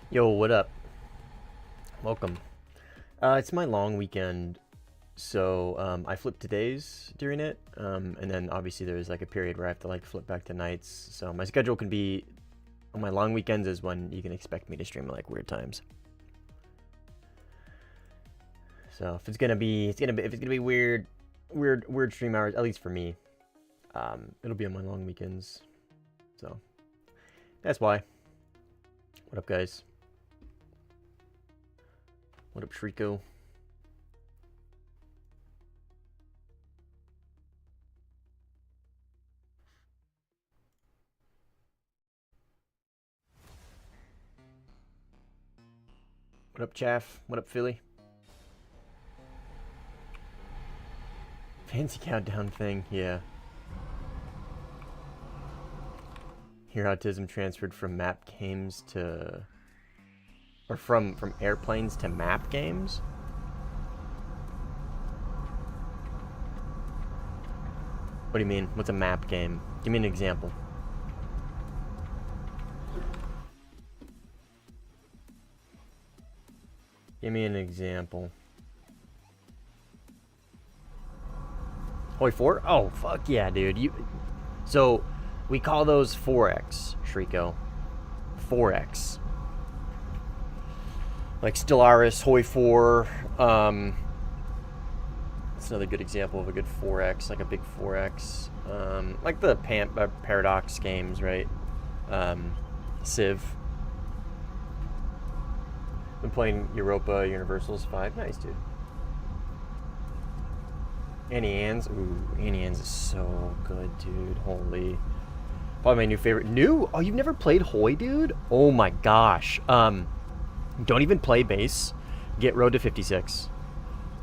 Yo, what up? Welcome. It's my long weekend, so I flip to days during it, and then obviously there's like a period where I have to like flip back to nights. So my schedule can be on my long weekends is when you can expect me to stream at like weird times. So if it's gonna be weird stream hours, at least for me, it'll be on my long weekends. So that's why. What up, guys? What up, Shriko? What up, Chaff? What up, Philly? Fancy countdown thing, yeah. Here, autism transferred from map games to... Or from airplanes to map games? What do you mean? What's a map game? Give me an example. Give me an example. Hoi 4? Oh, fuck yeah, dude. So, we call those 4X, Shriko. 4X. Like Stellaris, Hoi 4. That's another good example of a good 4X, like a big 4X. Like the Paradox games, right? Civ. Been playing Europa Universals 5. Nice, dude. Annie Ann's. Ooh, Annie Ann's is so good, dude. Holy. Probably my new favorite. New? Oh, you've never played Hoi, dude? Oh my gosh. Don't even play base. Get Road to 56.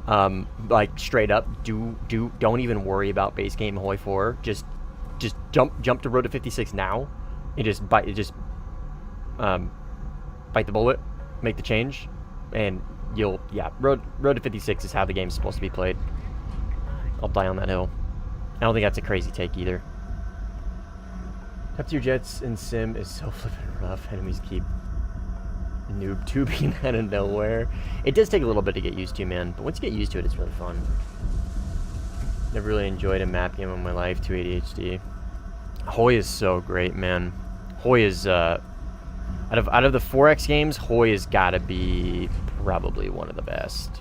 Like straight up, don't even worry about base game Hoi 4. Just jump to Road to 56 now, and just bite the bullet, make the change, and Road to 56 is how the game's supposed to be played. I'll die on that hill. I don't think that's a crazy take either. Top tier jets in sim is so flippin' rough. Enemies keep noob tubing out of nowhere. It does take a little bit to get used to, man, but once you get used to it, it's really fun. Never really enjoyed a map game in my life. 2 ADHD. Hoi is so great, man. Hoi is out of the 4X games, Hoi has got to be probably one of the best.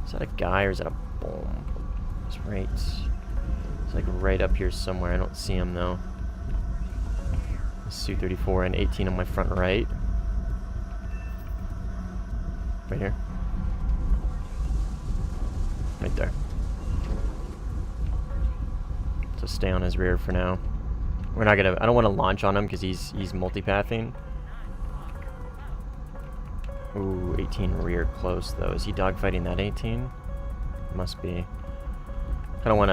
Is that a guy or is that a bomb? It's right. It's like right up here somewhere. I don't see him though. Su-34 and 18 on my front right. Right here. Right there. So stay on his rear for now. We're not gonna. I don't want to launch on him because he's multipathing. Ooh, 18 rear close though. Is he dogfighting that 18? Must be. Kind of want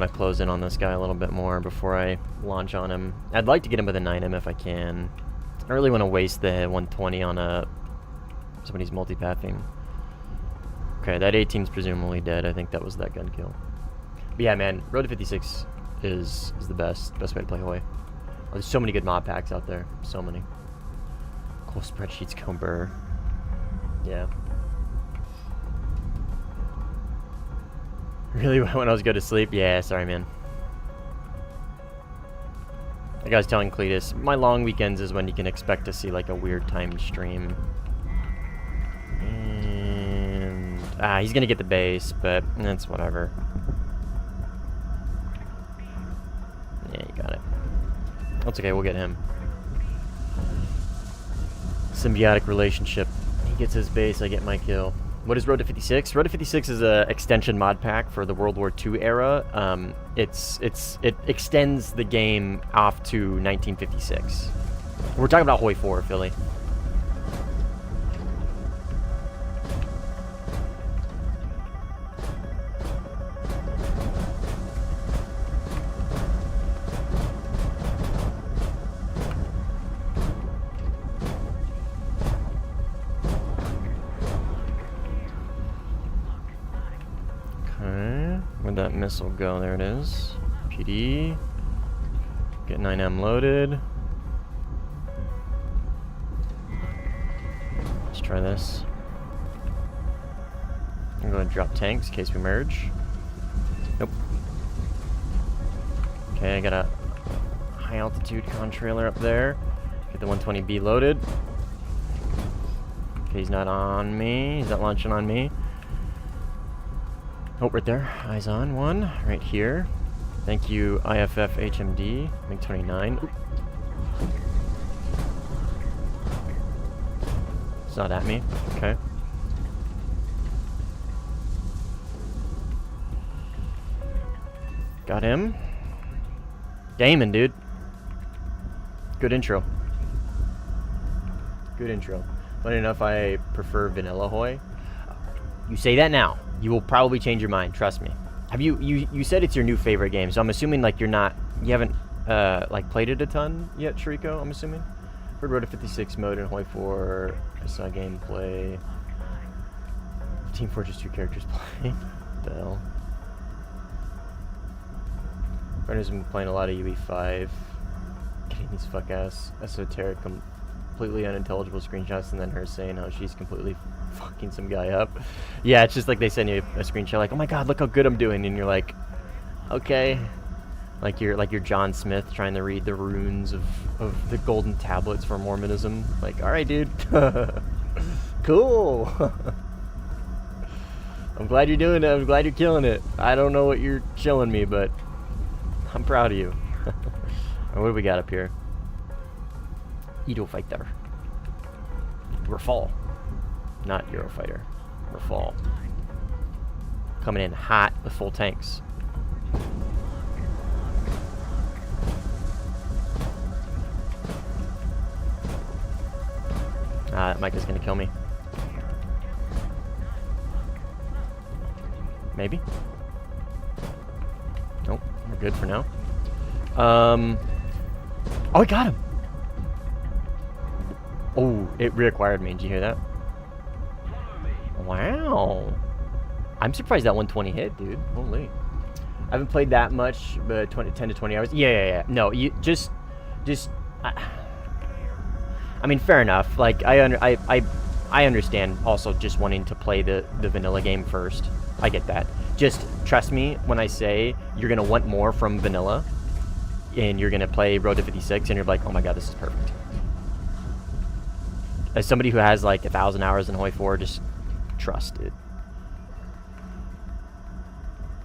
to close in on this guy a little bit more before I launch on him. I'd like to get him with a 9M if I can. I don't really want to waste the 120 on somebody's multipathing. Okay, that 18's presumably dead. I think that was that gun kill. But yeah, man, Road to 56 is the best way to play Hoi. Oh, there's so many good mod packs out there. So many. Cool spreadsheets, Comber. Yeah. Really, when I was going to sleep? Yeah, sorry, man. Like I was telling Cletus, my long weekends is when you can expect to see like a weird timed stream. And he's gonna get the base, but that's whatever. Yeah, you got it. That's okay, we'll get him. Symbiotic relationship. He gets his base, I get my kill. What is Road to 56? Road to 56 is a extension mod pack for the World War II era. It extends the game off to 1956. We're talking about Hoi 4, Philly. Where'd that missile go? There it is. PD. Get 9M loaded. try this. I'm going to drop tanks in case we merge. Nope. Okay, I got a high altitude con trailer up there. Get the 120B loaded. Okay, he's not on me. He's not launching on me. Oh, right there. Eyes on one. Right here. Thank you, IFF HMD. MiG-29. Oop. It's not at me. Okay. Got him. Gaming, dude. Good intro. Good intro. Funny enough, I prefer Vanilla Hoy. You say that now. You will probably change your mind. Trust me. Have you said it's your new favorite game, so I'm assuming like you haven't like played it a ton yet, Shriko, I'm assuming? Heard Rota 56 mode in Hoi 4. I saw gameplay. Team Fortress 2 characters playing. What the hell? Brenner's been playing a lot of UE5. Getting these fuck ass esoteric, completely unintelligible screenshots, and then her saying how she's completely fucking some guy up. Yeah, it's just like they send you a screenshot like, oh my god, look how good I'm doing, and you're like, okay. Like you're John Smith trying to read the runes of the golden tablets for Mormonism. Like, alright, dude. Cool. I'm glad you're doing it. I'm glad you're killing it. I don't know what you're showing me, but I'm proud of you. What do we got up here? Fighter. Rafale. Not Eurofighter. Rafale. Coming in hot with full tanks. That Mike is going to kill me. Maybe. Nope, we're good for now. Oh, I got him! Oh, it reacquired me. Did you hear that? Wow. I'm surprised that 120 hit, dude. Holy. I haven't played that much, but 10 to 20 hours. Yeah. No, you just I mean, fair enough. Like, I understand also just wanting to play the vanilla game first. I get that. Just trust me when I say you're going to want more from vanilla, and you're going to play Road to 56, and you're like, oh my god, this is perfect. As somebody who has like 1,000 hours in Hoi 4, just trust it.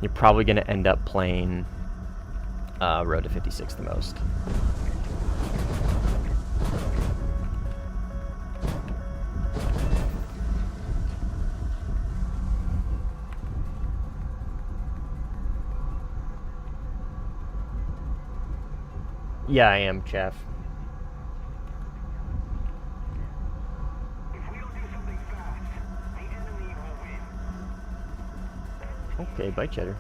You're probably going to end up playing Road to 56 the most. Yeah, I am, Chef. Okay, bye, Cheddar.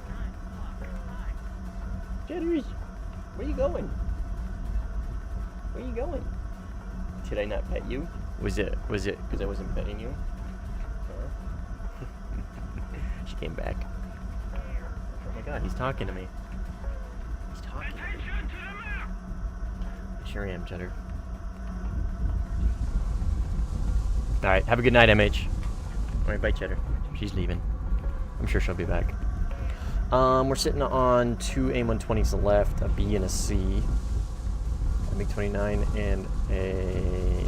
Cheddars, where you going? Where you going? Did I not pet you? Was it because I wasn't petting you? Huh? She came back. Oh my god, he's talking to me. He's talking to me. I sure am, Cheddar. Alright, have a good night, MH. Alright, bye, Cheddar. She's leaving. I'm sure she'll be back. We're sitting on 2 AIM-120s left, a B and a C. A MiG-29 and a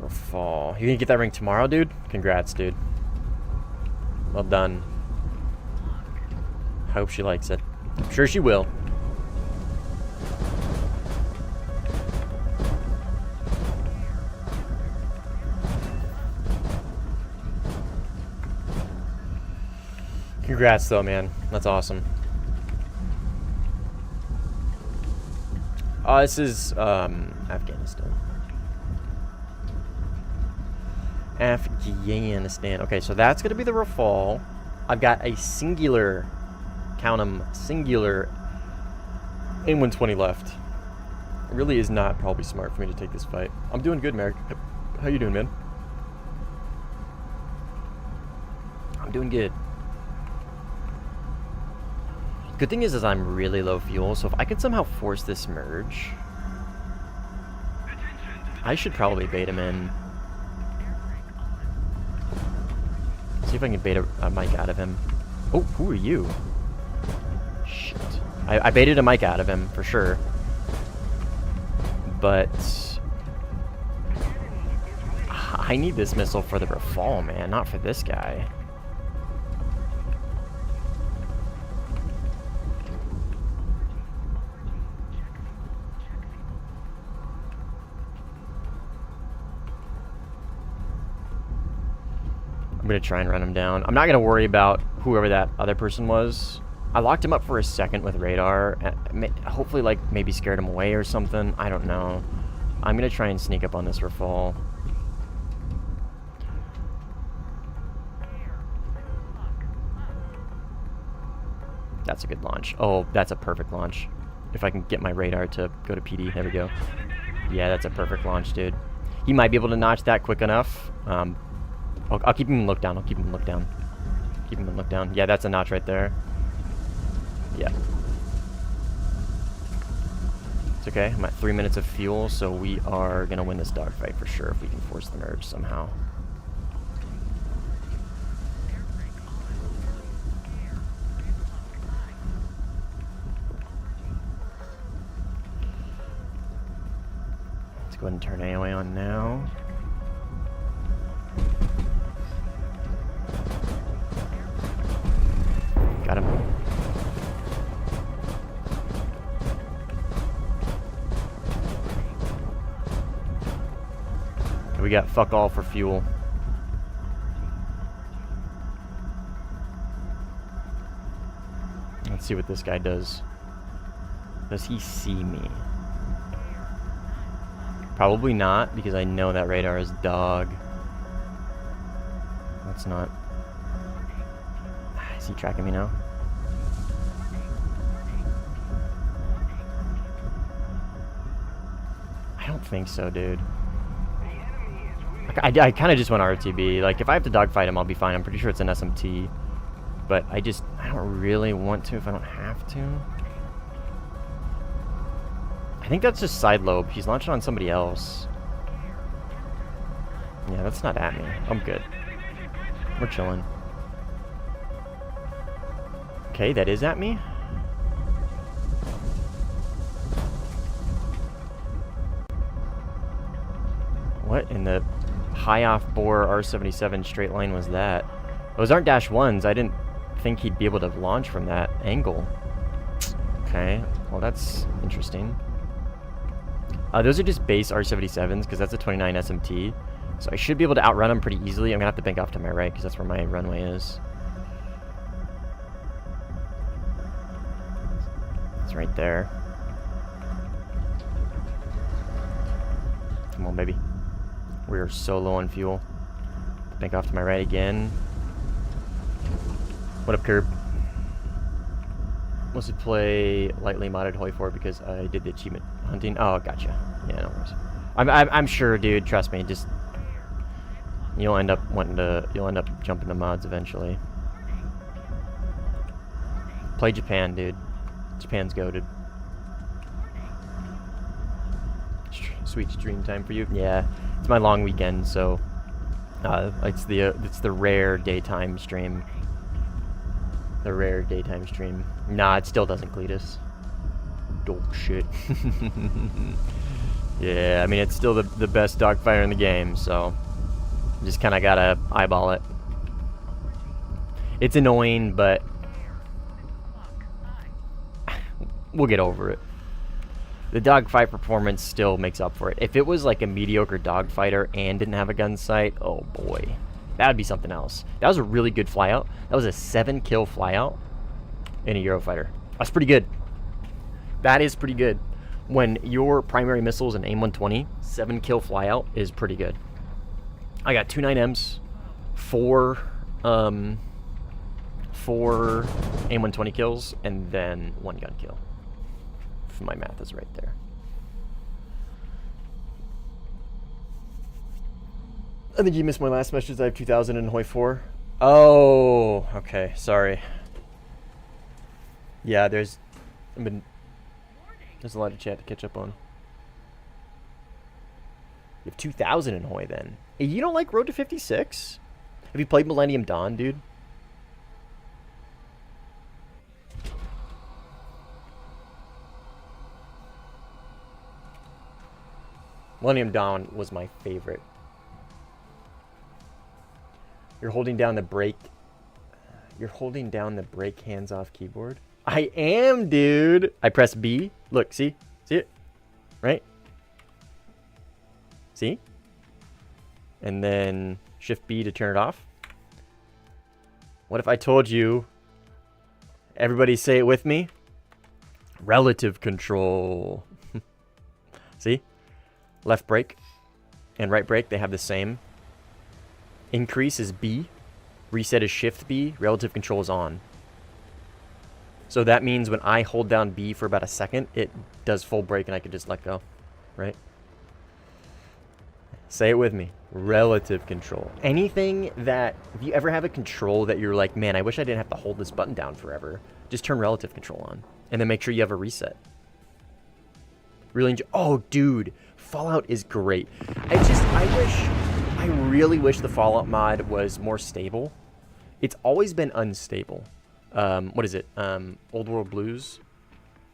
Rafale. You gonna get that ring tomorrow, dude? Congrats, dude. Well done. I hope she likes it. I'm sure she will. Congrats, though, man. That's awesome. Oh, this is Afghanistan. Afghanistan. Okay, so that's going to be the Rafale. I've got a singular, count 'em, singular AIM-120 left. It really is not probably smart for me to take this fight. I'm doing good, Merrick. How you doing, man? I'm doing good. Good thing is I'm really low fuel, so if I can somehow force this merge, I should probably bait him in. See if I can bait a mic out of him. Oh, who are you? Shit. I baited a mic out of him, for sure. But... I need this missile for the Rafale, man, not for this guy. I'm gonna try and run him down. I'm not gonna worry about whoever that other person was. I locked him up for a second with radar. Hopefully, like, maybe scared him away or something. I don't know. I'm gonna try and sneak up on this Rafale. That's a good launch. Oh, that's a perfect launch. If I can get my radar to go to PD. There we go. Yeah, that's a perfect launch, dude. He might be able to notch that quick enough. I'll keep him in look down. I'll keep him in look down. Keep him in look down. Yeah, that's a notch right there. Yeah. It's okay. I'm at 3 minutes of fuel, so we are going to win this dogfight for sure if we can force the merge somehow. Let's go ahead and turn AOA on now. Got him. We got fuck all for fuel. Let's see what this guy does. Does he see me? Probably not, because I know that radar is dog. That's not. Is he tracking me now? I don't think so, dude. I kind of just want RTB. Like, if I have to dogfight him, I'll be fine. I'm pretty sure it's an SMT. But I don't really want to if I don't have to. I think that's just side lobe. He's launching on somebody else. Yeah, that's not at me. I'm good. We're chilling. Okay, that is at me. What in the high off bore R77 straight line was that? Those aren't dash ones. I didn't think he'd be able to launch from that angle. Okay, well that's interesting. Those are just base R77s because that's a 29 SMT. So I should be able to outrun him pretty easily. I'm gonna have to bank off to my right because that's where my runway is. It's right there. Come on, baby. We are so low on fuel. Bank off to my right again. What up, Curb? Mostly play lightly modded Hoi 4 because I did the achievement hunting. Oh, gotcha. Yeah, no worries. I'm sure, dude. Trust me. Just you'll end up jumping the mods eventually. Play Japan, dude. Japan's goated. Sweet dream time for you. Yeah, it's my long weekend, so it's the rare daytime stream. The rare daytime stream. Nah, it still doesn't, Cletus. Dog shit. Yeah, I mean, it's still the best dogfighter in the game, so just kind of gotta eyeball it. It's annoying, but we'll get over it. The dogfight performance still makes up for it. If it was like a mediocre dogfighter and didn't have a gun sight, oh boy, that would be something else. That was a really good flyout. That was a 7-kill flyout in a Eurofighter. That's pretty good. That is pretty good. When your primary missile is an AIM-120, 7-kill flyout is pretty good. I got 2 9Ms, 4 AIM-120 kills, and then 1 gun kill. If my math is right there. I think you missed my last message. I have 2,000 in Hoi 4. Oh, okay. Sorry. Yeah, there's a lot of chat to catch up on. You have 2,000 in Hoi then. Hey, you don't like Road to 56? Have you played Millennium Dawn, dude? Millennium Dawn was my favorite. You're holding down the brake. You're holding down the brake hands-off keyboard? I am, dude. I press B. Look, see? See it? Right? See? And then Shift B to turn it off. What if I told you, everybody say it with me? Relative control. See? Left brake and right brake, they have the same. Increase is B. Reset is Shift B. Relative control is on. So that means when I hold down B for about a second, it does full brake and I can just let go. Right? Say it with me. Relative control. Anything that, if you ever have a control that you're like, man, I wish I didn't have to hold this button down forever, just turn relative control on. And then make sure you have a reset. Really enjoy. Oh, dude. Fallout is great. I really wish the Fallout mod was more stable. It's always been unstable. What is it? Old World Blues.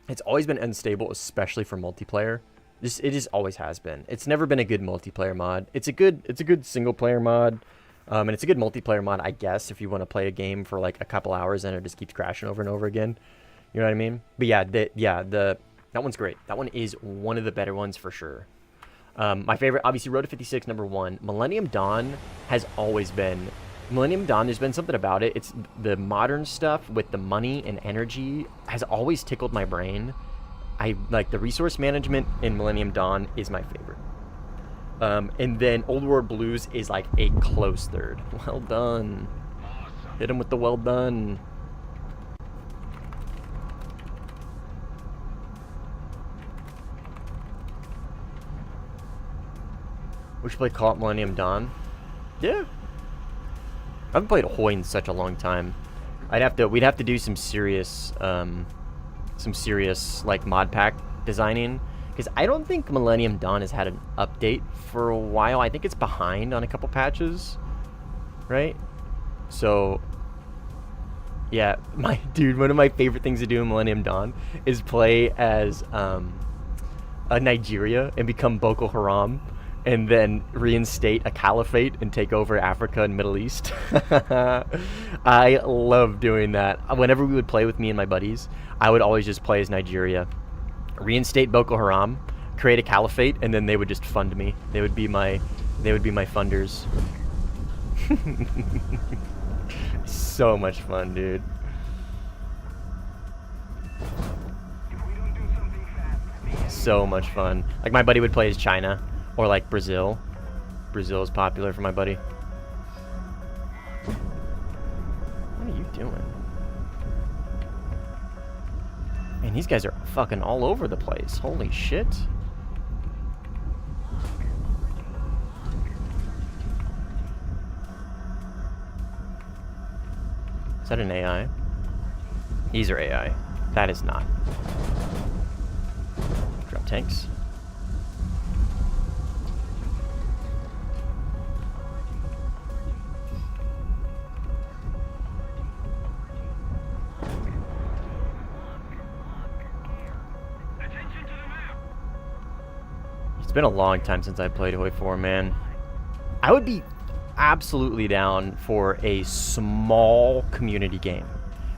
It's always been unstable, especially for multiplayer. It just always has been. It's never been a good multiplayer mod. It's a good single player mod. And it's a good multiplayer mod, I guess, if you want to play a game for like a couple hours and it just keeps crashing over and over again. You know what I mean? But yeah, that one's great. That one is one of the better ones for sure. My favorite, obviously, Road to 56, number 1. Millennium Dawn has always been... Millennium Dawn, there's been something about it. It's the modern stuff with the money and energy has always tickled my brain. I like the resource management in Millennium Dawn is my favorite. And then Old World Blues is like a close third. Well done. Hit him with the well done. We should play Co-op Millennium Dawn. Yeah. I haven't played Hoi in such a long time. We'd have to do some serious like mod pack designing, because I don't think Millennium Dawn has had an update for a while. I think it's behind on a couple patches, right? So yeah, one of my favorite things to do in Millennium Dawn is play as a Nigeria and become Boko Haram, and then reinstate a caliphate and take over Africa and Middle East. I love doing that. Whenever we would play with me and my buddies, I would always just play as Nigeria, reinstate Boko Haram, create a caliphate, and then they would just fund me. They would be my funders. So much fun, dude. So much fun. Like, my buddy would play as China. Or like Brazil. Brazil is popular for my buddy. What are you doing? Man, these guys are fucking all over the place. Holy shit. Is that an AI? These are AI. That is not. Drop tanks. It's been a long time since I played Hoi 4, man. I would be absolutely down for a small community game.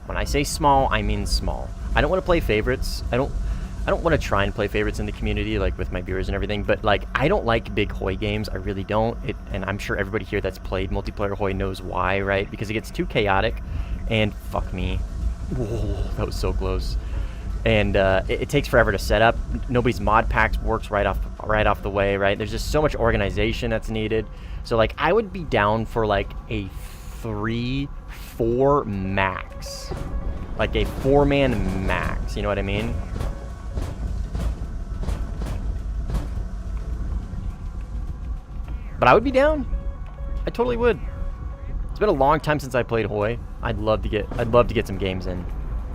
When I say small, I mean small. I don't want to play favorites. I don't want to try and play favorites in the community, like with my viewers and everything, but like, I don't like big Hoi games. I really don't. And I'm sure everybody here that's played multiplayer Hoi knows why, right? Because it gets too chaotic, and fuck me. Whoa, that was so close. And it takes forever to set up. Nobody's mod packs works right off the way, right? There's just so much organization that's needed. So like, I would be down for like a 3-4 max, like a 4-man max. You know what I mean? But I would be down. I totally would. It's been a long time since I played Hoi. I'd love to get some games in.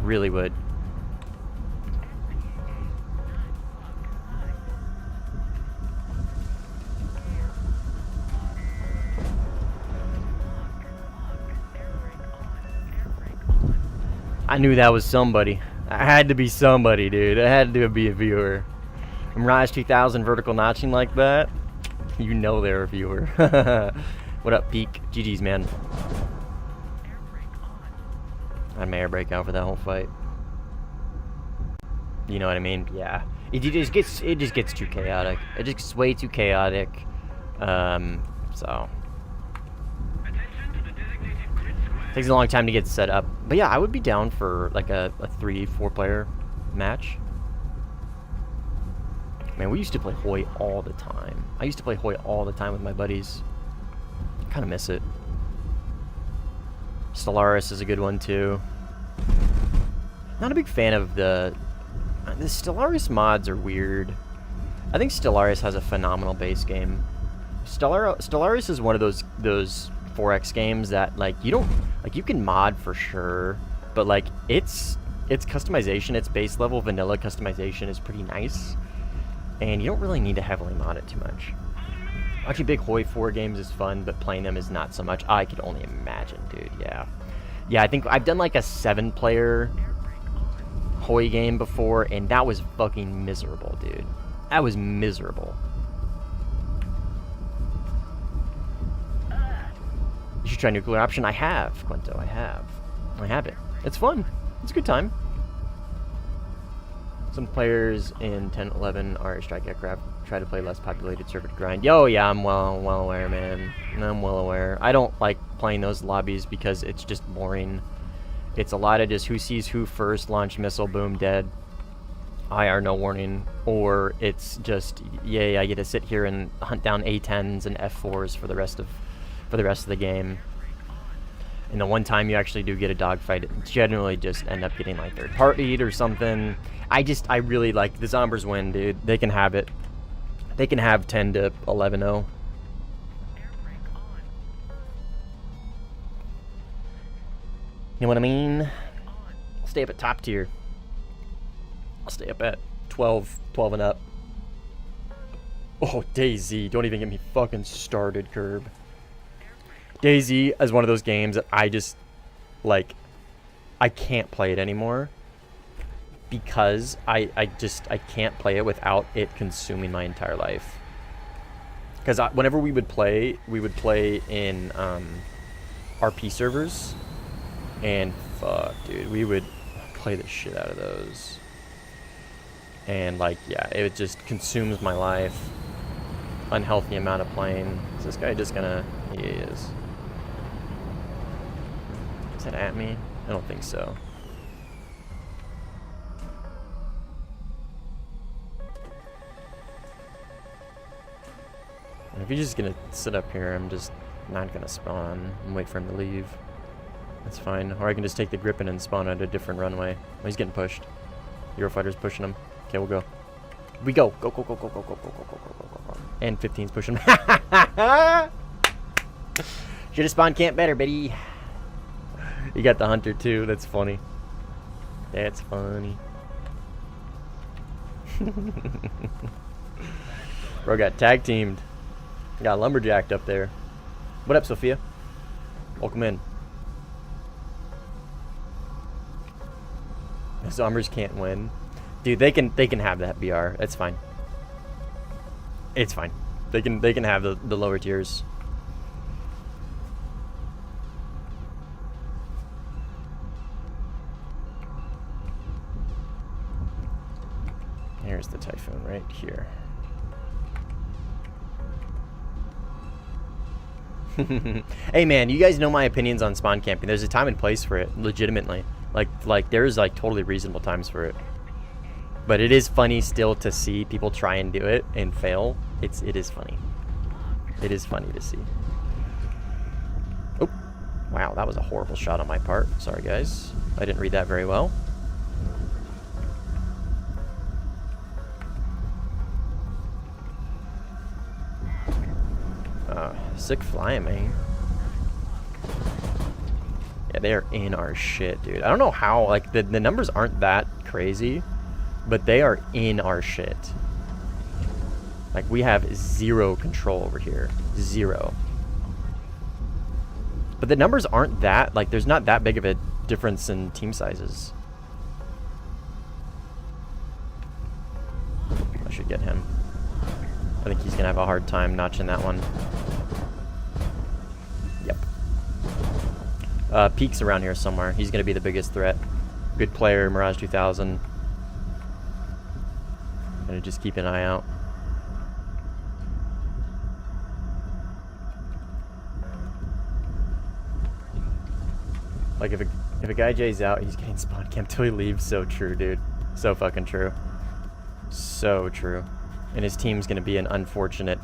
Really would. I knew that was somebody. I had to be somebody, dude. I had to be a viewer. From Rise 2000 vertical notching like that, you know they're a viewer. What up, Peak? GG's, man. I had my air brake out for that whole fight. You know what I mean? Yeah. It just gets too chaotic. It just gets way too chaotic. So takes a long time to get set up. But yeah, I would be down for like a 3-4 player match. Man, we used to play Hoi all the time. I used to play Hoi all the time with my buddies. Kind of miss it. Stellaris is a good one too. Not a big fan of the Stellaris mods are weird. I think Stellaris has a phenomenal base game. Stellaris is one of those 4X games that like you can mod for sure, but like its customization, its base level vanilla customization is pretty nice, and you don't really need to heavily mod it too much. Actually, big Hoi 4 games is fun, but playing them is not so much. I could only imagine, dude. Yeah, I think I've done like a 7-player Hoi game before, and that was fucking miserable, dude. That was miserable. You should try nuclear option. I have, Quinto. I have it. It's fun. It's a good time. Some players in 10-11 are strike aircraft. Try to play less populated server to grind. Yo, yeah, I'm well aware, man. I'm well aware. I don't like playing those lobbies because it's just boring. It's a lot of just who sees who first, launch missile, boom, dead. IR, no warning. Or it's just, yay, I get to sit here and hunt down A10s and F4s for the rest of the game. And the one time you actually do get a dogfight, it generally just end up getting like third-partied or something. I really like the Zombers win, dude. They can have it. They can have 10 to 11-0. You know what I mean? I'll stay up at top tier. I'll stay up at 12 and up. Oh, DayZ. Don't even get me fucking started, Curb. DayZ is one of those games that I just, like, I can't play it anymore. Because I can't play it without it consuming my entire life. Because whenever we would play in RP servers. And fuck, dude, we would play the shit out of those. And like, yeah, it just consumes my life. Unhealthy amount of playing. Is this guy just gonna... He is. Is that at me? I don't think so. And if he's just gonna sit up here, I'm just not gonna spawn and wait for him to leave. That's fine. Or I can just take the Griffin and spawn at a different runway. Oh, he's getting pushed. Eurofighter's pushing him. Okay, we'll go. We go. Go, go, go, go, go, go, go, go, go, go, go, go. And 15's pushing him. Should have spawned camp better, buddy. You got the Hunter too. That's funny. That's funny. Bro got tag teamed. Got lumberjacked up there. What up, Sophia? Welcome in. The Zombers can't win. Dude, they can have that BR. That's fine. It's fine. They can have the lower tiers. Here's the Typhoon right here. Hey man, you guys know my opinions on spawn camping. There's a time and place for it, legitimately. Like there's like totally reasonable times for it. But it is funny still to see people try and do it and fail. It is funny. It is funny to see. Oh, wow, that was a horrible shot on my part. Sorry guys, I didn't read that very well. Sick flying, man. Yeah, they are in our shit, dude. I don't know how, like, the numbers aren't that crazy, but they are in our shit. Like, we have zero control over here. Zero. But the numbers aren't that, like, there's not that big of difference in team sizes. I should get him. I think he's gonna have a hard time notching that one. Yep. Peek's around here somewhere. He's gonna be the biggest threat. Good player, Mirage 2000. Gonna just keep an eye out. Like if a guy J's out, he's getting spawn camp till he leaves. So true, dude. So fucking true. So true. And his team's gonna be an unfortunate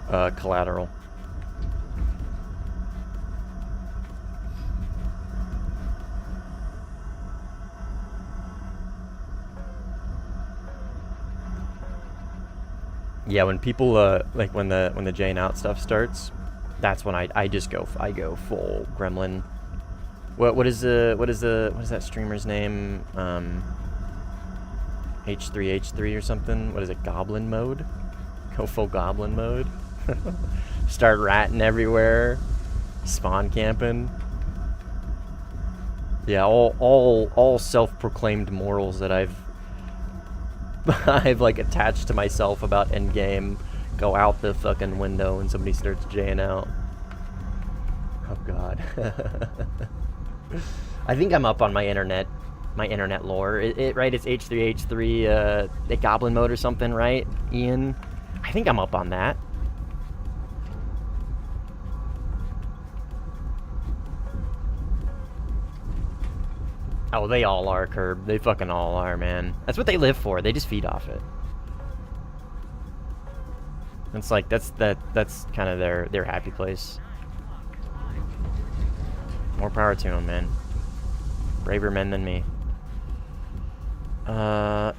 collateral. Yeah, when people like when the J and out stuff starts, that's when I go full gremlin. What is that streamer's name? H3 or something. What is it? Goblin mode? Go full goblin mode. Start ratting everywhere. Spawn camping. Yeah, all self-proclaimed morals that I've like attached to myself about endgame go out the fucking window when somebody starts J'ing out. Oh god. I think I'm up on my internet lore. Right? It's H3, the goblin mode or something, right? Ian? I think I'm up on that. Oh, they all are, Curb. They fucking all are, man. That's what they live for. They just feed off it. It's like that's kind of their happy place. More power to them, man. Braver men than me. I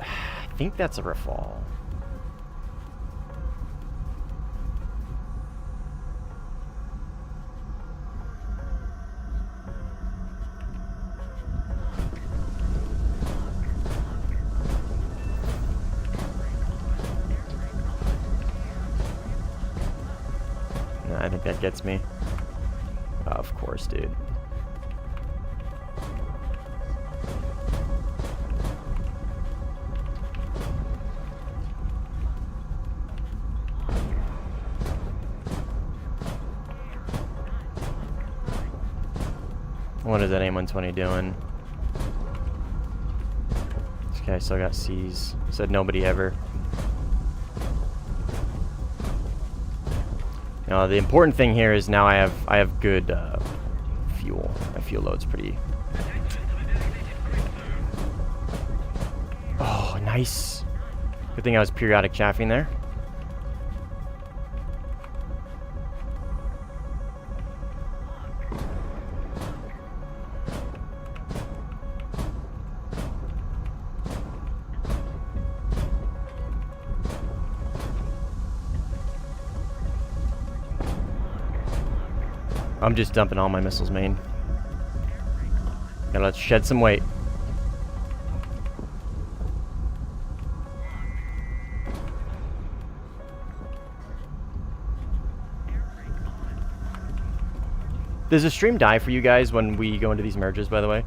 think that's a refall. No, I think that gets me. Of course, dude. What is that AIM-120 doing? This guy still got C's. Said nobody ever. Now the important thing here is now I have good fuel. My fuel load's pretty. Oh, nice. Good thing I was periodic chaffing there. I'm just dumping all my missiles, main. Gotta let's shed some weight. Does the stream die for you guys when we go into these merges, by the way?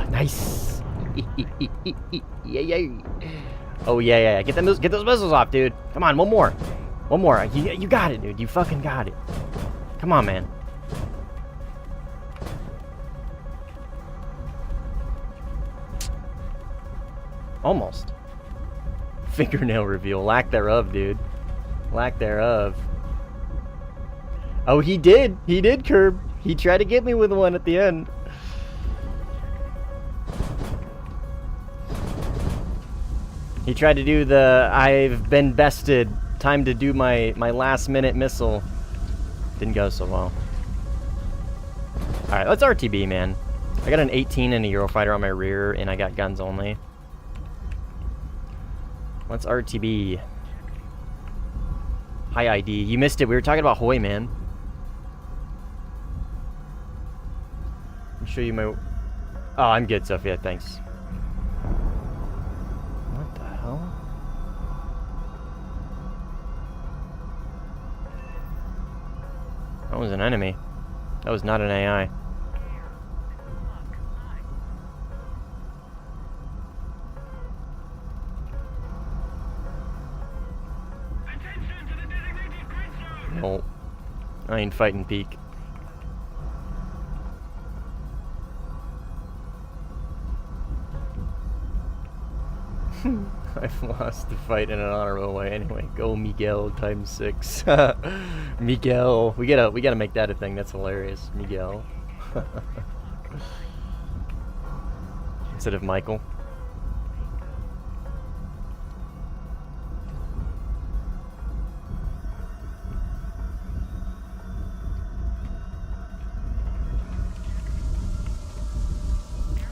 Nice. Yeah. Oh yeah. Get those missiles off, dude. Come on, one more. One more. You got it, dude. You fucking got it. Come on, man. Almost. Fingernail reveal. Lack thereof, dude. Lack thereof. Oh, he did. He did, Curb. He tried to get me with one at the end. He tried to do the I've been bested. Time to do my last minute missile. Didn't go so well. Alright, let's RTB, man. I got an 18 and a Eurofighter on my rear, and I got guns only. Let's RTB. Hi, ID. You missed it. We were talking about Hoi, man. show you my... Oh, I'm good, Sophia, thanks. What the hell? That was an enemy. That was not an AI. No. I ain't fighting peak. I've lost the fight in an honorable way anyway. Go Miguel ×6. Miguel. We gotta make that a thing. That's hilarious. Miguel. Instead of Michael.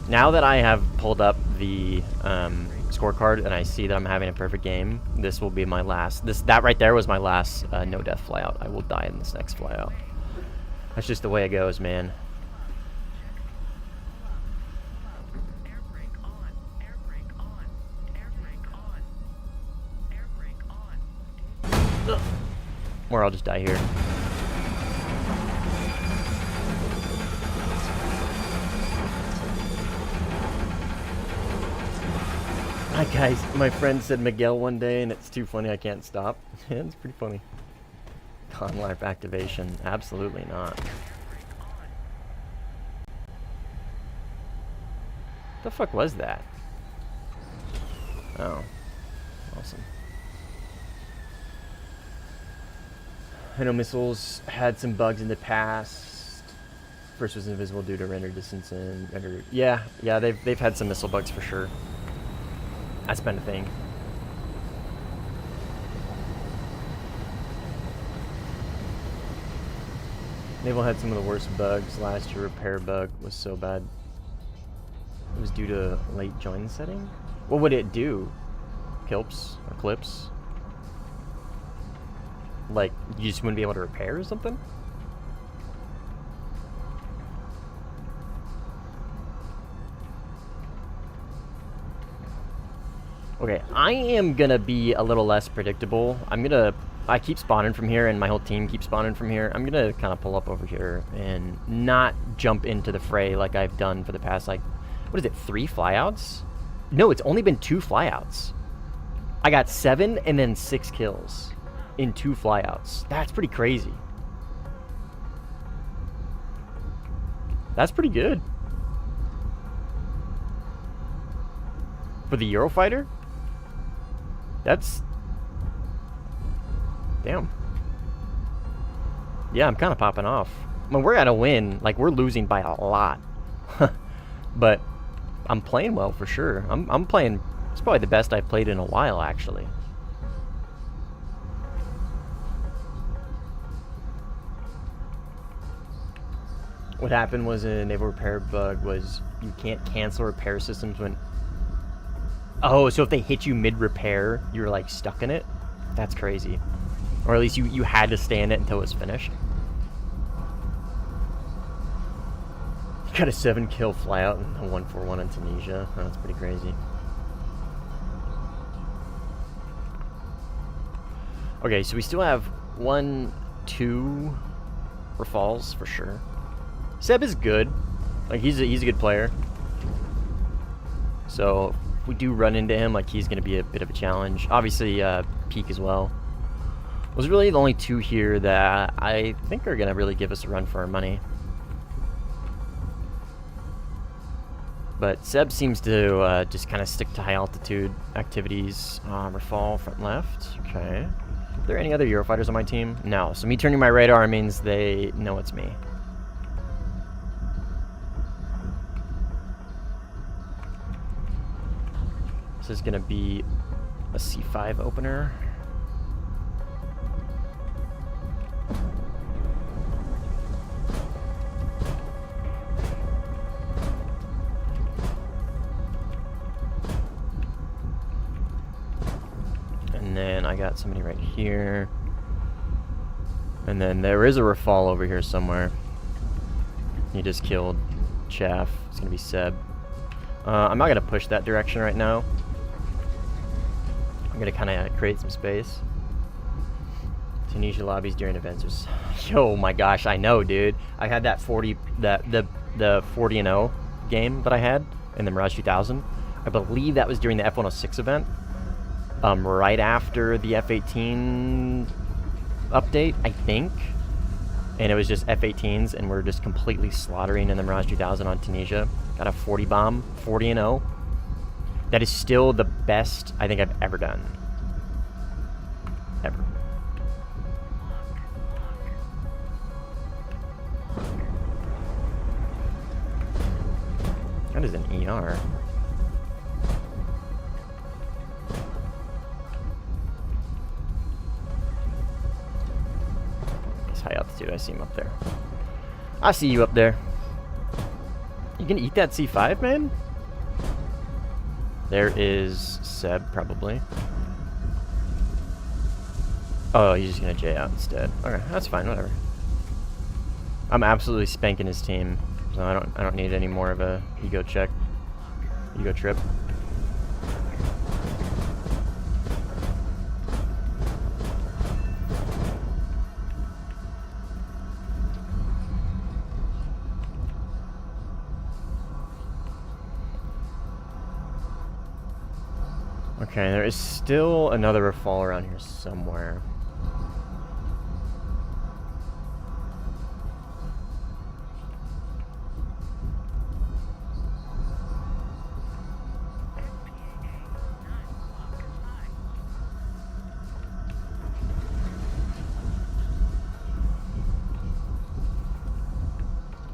Now that I have pulled up the scorecard and I see that I'm having a perfect game, this will be my last. That right there was my last no death flyout. I will die in this next flyout. That's just the way it goes, man. Or I'll just die here. Hi guys, my friend said Miguel one day and it's too funny I can't stop. Yeah, it's pretty funny. Con life activation, absolutely not. The fuck was that? Oh, awesome. I know missiles had some bugs in the past. First was invisible due to render distance and render. Yeah, they've had some missile bugs for sure. That's been a thing. Naval had some of the worst bugs last year. Repair bug was so bad. It was due to late join setting. What would it do? Kilps or clips? Like you just wouldn't be able to repair or something? Okay, I am gonna be a little less predictable. I keep spawning from here and my whole team keeps spawning from here. I'm gonna kind of pull up over here and not jump into the fray like I've done for the past, like, what is it, 3 flyouts? No, it's only been 2 flyouts. I got 7 and then 6 kills in 2 flyouts. That's pretty crazy. That's pretty good. For the Eurofighter? That's... Damn. Yeah, I'm kind of popping off. I mean, we're at a win. Like, we're losing by a lot. But I'm playing well for sure. I'm playing... It's probably the best I've played in a while, actually. What happened was a naval repair bug was you can't cancel repair systems when... Oh, so if they hit you mid-repair, you're like stuck in it? That's crazy. Or at least you had to stay in it until it was finished. You got a 7-kill flyout and a 1-4-1 in Tunisia. Oh, that's pretty crazy. Okay, so we still have 1, 2 Rafales for sure. Seb is good. Like, he's a good player. So... if we do run into him, like, he's going to be a bit of a challenge. Obviously, Peak as well. Was really the only 2 here that I think are going to really give us a run for our money. But Seb seems to just kind of stick to high altitude activities. Rafale front left. Okay. Are there any other Eurofighters on my team? No. So me turning my radar means they know it's me. This is going to be a C5 opener. And then I got somebody right here. And then there is a Rafale over here somewhere. He just killed chaff. It's gonna be Seb. I'm not gonna push that direction right now. I'm gonna kind of create some space. Tunisia lobbies during events. Yo, my gosh, I know, dude. I had that 40, the 40-0 game that I had in the Mirage 2000. I believe that was during the F106 event, right after the F18 update, I think. And it was just F18s, and we're just completely slaughtering in the Mirage 2000 on Tunisia. Got a 40 bomb, 40-0. That is still the best I think I've ever done. Ever. That is an ER. It's high altitude. I see him up there. I see you up there. You gonna eat that C5, man? There is Seb, probably. Oh, he's just gonna J out instead. Okay, that's fine. Whatever. I'm absolutely spanking his team, so I don't need any more of a ego check, ego trip. Okay, there is still another Rafale around here somewhere.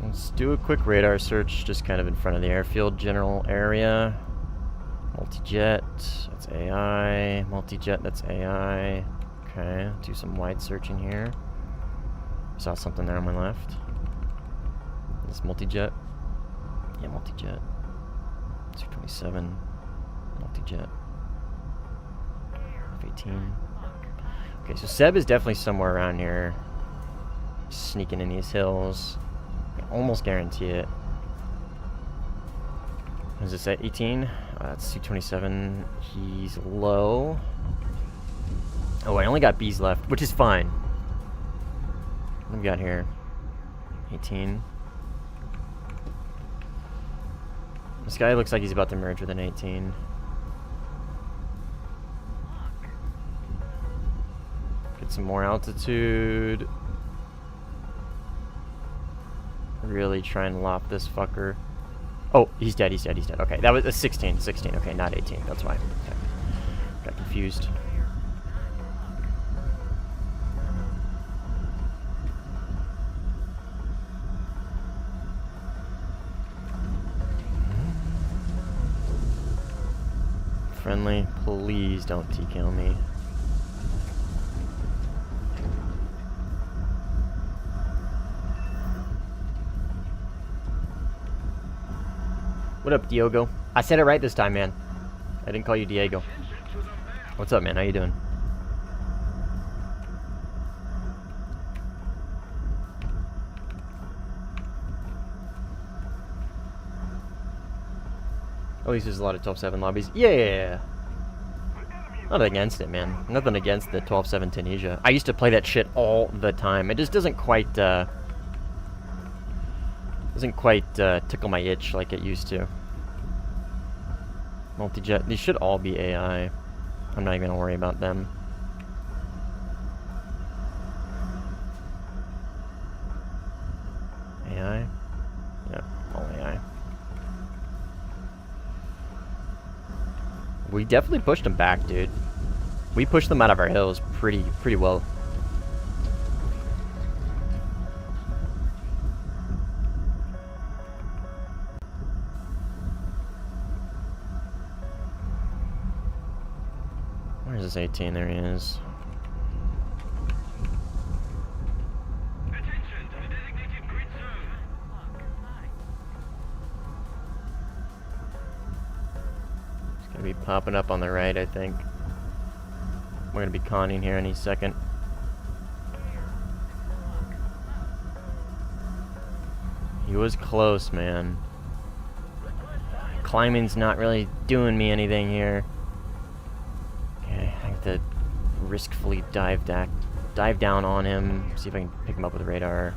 Let's do a quick radar search just kind of in front of the airfield general area. Multi-jet, that's AI. Multi-jet, that's AI. Okay, do some wide searching here. Saw something there on my left. This multi-jet. Yeah, multi-jet. 227. Multi-jet. F-18. Okay, so Seb is definitely somewhere around here. Sneaking in these hills. I can almost guarantee it. What does it say? 18? That's C-27. He's low. Oh, I only got B's left, which is fine. What do we got here? 18. This guy looks like he's about to merge with an 18. Get some more altitude. Really try and lop this fucker. Oh, he's dead, he's dead, he's dead. Okay, that was a 16, 16. Okay, not 18, that's why. Okay. Got confused. Friendly, please don't T-kill me. What up, Diogo? I said it right this time, man. I didn't call you Diego. What's up, man? How you doing? At least there's a lot of 12-7 lobbies. Yeah! Not against it, man. Nothing against the 12-7 Tunisia. I used to play that shit all the time. It just doesn't quite, tickle my itch like it used to. Multi-jet. These should all be AI. I'm not even gonna worry about them. AI? Yeah, all AI. We definitely pushed them back, dude. We pushed them out of our hills pretty well. Where's this 18? There he is. He's gonna be popping up on the right, I think. We're gonna be conning here any second. He was close, man. climbing's not really doing me anything here. Okay, I have to riskfully dive down on him, see if I can pick him up with radar.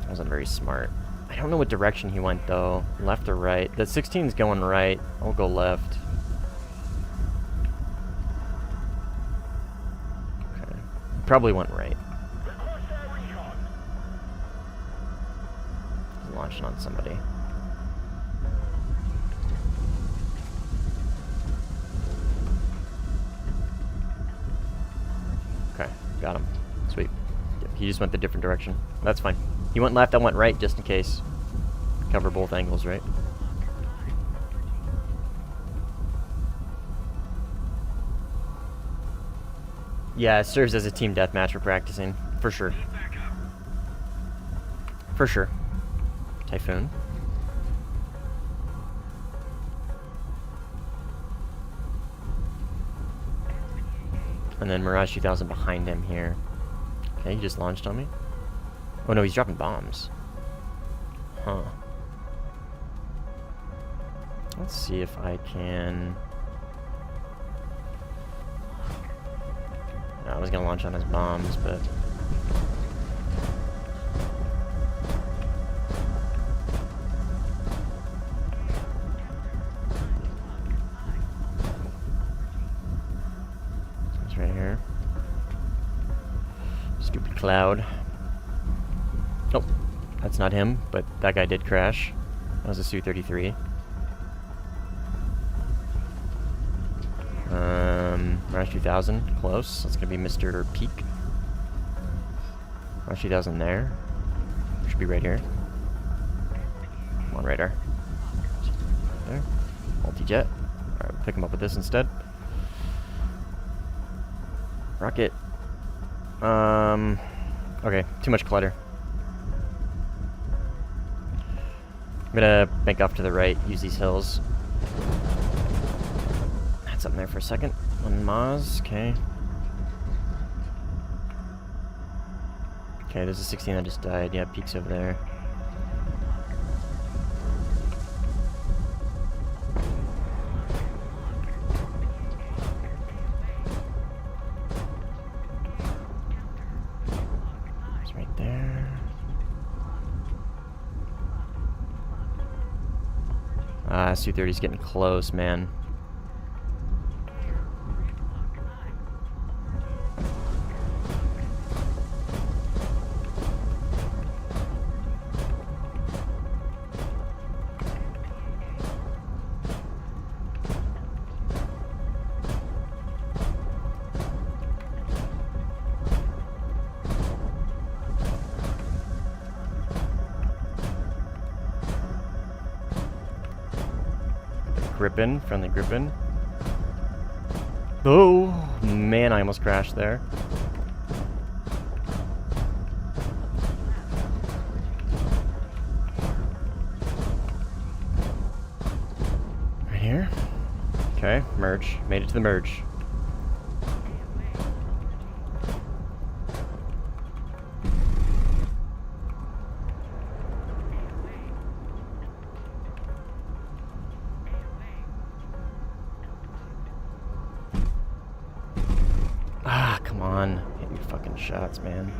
That wasn't very smart. I don't know what direction he went, though. Left or right? The 16's going right. I'll go left. Okay. Probably went right. He's launching on somebody. Okay, got him. Sweet. Yep, he just went the different direction. That's fine. He went left, I went right, just in case. Cover both angles, right? Yeah, it serves as a team deathmatch for practicing. For sure. For sure. Typhoon. And then Mirage 2000 behind him here. Okay, he just launched on me. Oh no, he's dropping bombs. Huh. Let's see if I can... No, I was gonna launch on his bombs, but... He's right here. Stupid cloud. Oh, that's not him, but that guy did crash. That was a Su-33. Mirage 2000, close. That's gonna be Mr. Peak. Mirage 2000 there. Should be right here. Come on, radar. There. Multi-jet. Alright, we'll pick him up with this instead. Rocket. Okay, too much clutter. I'm gonna bank off to the right, use these hills. That's up there for a second. One Maz, okay. Okay, there's a 16 that just died. Yeah, Peak's over there. It's right there. Su-30's getting close, man. Grippin, friendly Grippin. Oh, man, I almost crashed there. Right here. Okay, merge. Made it to the merge. Come on, hit your fucking shots, man.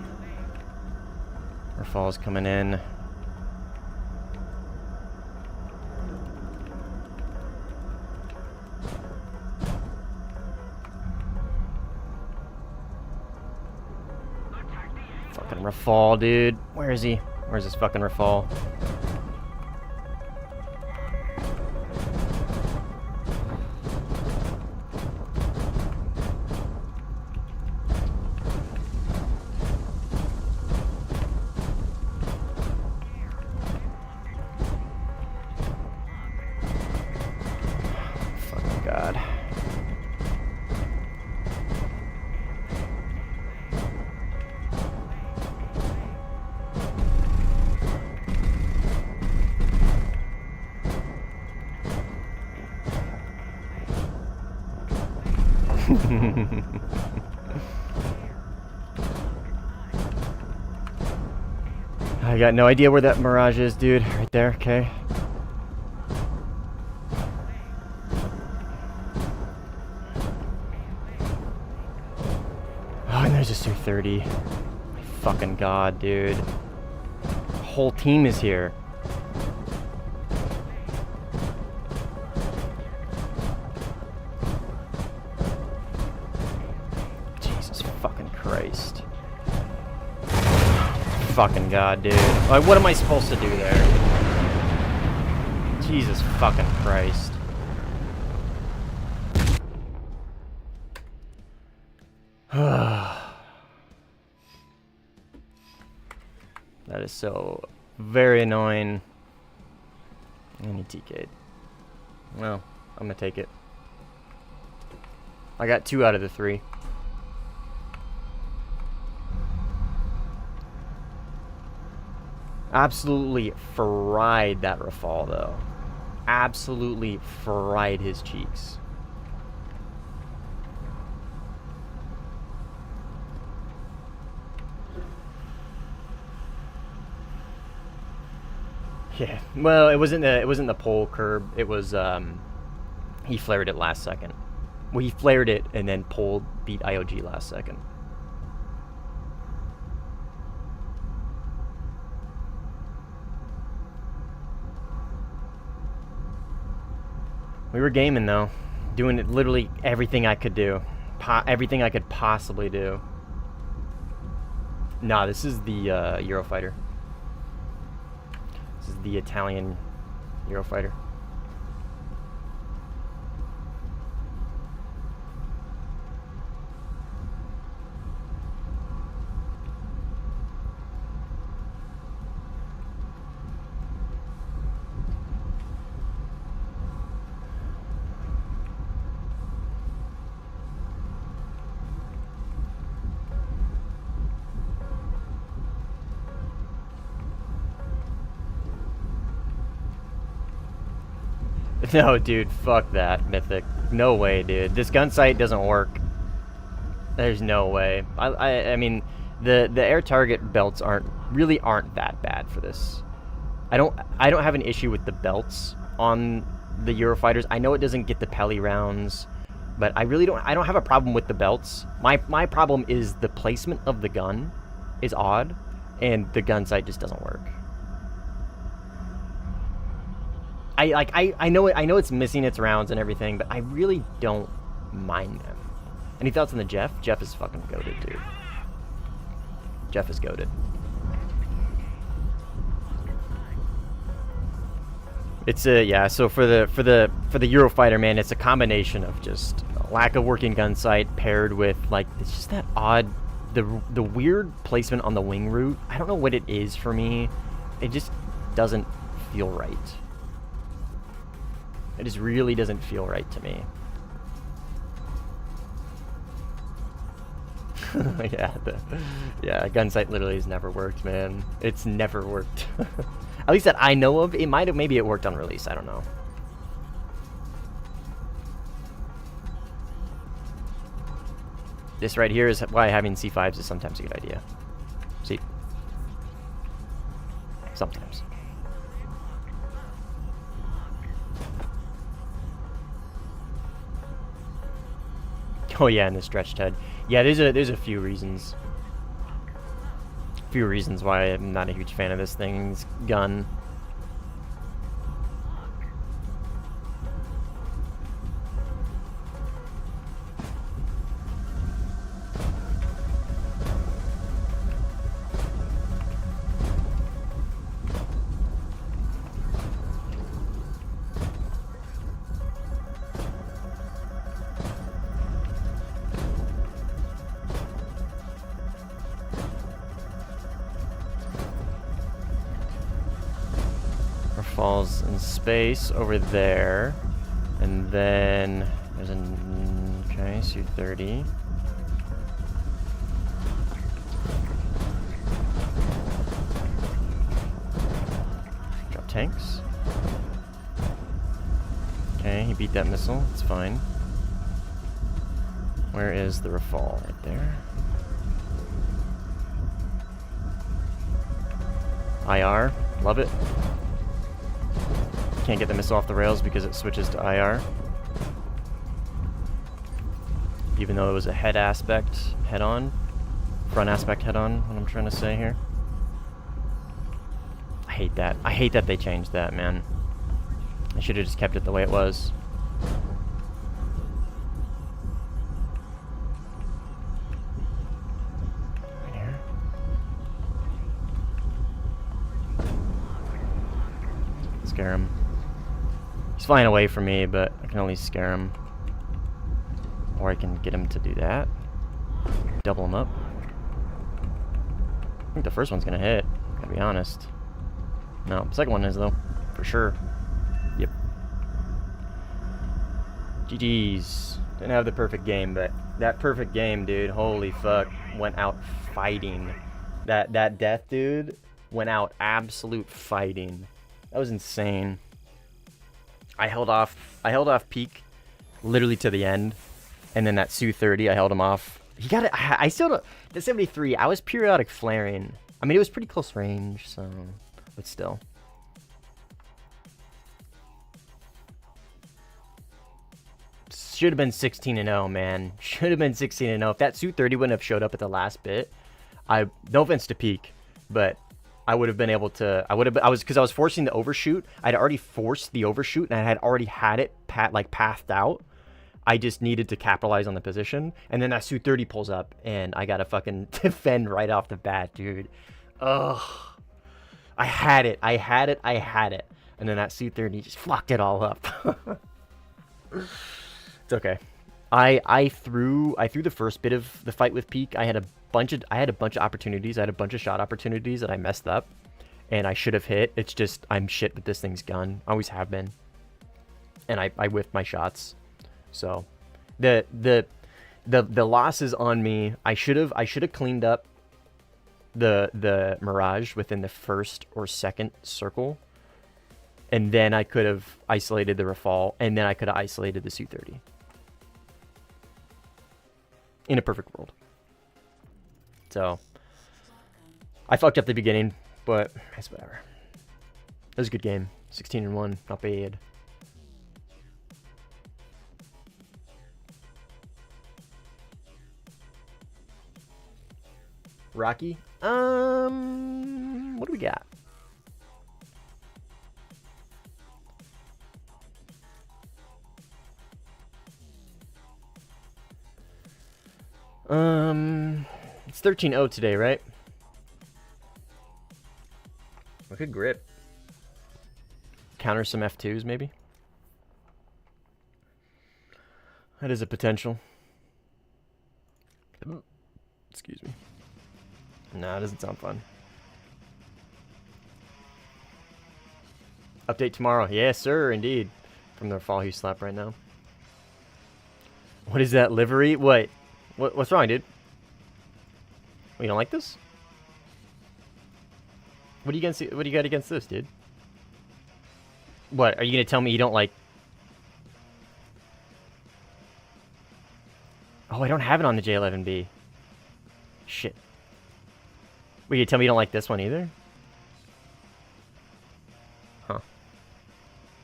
Our fall's coming in. Fucking Rafale, dude. Where is he? Where's this fucking Rafale? God. I got no idea where that Mirage is, dude. Right there, okay. U-30. My fucking god, dude. The whole team is here. Jesus fucking Christ. Fucking god, dude. Like, what am I supposed to do there? Jesus fucking Christ. That is so very annoying. And he TK'd. Well, I'm gonna take it. I got 2 out of the 3. Absolutely fried that Rafal, though. Absolutely fried his cheeks. Yeah, well, it wasn't the pole curb. It was he flared it last second. Well, he flared it and then beat IOG last second. We were gaming though, doing it literally everything I could do, everything I could possibly do. Nah, this is the Eurofighter. This is the Italian Eurofighter. No, dude, fuck that, Mythic. No way, dude. This gun sight doesn't work. There's no way. I mean, the air target belts aren't that bad for this. I don't have an issue with the belts on the Eurofighters. I know it doesn't get the Peli rounds, but I don't have a problem with the belts. My problem is the placement of the gun is odd, and the gun sight just doesn't work. I know it's missing its rounds and everything, but I really don't mind them. Any thoughts on the Jeff? Jeff is fucking goated, dude. Jeff is goated. It's yeah. So for the Eurofighter, man, it's a combination of just lack of working gun sight paired with like it's just that odd, the weird placement on the wing root. I don't know what it is for me. It just doesn't feel right. It just really doesn't feel right to me. Yeah, gun sight literally has never worked, man. It's never worked. At least that I know of. It might have, maybe it worked on release. I don't know. This right here is why having C5s is sometimes a good idea. See? Sometimes. Oh yeah, and the stretched head. Yeah, there's a few reasons. Few reasons why I'm not a huge fan of this thing's gun. Falls in space over there, and then there's an okay Su-30. Drop tanks. Okay, he beat that missile. It's fine. Where is the Rafale? Right there. IR. Love it. Can't get the missile off the rails because it switches to IR. Even though it was a head aspect, head on. front aspect head-on, what I'm trying to say here. I hate that. I hate that they changed that, man. I should have just kept it the way it was. Right here. Scare him. He's flying away from me, but I can at least scare him. Or I can get him to do that. Double him up. I think the first one's gonna hit, gotta be honest. No, the second one is though, for sure. Yep. GG's. Didn't have the perfect game, but that perfect game, dude, holy fuck, went out fighting. That death, dude, went out absolute fighting. That was insane. I held off peak literally to the end, and then that Su-30, I held him off. He got it. I still don't. The 73, I was periodic flaring. I mean, it was pretty close range, so, but still. Should have been 16-0, man. Should have been 16-0. If that Su-30 wouldn't have showed up at the last bit, no offense to peak, but I would have been able to. Because I was forcing the overshoot. I'd already forced the overshoot, and I had already had it pathed out. I just needed to capitalize on the position, and then that Su-30 pulls up, and I gotta fucking defend right off the bat, dude. Ugh. I had it, and then that Su-30 just fucked it all up. It's okay. I threw the first bit of the fight with peak. I had a bunch of opportunities. I had a bunch of shot opportunities that I messed up, and I should have hit. It's just I'm shit with this thing's gun. I always have been, and I whiffed my shots. So, the loss is on me. I should have cleaned up the Mirage within the first or second circle, and then I could have isolated the Rafale, and then I could have isolated the Su-30. In a perfect world. So, I fucked up the beginning, but it's whatever. It was a good game. 16-1, not bad. Rocky? What do we got? It's 13-0 today, right? I could grip. Counter some F2s, maybe? That is a potential. Excuse me. Nah, it doesn't sound fun. Update tomorrow. Yes, sir, indeed. From the fall he slap right now. What is that, livery? Wait. What's wrong, dude? You don't like this? What do you got against this, dude? What, are you gonna tell me you don't like... Oh, I don't have it on the J11B. Shit. Wait, you tell me you don't like this one either? Huh.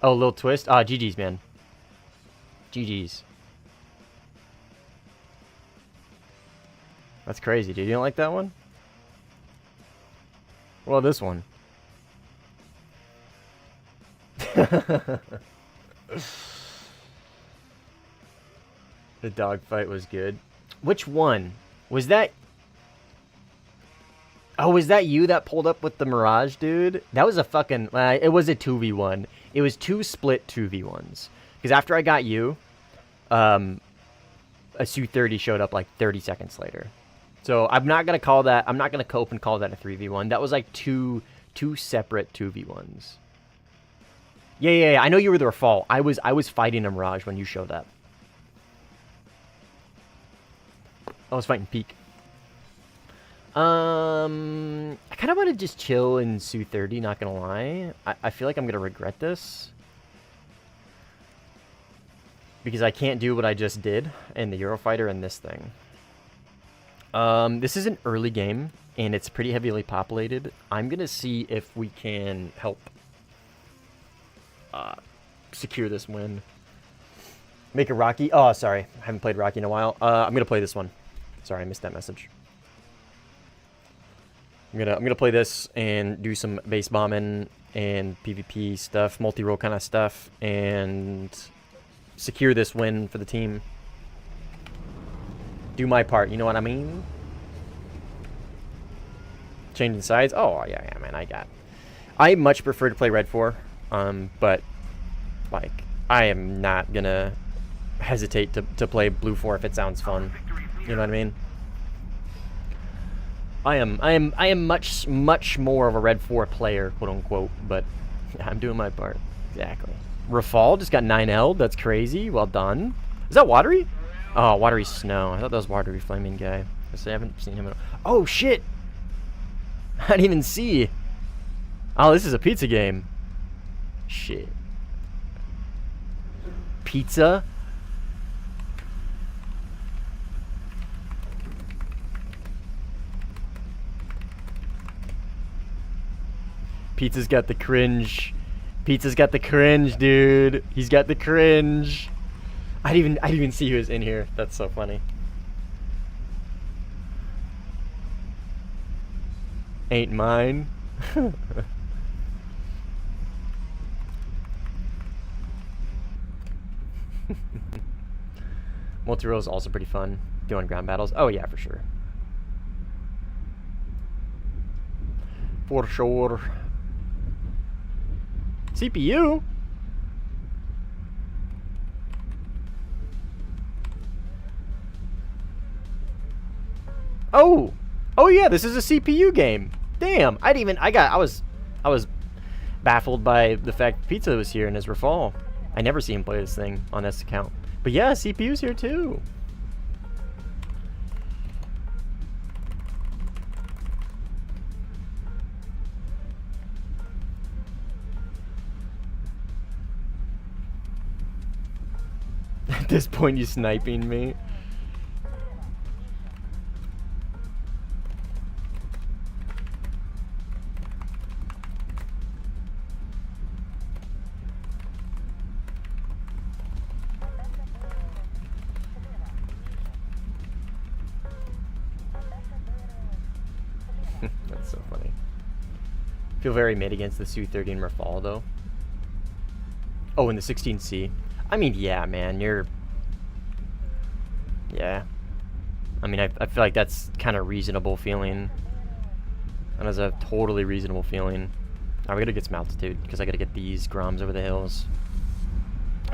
Oh, little twist? Ah, GG's, man. GG's. That's crazy, dude. You don't like that one? Well, this one. The dogfight was good. Which one? Was that... Oh, was that you that pulled up with the Mirage, dude? That was a fucking... it was a 2v1. It was two split 2v1s. Because after I got you, a Su-30 showed up like 30 seconds later. So I'm not going to call that... I'm not going to cope and call that a 3v1. That was like two separate 2v1s. Yeah. I know you were the Rafale. I was fighting a Mirage when you showed up. I was fighting Peak. I kind of want to just chill in Su-30, not gonna lie. I feel like I'm gonna regret this. Because I can't do what I just did in the Eurofighter and this thing. This is an early game, and it's pretty heavily populated. I'm gonna see if we can help secure this win. Make a Rocky. Oh, sorry. I haven't played Rocky in a while. I'm gonna play this one. Sorry, I missed that message. I'm gonna play this and do some base bombing and PvP stuff, multi-role kind of stuff, and secure this win for the team. Do my part, you know what I mean? Changing sides? Oh, yeah, man, I much prefer to play Red 4, but, like, I am not gonna hesitate to play Blue 4 if it sounds fun. You know what I mean? I am much more of a Red 4 player, quote unquote, but yeah, I'm doing my part. Exactly. Rafal just got 9L'd. That's crazy. Well done. Is that Watery? Oh, Watery Snow. I thought that was Watery Flaming guy. I haven't seen him at all. Oh, shit! I didn't even see. Oh, this is a pizza game. Shit. Pizza? Pizza's got the cringe. Pizza's got the cringe, dude. He's got the cringe. I didn't even see who was in here. That's so funny. Ain't mine. Multi-role is also pretty fun. Doing ground battles. Oh yeah, for sure. For sure. CPU? Oh! Oh yeah, this is a CPU game. Damn, I was baffled by the fact Pizza was here in his Rafal. I never see him play this thing on this account. But yeah, CPU's here too. At this point, you sniping me? That's so funny. Feel very mid against the Su-30 and Rafal, though. Oh, and the 16C. I mean, yeah, man, you're... Yeah. I mean, I feel like that's kind of reasonable feeling. That is a totally reasonable feeling. Alright, we gotta get some altitude, because I gotta get these Groms over the hills.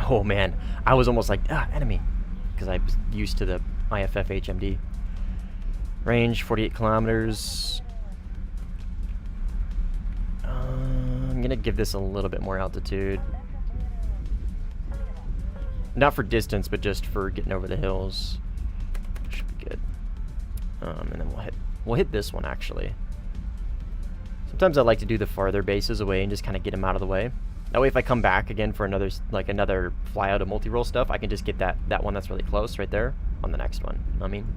Oh, man. I was almost like, enemy. Because I was used to the IFF HMD. Range, 48 kilometers. I'm gonna give this a little bit more altitude. Not for distance, but just for getting over the hills. Should be good. And then we'll hit this one actually. Sometimes I like to do the farther bases away and just kind of get them out of the way. That way, if I come back again for another fly out of multi-role stuff, I can just get that one that's really close right there on the next one. You know what I mean?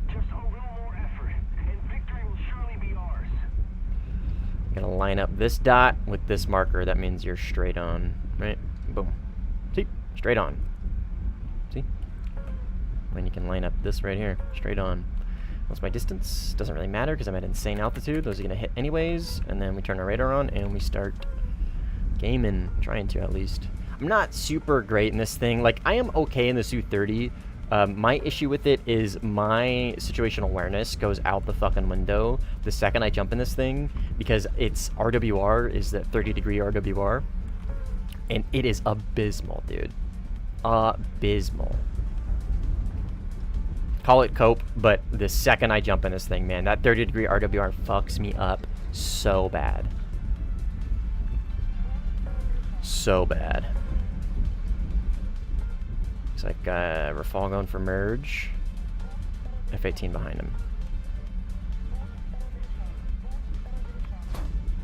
Just a little more effort, and victory will surely be ours. I'm gonna line up this dot with this marker. That means you're straight on, right? Boom. See? Straight on. See? And you can line up this right here. Straight on. What's my distance? Doesn't really matter because I'm at insane altitude. Those are going to hit anyways. And then we turn our radar on and we start gaming. Trying to, at least. I'm not super great in this thing. Like, I am okay in the Su-30. My issue with it is my situational awareness goes out the fucking window the second I jump in this thing. Because its RWR is that 30-degree RWR. And it is abysmal, dude. Abysmal. Call it cope, but the second I jump in this thing, man, that 30-degree RWR fucks me up so bad. So bad. Looks like Rafal going for merge. F-18 behind him.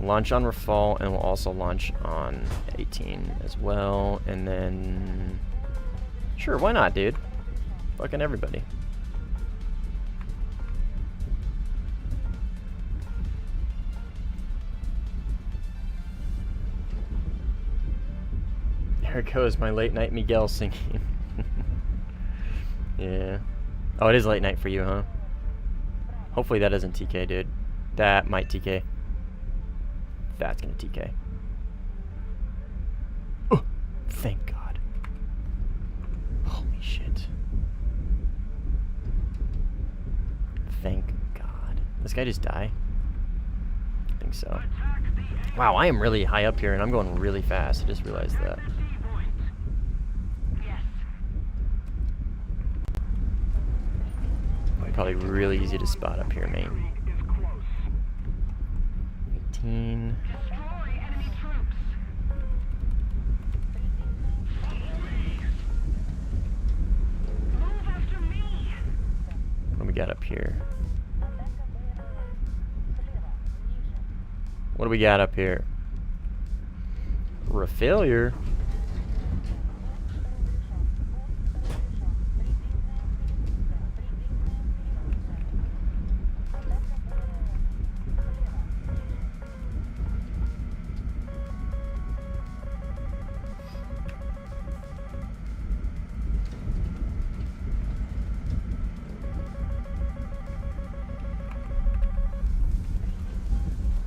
Launch on Rafal, and we'll also launch on 18 as well. And then... Sure, why not, dude? Fucking everybody. There goes my late night Miguel singing. Yeah. Oh, it is late night for you, huh? Hopefully that doesn't TK, dude. That might TK. That's gonna TK. Oh, thank God. Holy shit. Thank God. This guy just die? I think so. Wow, I am really high up here and I'm going really fast. I just realized that. Probably really easy to spot up here, mate. 18. What do we got up here? What do we got up here? Failure.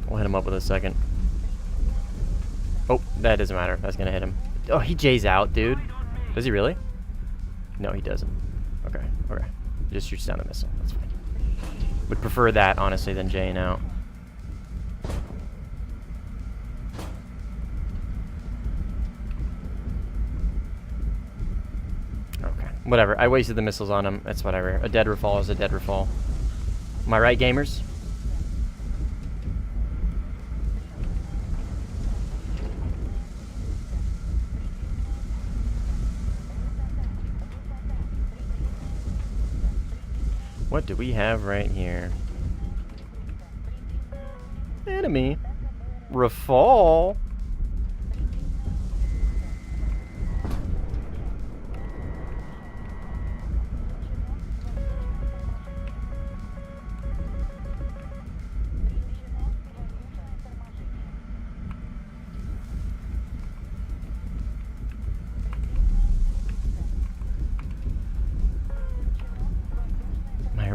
We'll hit him up with a second. Oh, that doesn't matter. That's gonna hit him. Oh, he J's out, dude. Does he really? No, he doesn't. Okay, okay. He just shoots down the missile. That's fine. Would prefer that, honestly, than J'ing out. Okay, whatever. I wasted the missiles on him. That's whatever. A dead refall is a dead refall. Am I right, gamers? What do we have right here? Enemy. Refall.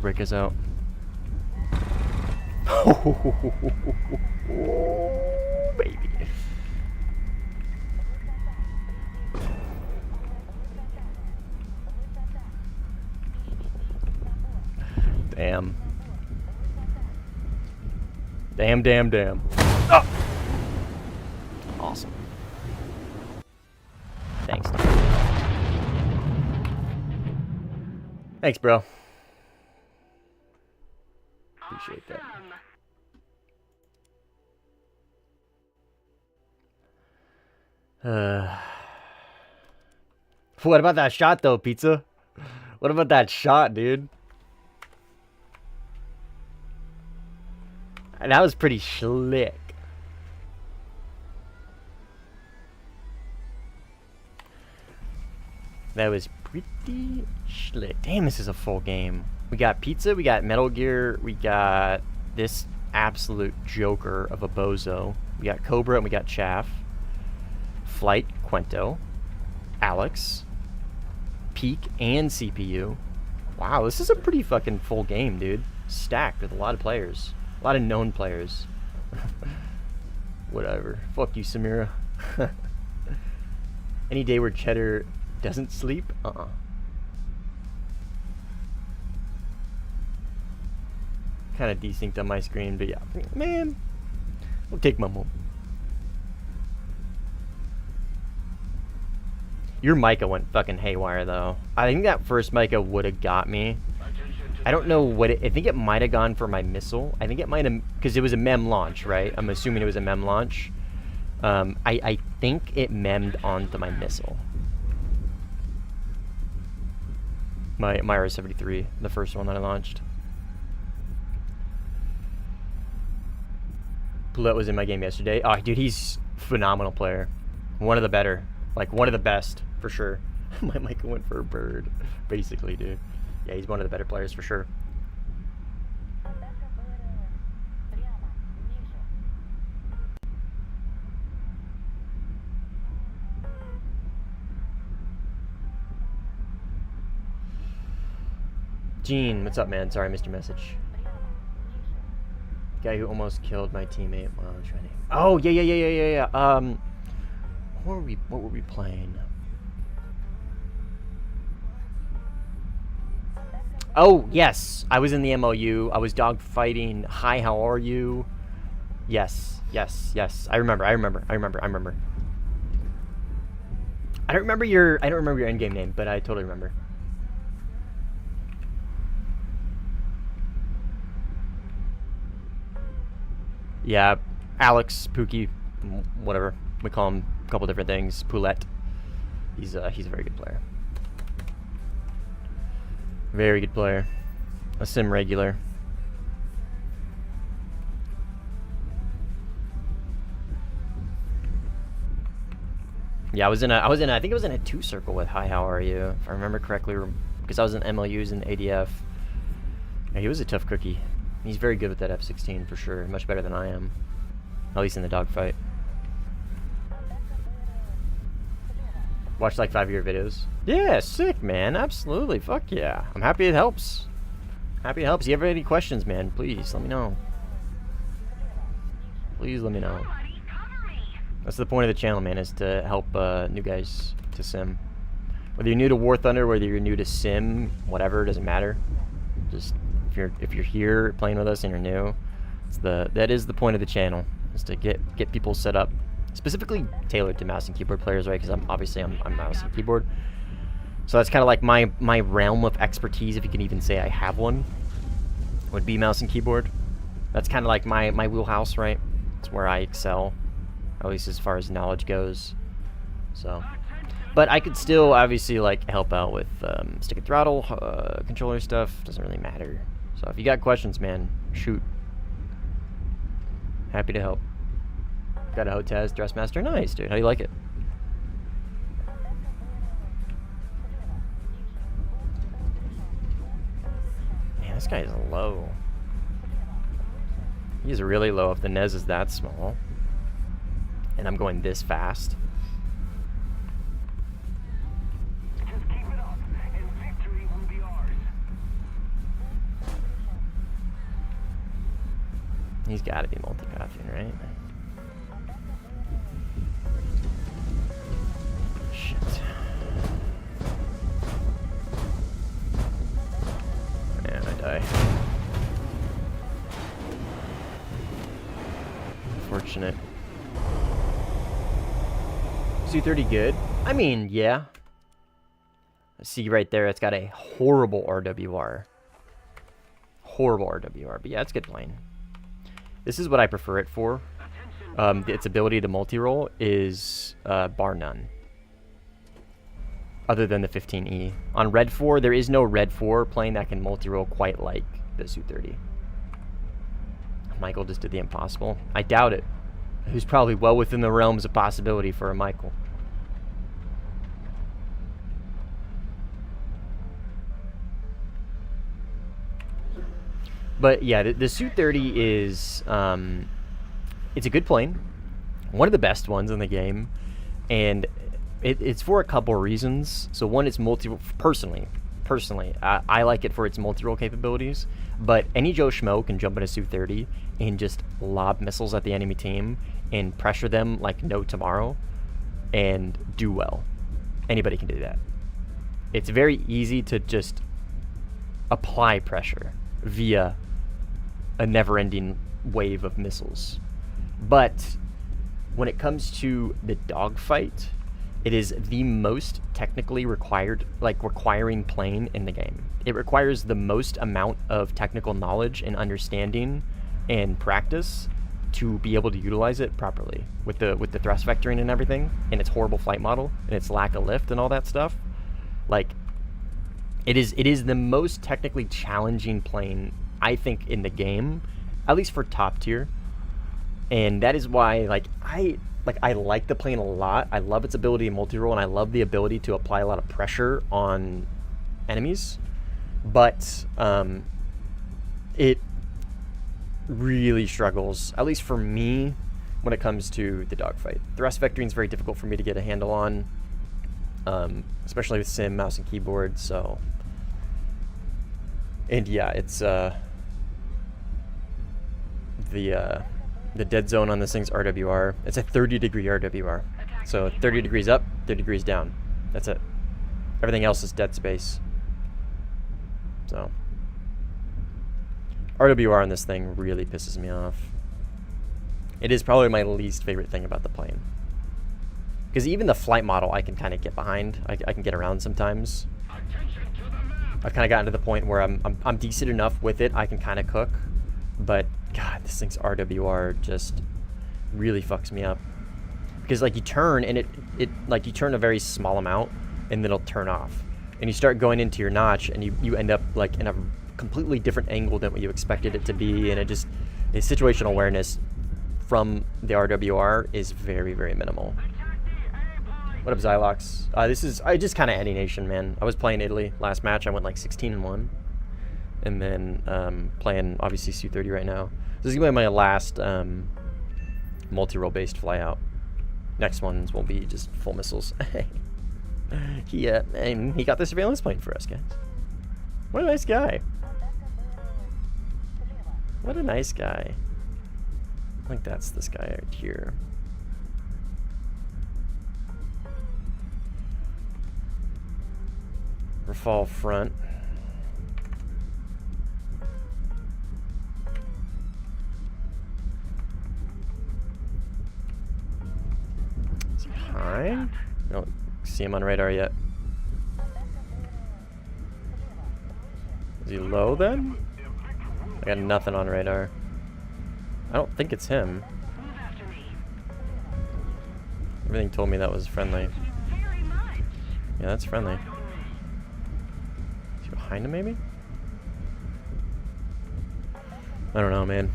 Break us out. Oh, baby. Damn. Damn, damn, damn. Oh! Awesome. Thanks. Thanks, bro. Appreciate that. What about that shot, though, Pizza? What about that shot, dude? That was pretty slick. That was pretty slick. Damn, this is a full game. We got Pizza, we got Metal Gear, we got this absolute joker of a bozo. We got Cobra and we got Chaff. Flight, Quento. Alex. Peak and CPU. Wow, this is a pretty fucking full game, dude. Stacked with a lot of players. A lot of known players. Whatever. Fuck you, Samira. Any day where Cheddar doesn't sleep? Kind of desynced on my screen, but yeah, man, we'll take my moment. Your Micah went fucking haywire though. I think that first Micah would have got me. I don't know what it, I think it might have gone for my missile. I think it might have, because it was a mem launch, right? I'm assuming it was a mem launch. I think it memmed onto my missile. My R-73, the first one that I launched. Poulet was in my game yesterday. Oh, dude, he's a phenomenal player. One of the better. Like, one of the best, for sure. My Micah went for a bird, basically, dude. Yeah, he's one of the better players, for sure. Gene, what's up, man? Sorry I missed your message. Guy who almost killed my teammate while training. Oh, yeah. What were we playing? Oh, yes. I was in the MOU. I was dogfighting. Hi, how are you? Yes. I remember. I don't remember your endgame name, but I totally remember. Yeah, Alex, Pookie, whatever. We call him a couple different things. Poulette. He's a very good player. Very good player. A sim regular. Yeah, I think I was in a 2 circle with Hi, how are you? If I remember correctly, because I was in MLUs and ADF. Yeah, he was a tough cookie. He's very good with that F-16 for sure. Much better than I am. At least in the dogfight. Watch like 5-year videos. Yeah, sick, man. Absolutely. Fuck yeah. I'm happy it helps. Happy it helps. If you ever have any questions, man, please let me know. Please let me know. That's the point of the channel, man, is to help new guys to sim. Whether you're new to Warthunder, whether you're new to sim, whatever, it doesn't matter. Just if you're here playing with us and you're new, that is the point of the channel, is to get people set up, specifically tailored to mouse and keyboard players, right? Because I'm mouse and keyboard, so that's kind of like my realm of expertise, if you can even say I have one, would be mouse and keyboard. That's kind of like my wheelhouse, right? It's where I excel, at least as far as knowledge goes. So, but I could still obviously like help out with stick and throttle, controller stuff. Doesn't really matter. So if you got questions, man, shoot. Happy to help. Got a Hotez Dressmaster. Nice, dude. How do you like it? Man, this guy is low. He's really low if the Nez is that small. And I'm going this fast. Just keep it up, and victory will be ours. He's got to be multipathing, right? Shit. Man, I die. Unfortunate. Su-30 good? I mean, yeah. See right there, it's got a horrible RWR. Horrible RWR, but yeah, it's good plane. This is what I prefer it for. Its ability to multi-roll is bar none. Other than the 15E. On Red 4, there is no Red 4 plane that can multi-roll quite like the Su-30. Michael just did the impossible. I doubt it. Who's probably well within the realms of possibility for a Michael. But yeah, the Su-30 is, it's a good plane. One of the best ones in the game. And it's for a couple reasons. So one, it's personally, I like it for its multi-roll capabilities. But any Joe Schmo can jump in a Su-30 and just lob missiles at the enemy team and pressure them like no tomorrow and do well. Anybody can do that. It's very easy to just apply pressure via a never-ending wave of missiles. But when it comes to the dogfight, it is the most technically requiring plane in the game. It requires the most amount of technical knowledge and understanding and practice to be able to utilize it properly with the thrust vectoring and everything, and its horrible flight model and its lack of lift and all that stuff. Like, it is the most technically challenging plane, I think, in the game, at least for top tier. And that is why I like the plane a lot. I love its ability to multi-roll, and I love the ability to apply a lot of pressure on enemies. But it really struggles, at least for me, when it comes to the dogfight. Thrust vectoring is very difficult for me to get a handle on, especially with sim, mouse, and keyboard. So, and yeah, it's the dead zone on this thing's RWR. It's a 30-degree RWR. So 30 degrees up, 30 degrees down. That's it. Everything else is dead space. So RWR on this thing really pisses me off. It is probably my least favorite thing about the plane. Because even the flight model I can kind of get behind. I can get around sometimes. I've kind of gotten to the point where I'm decent enough with it. I can kind of cook. But God, this thing's RWR just really fucks me up. Because like you turn and it like you turn a very small amount and then it'll turn off. And you start going into your notch and you end up like in a completely different angle than what you expected it to be, and its situational awareness from the RWR is very, very minimal. What up, Xylox? I just kind of any nation, man. I was playing Italy last match. I went like 16-1. And then playing obviously Su-30 right now. This is gonna be my last multi-role based flyout. Next ones will be just full missiles. He got the surveillance plane for us, guys. What a nice guy. What a nice guy. I think that's this guy right here. Rafale front. Is he high? I don't see him on radar yet. Is he low then? I got nothing on radar. I don't think it's him. Everything told me that was friendly. Yeah, that's friendly. Is he behind him, maybe? I don't know, man.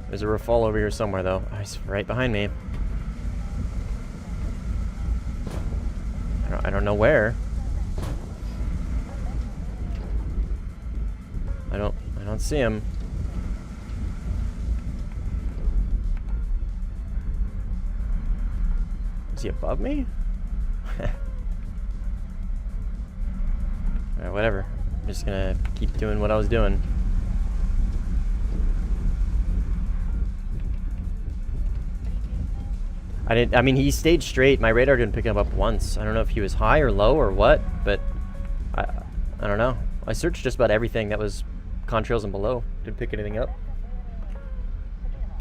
There's a Rafale over here somewhere, though. Oh, he's right behind me. I don't know where. I don't see him. Is he above me? Alright, whatever. I'm just gonna keep doing what I was doing. I mean, he stayed straight. My radar didn't pick him up once. I don't know if he was high or low or what, but I don't know. I searched just about everything that was contrails and below. Didn't pick anything up.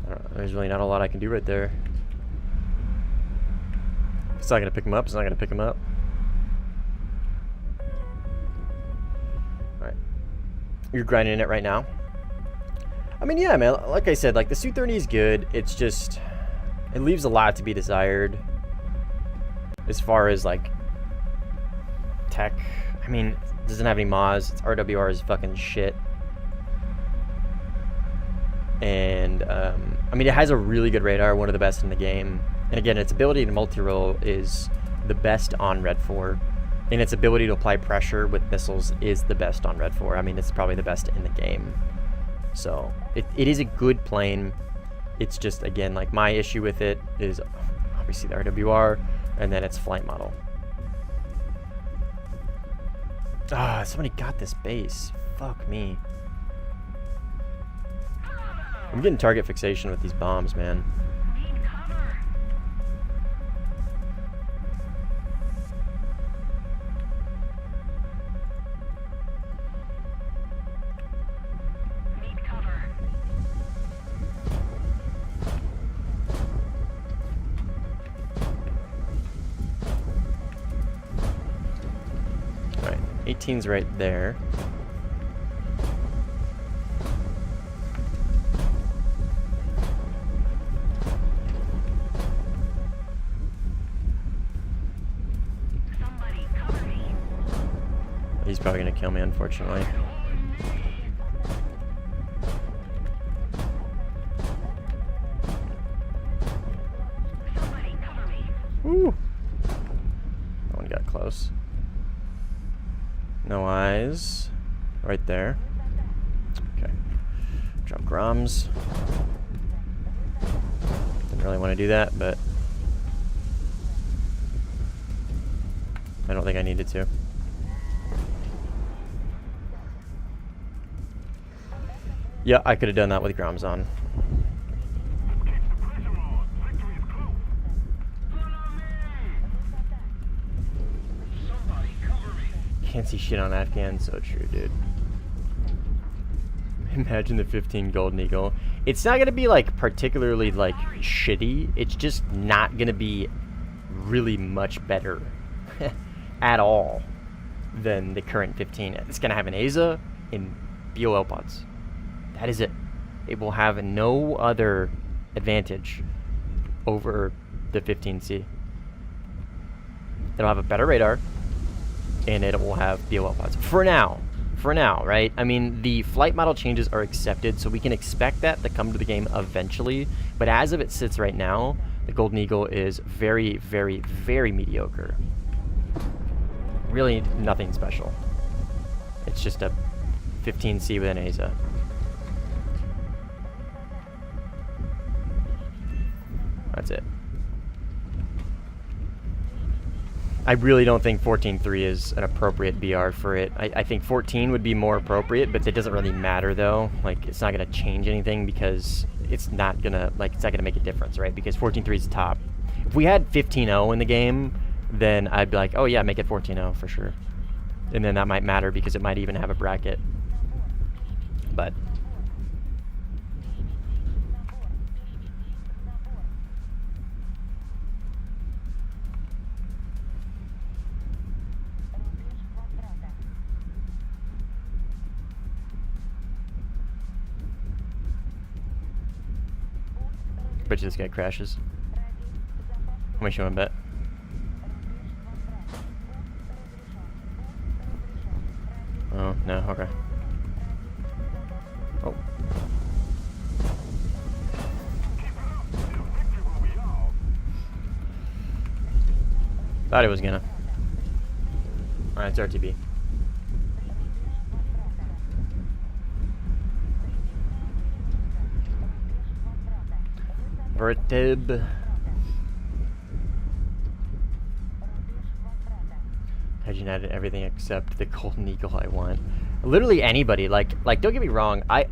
I don't know. There's really not a lot I can do right there. If it's not gonna pick him up, it's not gonna pick him up. Alright. You're grinding it right now? I mean, yeah, man. Like I said, like the Su-30 is good. It's just... it leaves a lot to be desired as far as like tech. I mean, it doesn't have any mods. Its RWR is fucking shit. And I mean, it has a really good radar, one of the best in the game. And again, its ability to multi-role is the best on Red 4. And its ability to apply pressure with missiles is the best on Red 4. I mean, it's probably the best in the game. So it is a good plane. It's just, again, like my issue with it is obviously the RWR and then its flight model. Ah, somebody got this base. Fuck me. I'm getting target fixation with these bombs, man. Alright, 18's right there. He's probably gonna kill me, unfortunately. Woo! That one got close. No eyes. Right there. Okay. Drop Groms. Didn't really want to do that, but I don't think I needed to. Yeah, I could have done that with Groms on. Keep the pressure on. Victory is close. Follow me. Somebody cover me. Can't see shit on Afghan. So true, dude. Imagine the 15 Golden Eagle. It's not going to be, like, particularly, like, shitty. It's just not going to be really much better at all than the current 15. It's going to have an AZA and BOL pods. That is it. It will have no other advantage over the 15C. It'll have a better radar, and it will have BOL pods. For now, right? I mean, the flight model changes are accepted, so we can expect that to come to the game eventually. But as of it sits right now, the Golden Eagle is very, very, very mediocre. Really nothing special. It's just a 15C with an AZA. That's it. I really don't think 14.3 is an appropriate BR for it. I think 14 would be more appropriate, but it doesn't really matter though. Like, it's not gonna change anything because it's not gonna make a difference, right? Because 14.3 is the top. If we had 15.0 in the game, then I'd be like, oh yeah, make it 14.0 for sure. And then that might matter because it might even have a bracket. But bet you this guy crashes. How much you want to bet? Oh, no, okay. Oh. Thought it was gonna. Alright, it's RTB. Vertib. Hedging out everything except the Golden Eagle I want. Literally anybody. Like don't get me wrong. I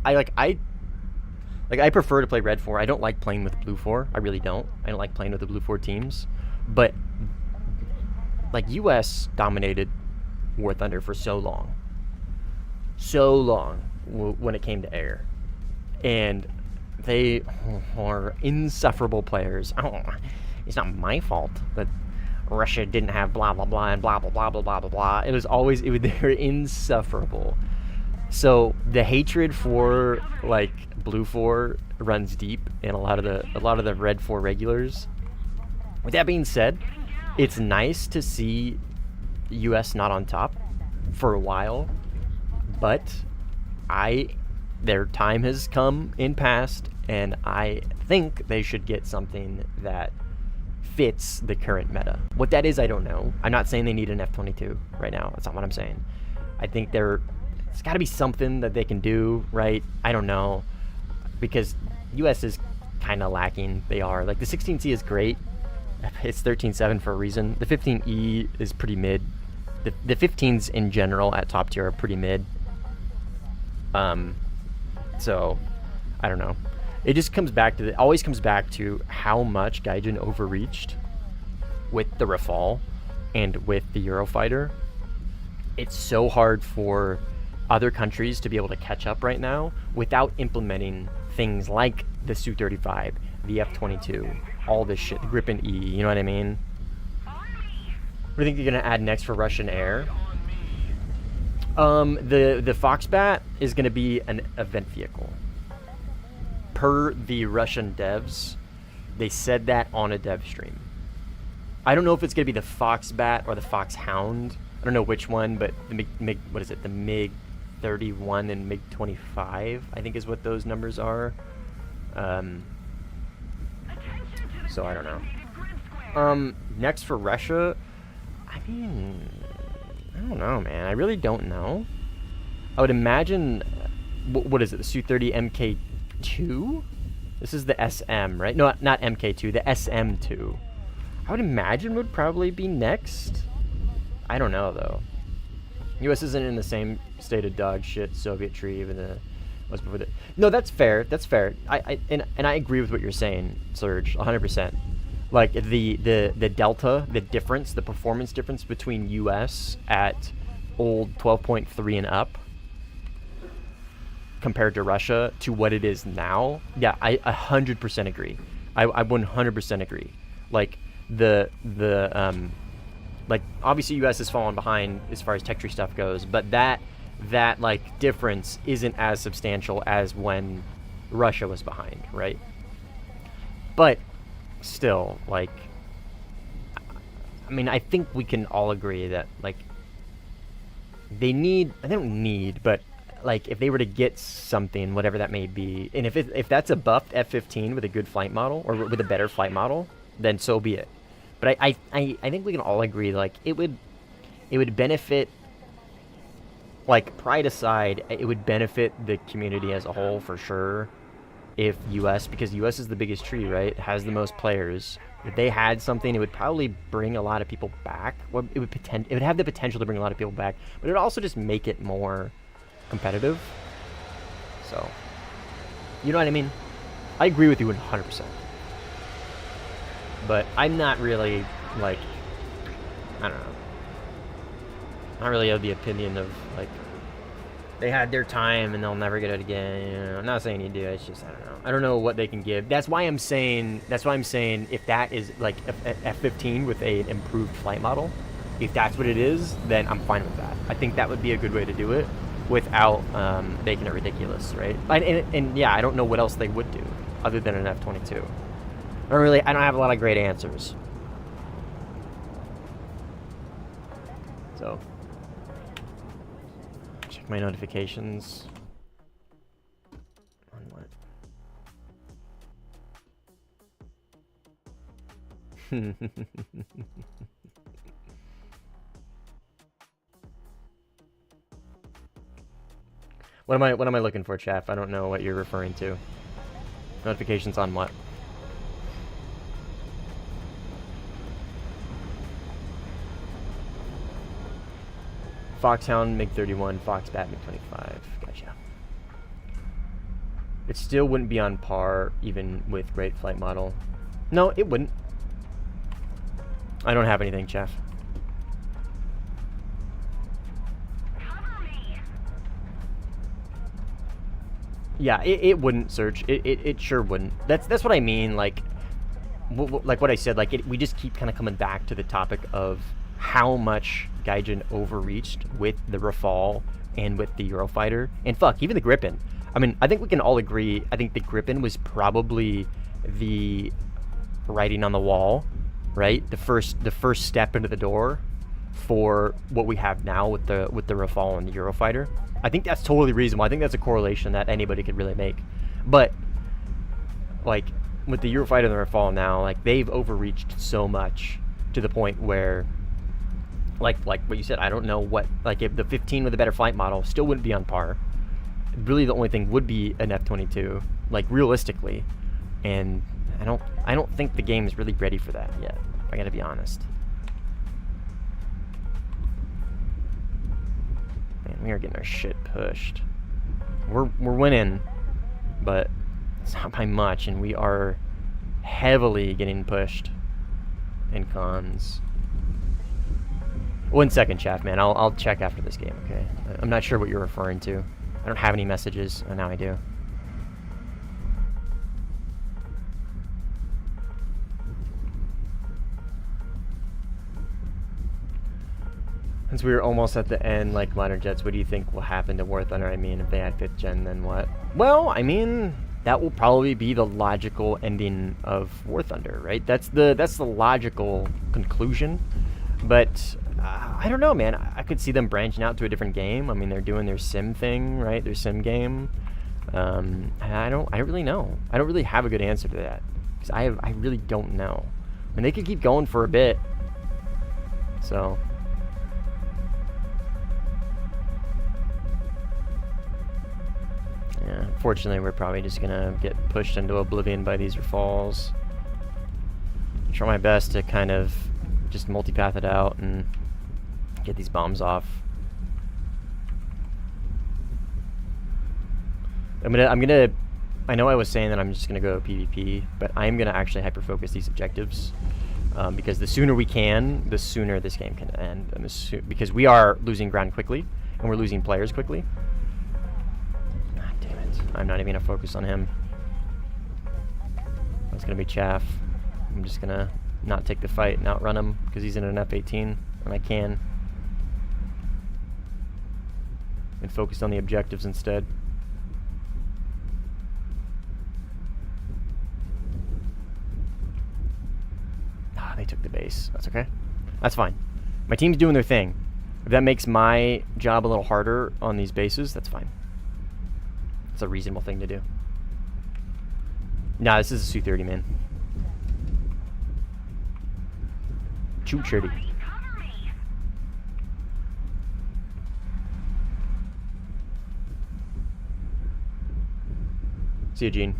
prefer to play Red 4. I don't like playing with Blue 4. I really don't. I don't like playing with the Blue 4 teams. But like US dominated Warthunder for so long. So long when it came to air. And they are insufferable players. Oh, it's not my fault that Russia didn't have blah blah blah and blah blah blah blah blah blah blah. It was they were insufferable. So the hatred for like Blue 4 runs deep in a lot of the Red 4 regulars. With that being said, it's nice to see US not on top for a while, but their time has come in past, and I think they should get something that fits the current meta. What that is, I don't know. I'm not saying they need an F-22 right now. That's not what I'm saying. I think it's got to be something that they can do, right? I don't know, because US is kind of lacking. They are. Like, the 16C is great. It's 13.7 for a reason. The 15E is pretty mid. The 15s in general at top tier are pretty mid. So, I don't know. It just comes back to always comes back to how much Gaijin overreached with the Rafale and with the Eurofighter. It's so hard for other countries to be able to catch up right now without implementing things like the Su-35, the F-22, all this shit, the Gripen E, you know what I mean? What do you think you're gonna add next for Russian air? The Foxbat is gonna be an event vehicle. Per the Russian devs, they said that on a dev stream. I don't know if it's gonna be the Foxbat or the Foxhound. I don't know which one, but the MiG what is it? The MiG 31 and MiG 25, I think is what those numbers are. So I don't know. Next for Russia, I mean, I don't know, man. I really don't know. I would imagine, what is it? The Su-30 MK2? This is the SM, right? No, not MK2, the SM2. I would imagine would probably be next. I don't know though. US isn't in the same state of dog shit Soviet tree, even the was before the. No, that's fair. That's fair. And I agree with what you're saying, Serge, 100%. Like the delta, the difference, the performance difference between US at old 12.3 and up compared to Russia to what it is now. Yeah, I 100% agree. I 100% agree. Like like obviously US has fallen behind as far as tech tree stuff goes, but that like difference isn't as substantial as when Russia was behind, right? But still, like, I mean, I think we can all agree that, like, they don't need, but like if they were to get something, whatever that may be, and if that's a buffed F-15 with a good flight model or with a better flight model, then so be it. But I think we can all agree, like, it would benefit, like, pride aside, it would benefit the community as a whole for sure if US, because US is the biggest tree, right? It has the most players. If they had something, it would probably bring a lot of people back. Well, it would have the potential to bring a lot of people back, but it would also just make it more competitive. So, you know what I mean? I agree with you 100%. But I'm not really, like, I don't know. Not really of the opinion of, like, they had their time and they'll never get it again. You know, I'm not saying you do. It's just, I don't know. I don't know what they can give. That's why I'm saying if that is like F-15 with an improved flight model, if that's what it is, then I'm fine with that. I think that would be a good way to do it without making it ridiculous, right? And yeah, I don't know what else they would do other than an F-22. I don't have a lot of great answers. So, check my notifications. On what? What am I looking for, Chaff? I don't know what you're referring to. Notifications on what? Foxhound MiG-31, Foxbat MiG-25. Gotcha. It still wouldn't be on par even with great flight model. No, it wouldn't. I don't have anything, Chef. Yeah, it wouldn't, Serge. It sure wouldn't. That's what I mean. Like what I said. Like we just keep kind of coming back to the topic of how much Gaijin overreached with the Rafale and with the Eurofighter, and fuck, even the Gripen. I mean, I think we can all agree. I think the Gripen was probably the writing on the wall, right? The first step into the door for what we have now with the Rafale and the Eurofighter. I think that's totally reasonable. I think that's a correlation that anybody could really make. But like with the Eurofighter and the Rafale now, like they've overreached so much to the point where, like what you said, I don't know what, like if the 15 with a better flight model still wouldn't be on par. Really, the only thing would be an F-22, like realistically, and I don't think the game is really ready for that yet. I gotta be honest. Man, we are getting our shit pushed. We're winning, but it's not by much, and we are heavily getting pushed in cons. 1 second, Chaff, man. I'll check after this game, okay? I'm not sure what you're referring to. I don't have any messages, and now I do. Since we were almost at the end, like Modern Jets, what do you think will happen to Warthunder? I mean, if they had 5th gen, then what? Well, I mean, that will probably be the logical ending of Warthunder, right? That's the logical conclusion. But I don't know, man. I could see them branching out to a different game. I mean, they're doing their sim thing, right? Their sim game. I don't really know. I don't really have a good answer to that, because I really don't know. I mean, they could keep going for a bit. So. Yeah, unfortunately, we're probably just gonna get pushed into oblivion by these Rafales. I'll try my best to kind of just multipath it out and get these bombs off. I know I was saying that I'm just gonna go PvP, but I'm gonna actually hyper focus these objectives because the sooner we can, the sooner this game can end, and because we are losing ground quickly and we're losing players quickly. God damn it! I'm not even gonna focus on him. That's gonna be chaff. I'm just gonna not take the fight and outrun him because he's in an F-18 and I can, and focus on the objectives instead. They took the base. That's okay. That's fine. My team's doing their thing. If that makes my job a little harder on these bases, that's fine. It's a reasonable thing to do. Nah, this is a Su-30, man. Shoot, Shirty. See you, Gene.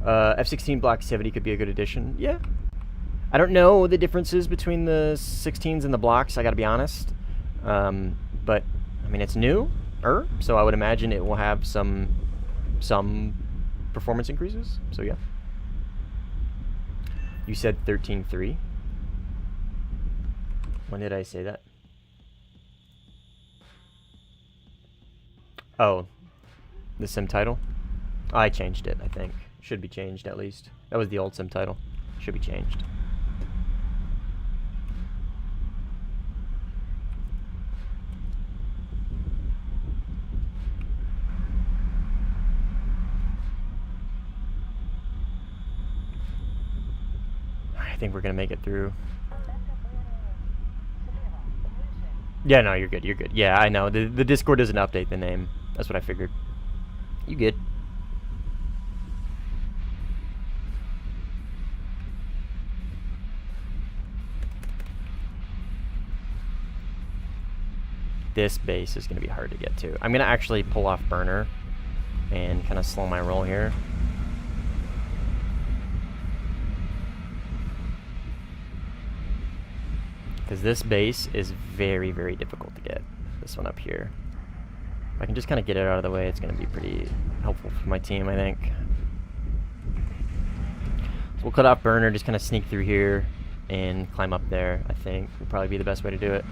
F-16 Block 70 could be a good addition. Yeah. I don't know the differences between the 16s and the blocks, I gotta be honest. But, I mean, it's new, so I would imagine it will have some performance increases. So, yeah. You said 13.3. When did I say that? Oh, the sim title? I changed it, I think. Should be changed, at least. That was the old sim title. Should be changed. I think we're gonna make it through. Yeah, no, you're good, you're good. Yeah, I know. The Discord doesn't update the name. That's what I figured. You good. This base is going to be hard to get to. I'm going to actually pull off burner and kind of slow my roll here. Because this base is very, very difficult to get. This one up here. If I can just kind of get it out of the way, it's going to be pretty helpful for my team, I think. So we'll cut off burner, just kind of sneak through here and climb up there, I think. Would probably be the best way to do it.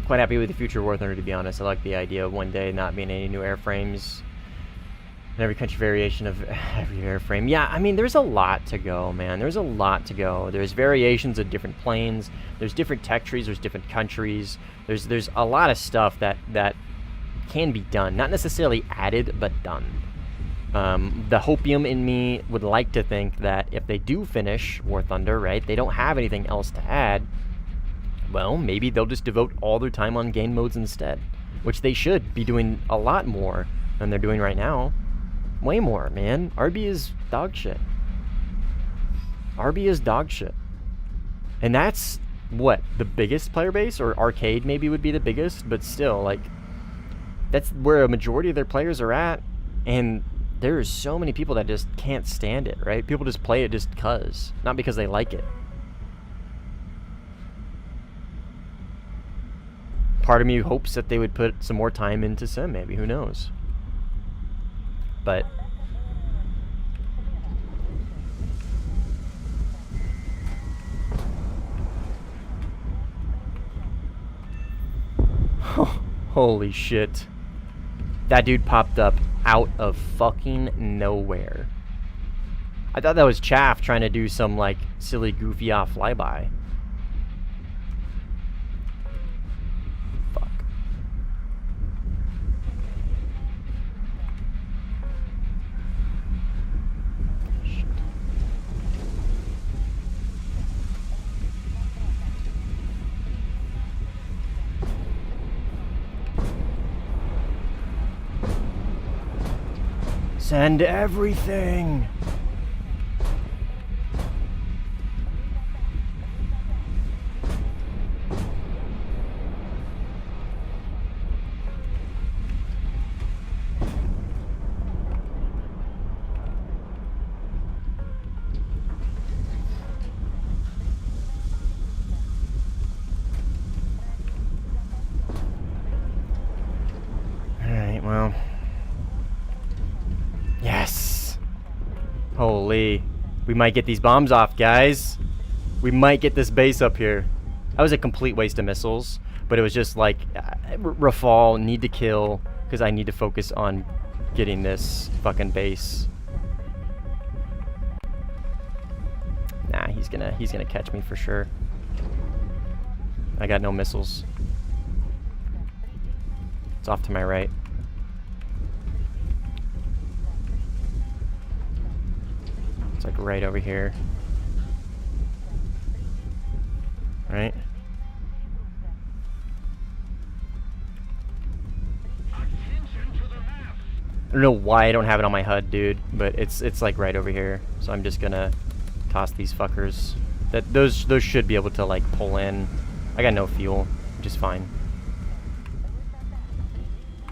Quite happy with the future Warthunder, to be honest. I like the idea of one day not being any new airframes in every country variation of every airframe. Yeah, I mean, there's a lot to go, man. There's a lot to go. There's variations of different planes. There's different tech trees. There's different countries. There's a lot of stuff that can be done. Not necessarily added, but done. The hopium in me would like to think that if they do finish Warthunder, right, they don't have anything else to add. Well, maybe they'll just devote all their time on game modes instead, which they should be doing a lot more than they're doing right now. Way more, man. RB is dog shit. RB is dog shit. And that's, what, the biggest player base? Or arcade maybe would be the biggest, but still, like, that's where a majority of their players are at, and there's so many people that just can't stand it, right? People just play it just because, not because they like it. Part of me hopes that they would put some more time into sim, maybe, who knows. But holy shit. That dude popped up out of fucking nowhere. I thought that was Chaff trying to do some like silly goofy off flyby. Send everything! Well. Yes! Holy. We might get these bombs off, guys. We might get this base up here. That was a complete waste of missiles. But it was just like, Rafal, need to kill, because I need to focus on getting this fucking base. Nah, he's gonna catch me for sure. I got no missiles. It's off to my right. It's like right over here. Right? I don't know why I don't have it on my HUD, dude, but it's like right over here. So I'm just gonna toss these fuckers. Those should be able to like pull in. I got no fuel, which is fine.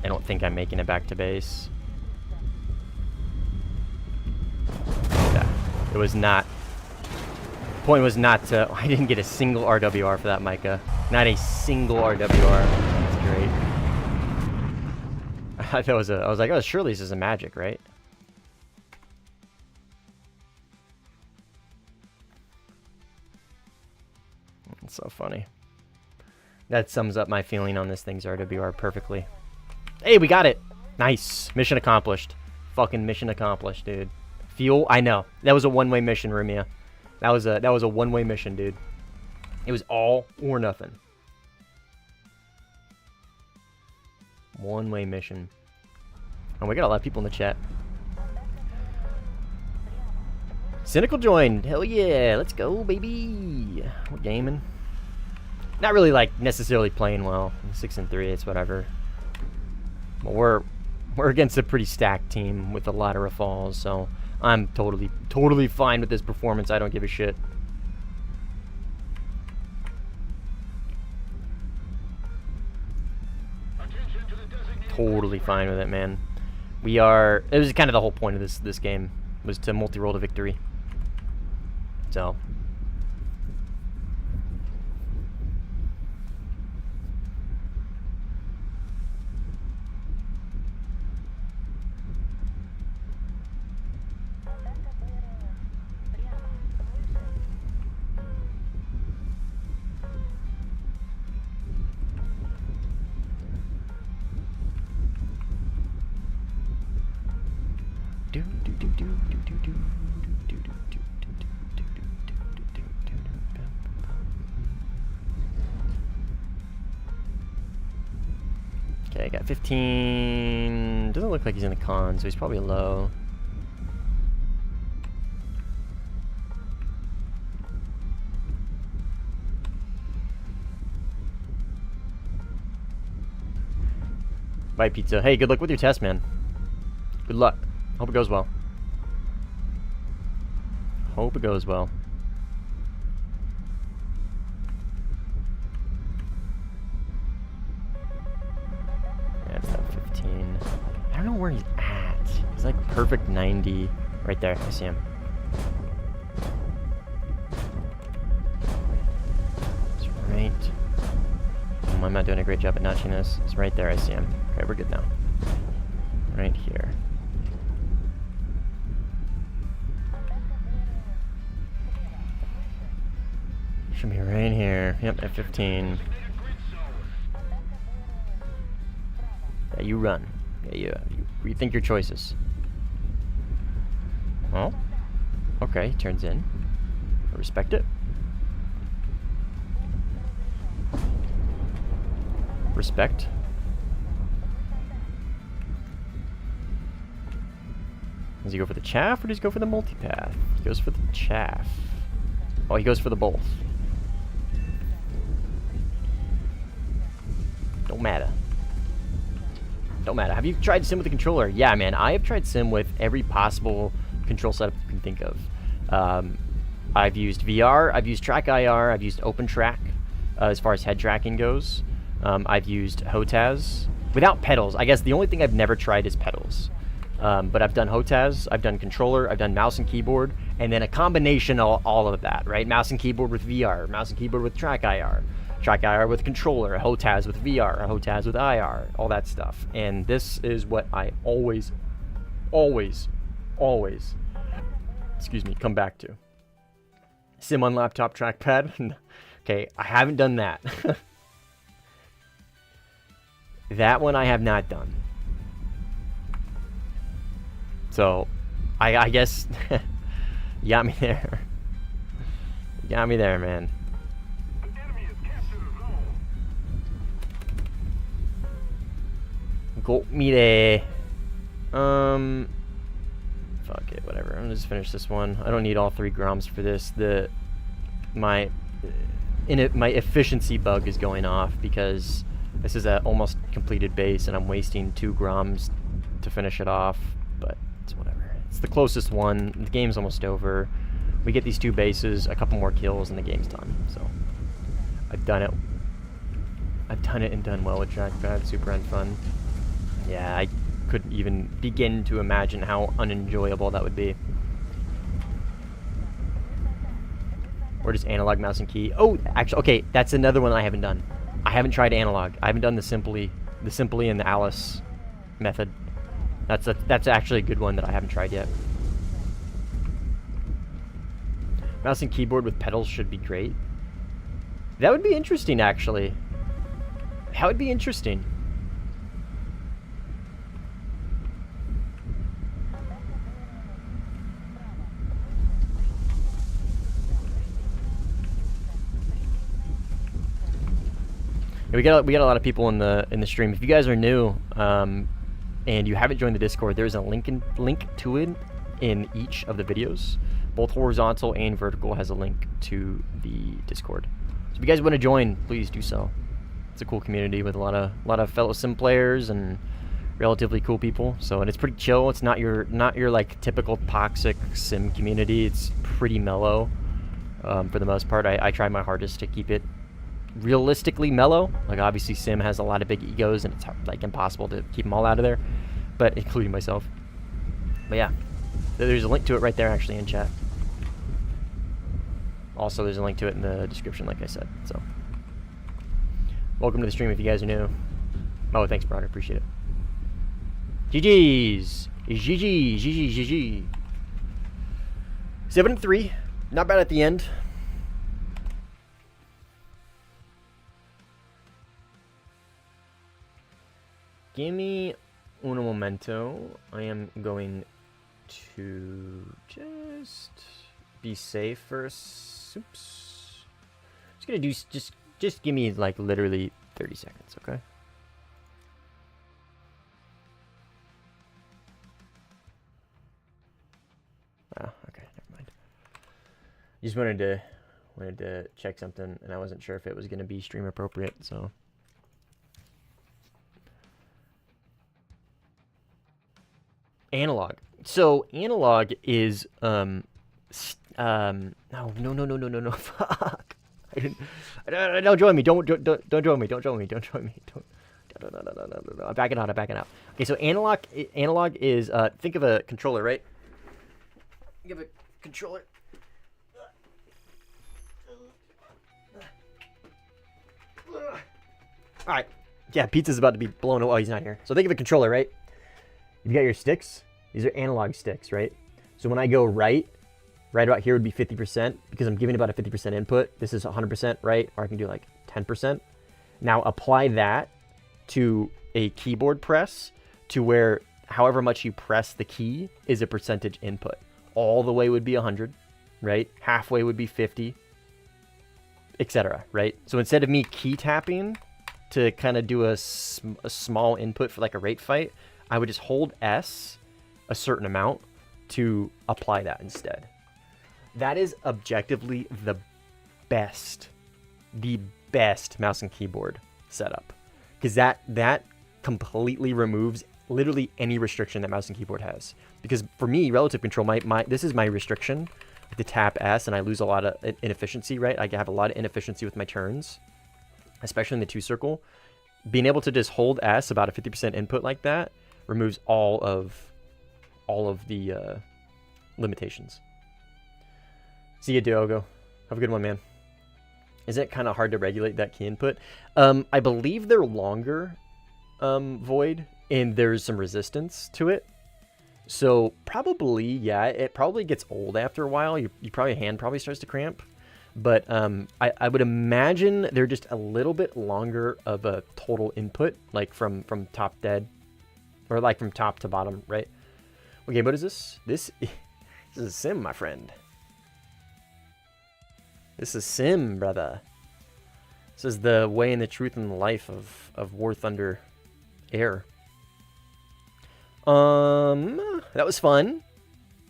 I don't think I'm making it back to base. Yeah, it was not. The point was not to. I didn't get a single RWR for that Micah. Not a single RWR. That's great. I thought I was like, oh, surely this is a magic, right? It's so funny. That sums up my feeling on this thing's RWR perfectly. Hey, we got it! Nice. Mission accomplished. Fucking mission accomplished, dude. Fuel? I know. That was a one-way mission, Rumia. That was a one-way mission, dude. It was all or nothing. One-way mission. Oh, we got a lot of people in the chat. Cynical joined. Hell yeah. Let's go, baby. We're gaming. Not really, like, necessarily playing well. 6-3, it's whatever. But we're against a pretty stacked team with a lot of Rafals, so I'm totally fine with this performance. I don't give a shit. Totally fine with it, man. We are. It was kind of the whole point of this game, was to multi-roll to victory. So. Okay, I got 15. Doesn't look like he's in the con, so he's probably low. Bye, pizza. Hey, good luck with your test, man. Good luck. Hope it goes well. Hope it goes well. Yeah, it's that 15. I don't know where he's at. He's like perfect 90. Right there. I see him. It's right. I'm not doing a great job at notching this. It's right there. I see him. Okay, we're good now. Right here. Should be right here. Yep, at 15. Yeah, you run. Yeah, you rethink your choices. Oh, okay. Turns in. I respect it. Respect. Does he go for the chaff or does he go for the multipath? He goes for the chaff. Oh, he goes for the both. Don't matter. Don't matter. Have you tried sim with the controller? Yeah, man. I have tried sim with every possible control setup you can think of. I've used VR. I've used track IR. I've used open track as far as head tracking goes. I've used HOTAS without pedals. I guess the only thing I've never tried is pedals. But I've done HOTAS, I've done controller, I've done mouse and keyboard, and then a combination of all of that, right? Mouse and keyboard with VR, mouse and keyboard with track IR. track IR with controller, a HOTAS with VR, a HOTAS with IR, all that stuff. And this is what I always, excuse me, come back to. Sim on laptop trackpad. Okay, I haven't done that. That one I have not done. So, I guess you got me there. You got me there, man. Got me there. Fuck it, whatever. I'm gonna just finish this one. I don't need all 3 grams for this. My efficiency bug is going off because this is an almost completed base and I'm wasting 2 grams to finish it off. But it's whatever. It's the closest one. The game's almost over. We get these 2 bases, a couple more kills, and the game's done. So I've done it. I've done it and done well with trackpad. Super fun. Yeah, I couldn't even begin to imagine how unenjoyable that would be. Or just analog mouse and key. Oh, actually, okay, that's another one I haven't done. I haven't tried analog. I haven't done the Simply and the Alice method. That's actually a good one that I haven't tried yet. Mouse and keyboard with pedals should be great. That would be interesting, actually. That would be interesting. We got a lot of people in the stream. If you guys are new and you haven't joined the Discord, there's a link to it in each of the videos. Both horizontal and vertical has a link to the Discord. So if you guys want to join, please do so. It's a cool community with a lot of fellow sim players and relatively cool people. So, and it's pretty chill. It's not your like typical toxic sim community. It's pretty mellow for the most part. I try my hardest to keep it realistically mellow. Like obviously sim has a lot of big egos and it's like impossible to keep them all out of there, but including myself. But yeah, there's a link to it right there actually in chat. Also there's a link to it in the description like I said. So welcome to the stream if you guys are new. Oh, thanks Brock, I appreciate it. GG's. GG. 7-3, not bad at the end. Give me un momento. I am going to just be safe first. Oops. Just gonna do just give me like literally 30 seconds, okay? Oh, okay, never mind. Just wanted to check something and I wasn't sure if it was gonna be stream appropriate, so. Analog. So analog is no. Fuck. Don't join me. Don't join me. Don't join me. No. I'm backing out. Okay, so analog is think of a controller, right? Think of a controller. All right. Yeah, pizza's about to be blown away. Oh, he's not here. So think of a controller, right? You've got your sticks. These are analog sticks, right? So when I go right about here would be 50% because I'm giving about a 50% input. This is 100%, right? Or I can do like 10%. Now apply that to a keyboard press to where however much you press the key is a percentage input. All the way would be 100, right? Halfway would be 50, etc., right? So instead of me key tapping to kind of do a small input for like a rate fight, I would just hold S a certain amount to apply that instead. That is objectively the best mouse and keyboard setup because that completely removes literally any restriction that mouse and keyboard has. Because for me, relative control, this is my restriction to tap S and I lose a lot of inefficiency, right? I have a lot of inefficiency with my turns, especially in the 2 circle. Being able to just hold S about a 50% input like that removes all of the limitations. See you, Diogo. Have a good one, man. Is it kind of hard to regulate that key input? I believe they're longer, Void, and there's some resistance to it. So probably, yeah, it probably gets old after a while. You probably hand probably starts to cramp. But I would imagine they're just a little bit longer of a total input, like from top dead, or like from top to bottom, right? Okay, what is this? This is a sim, my friend. This is sim, brother. This is the way and the truth and the life of Warthunder Air. That was fun.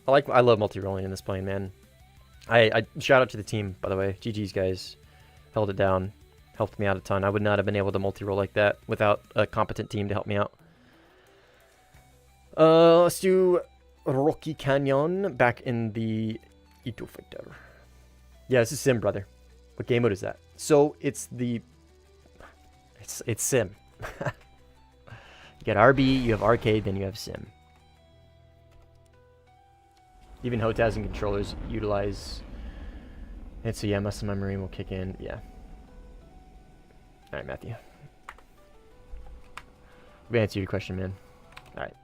I love multi-rolling in this plane, man. I shout out to the team, by the way. GG's guys held it down, helped me out a ton. I would not have been able to multi-roll like that without a competent team to help me out. Let's do Rocky Canyon back in the Ito Fighter. Yeah, this is sim, brother. What game mode is that? So it's sim. You got RB, you have arcade, then you have sim. Even HOTAS and controllers utilize it, so yeah, muscle memory will kick in. Yeah. Alright, Matthew. We answered your question, man. Alright.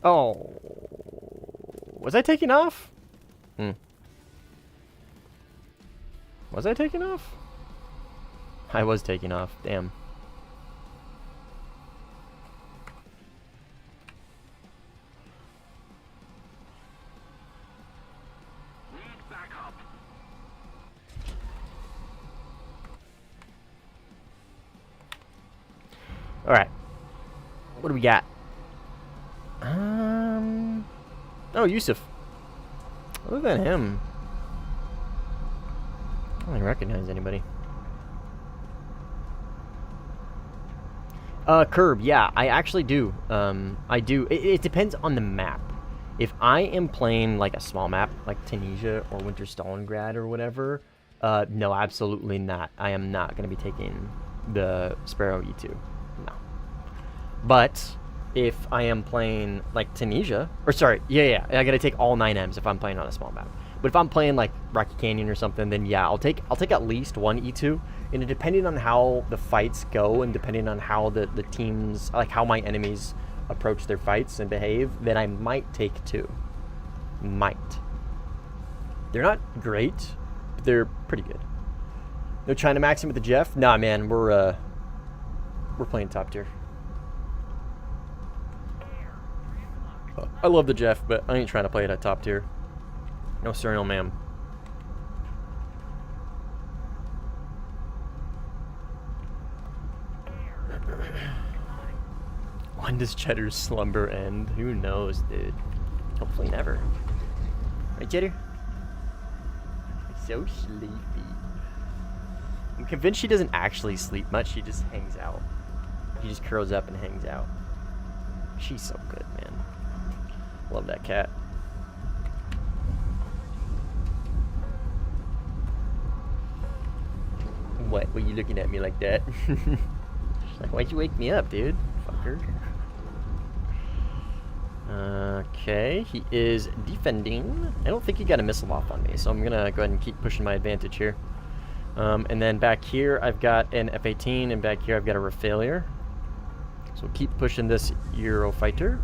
Oh, was I taking off? Was I taking off? I was taking off. Damn. All right. What do we got? Oh, Yusuf. Other than him, I don't even recognize anybody. Curb, yeah, I actually do. I do. It depends on the map. If I am playing like a small map, like Tunisia or Winter Stalingrad or whatever, no, absolutely not. I am not going to be taking the Sparrow E2. No. But if I am playing like Tunisia, or sorry, yeah, I gotta take all 9Ms if I'm playing on a small map. But if I'm playing like Rocky Canyon or something, then yeah, I'll take at least one E2. And depending on how the fights go, and depending on how the teams, like how my enemies approach their fights and behave, then I might take 2. Might. They're not great, but they're pretty good. No China maxing with the Jeff? Nah, man, we're playing top tier. I love the Jeff, but I ain't trying to play it at top tier. No sir, no ma'am. When does Cheddar's slumber end? Who knows, dude? Hopefully never. Right, Cheddar? So sleepy. I'm convinced she doesn't actually sleep much. She just hangs out. She just curls up and hangs out. She's so good, man. Love that cat. What? Were you looking at me like that? Like, why'd you wake me up, dude? Fucker. Okay, he is defending. I don't think he got a missile off on me, so I'm gonna go ahead and keep pushing my advantage here. And then back here, I've got an F-18, and back here, I've got a Rafalier. So keep pushing this Eurofighter.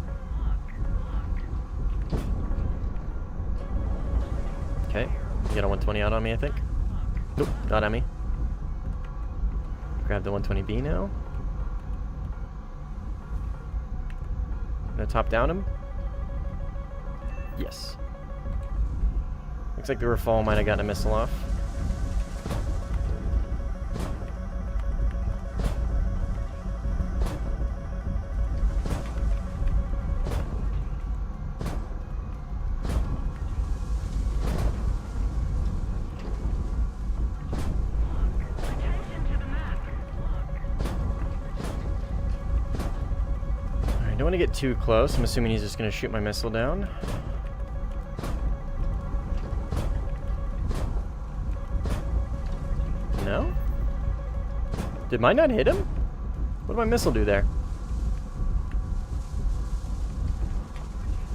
Okay, you got a 120 out on me, I think. Nope, not on me. Grab the 120B now. Gonna top down him. Yes. Looks like the Rafale might have gotten a missile off. don't want to get too close. I'm assuming he's just going to shoot my missile down. No? Did mine not hit him? What did my missile do there?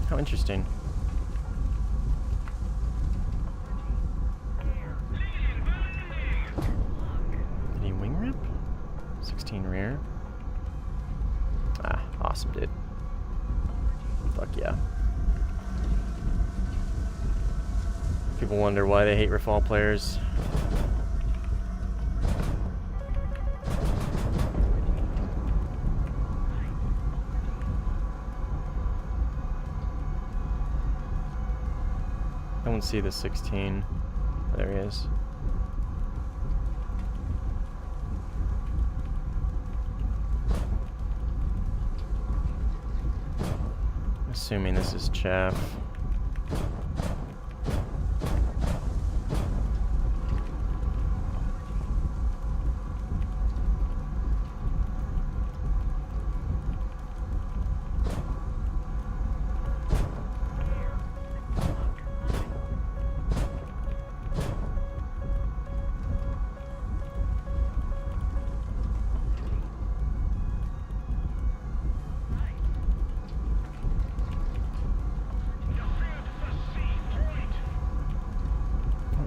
How interesting. Any wing rip? 16 rear. Ah, awesome, dude. Fuck yeah. People wonder why they hate Rafale players. I don't see the 16. There he is. Assuming this is chaff.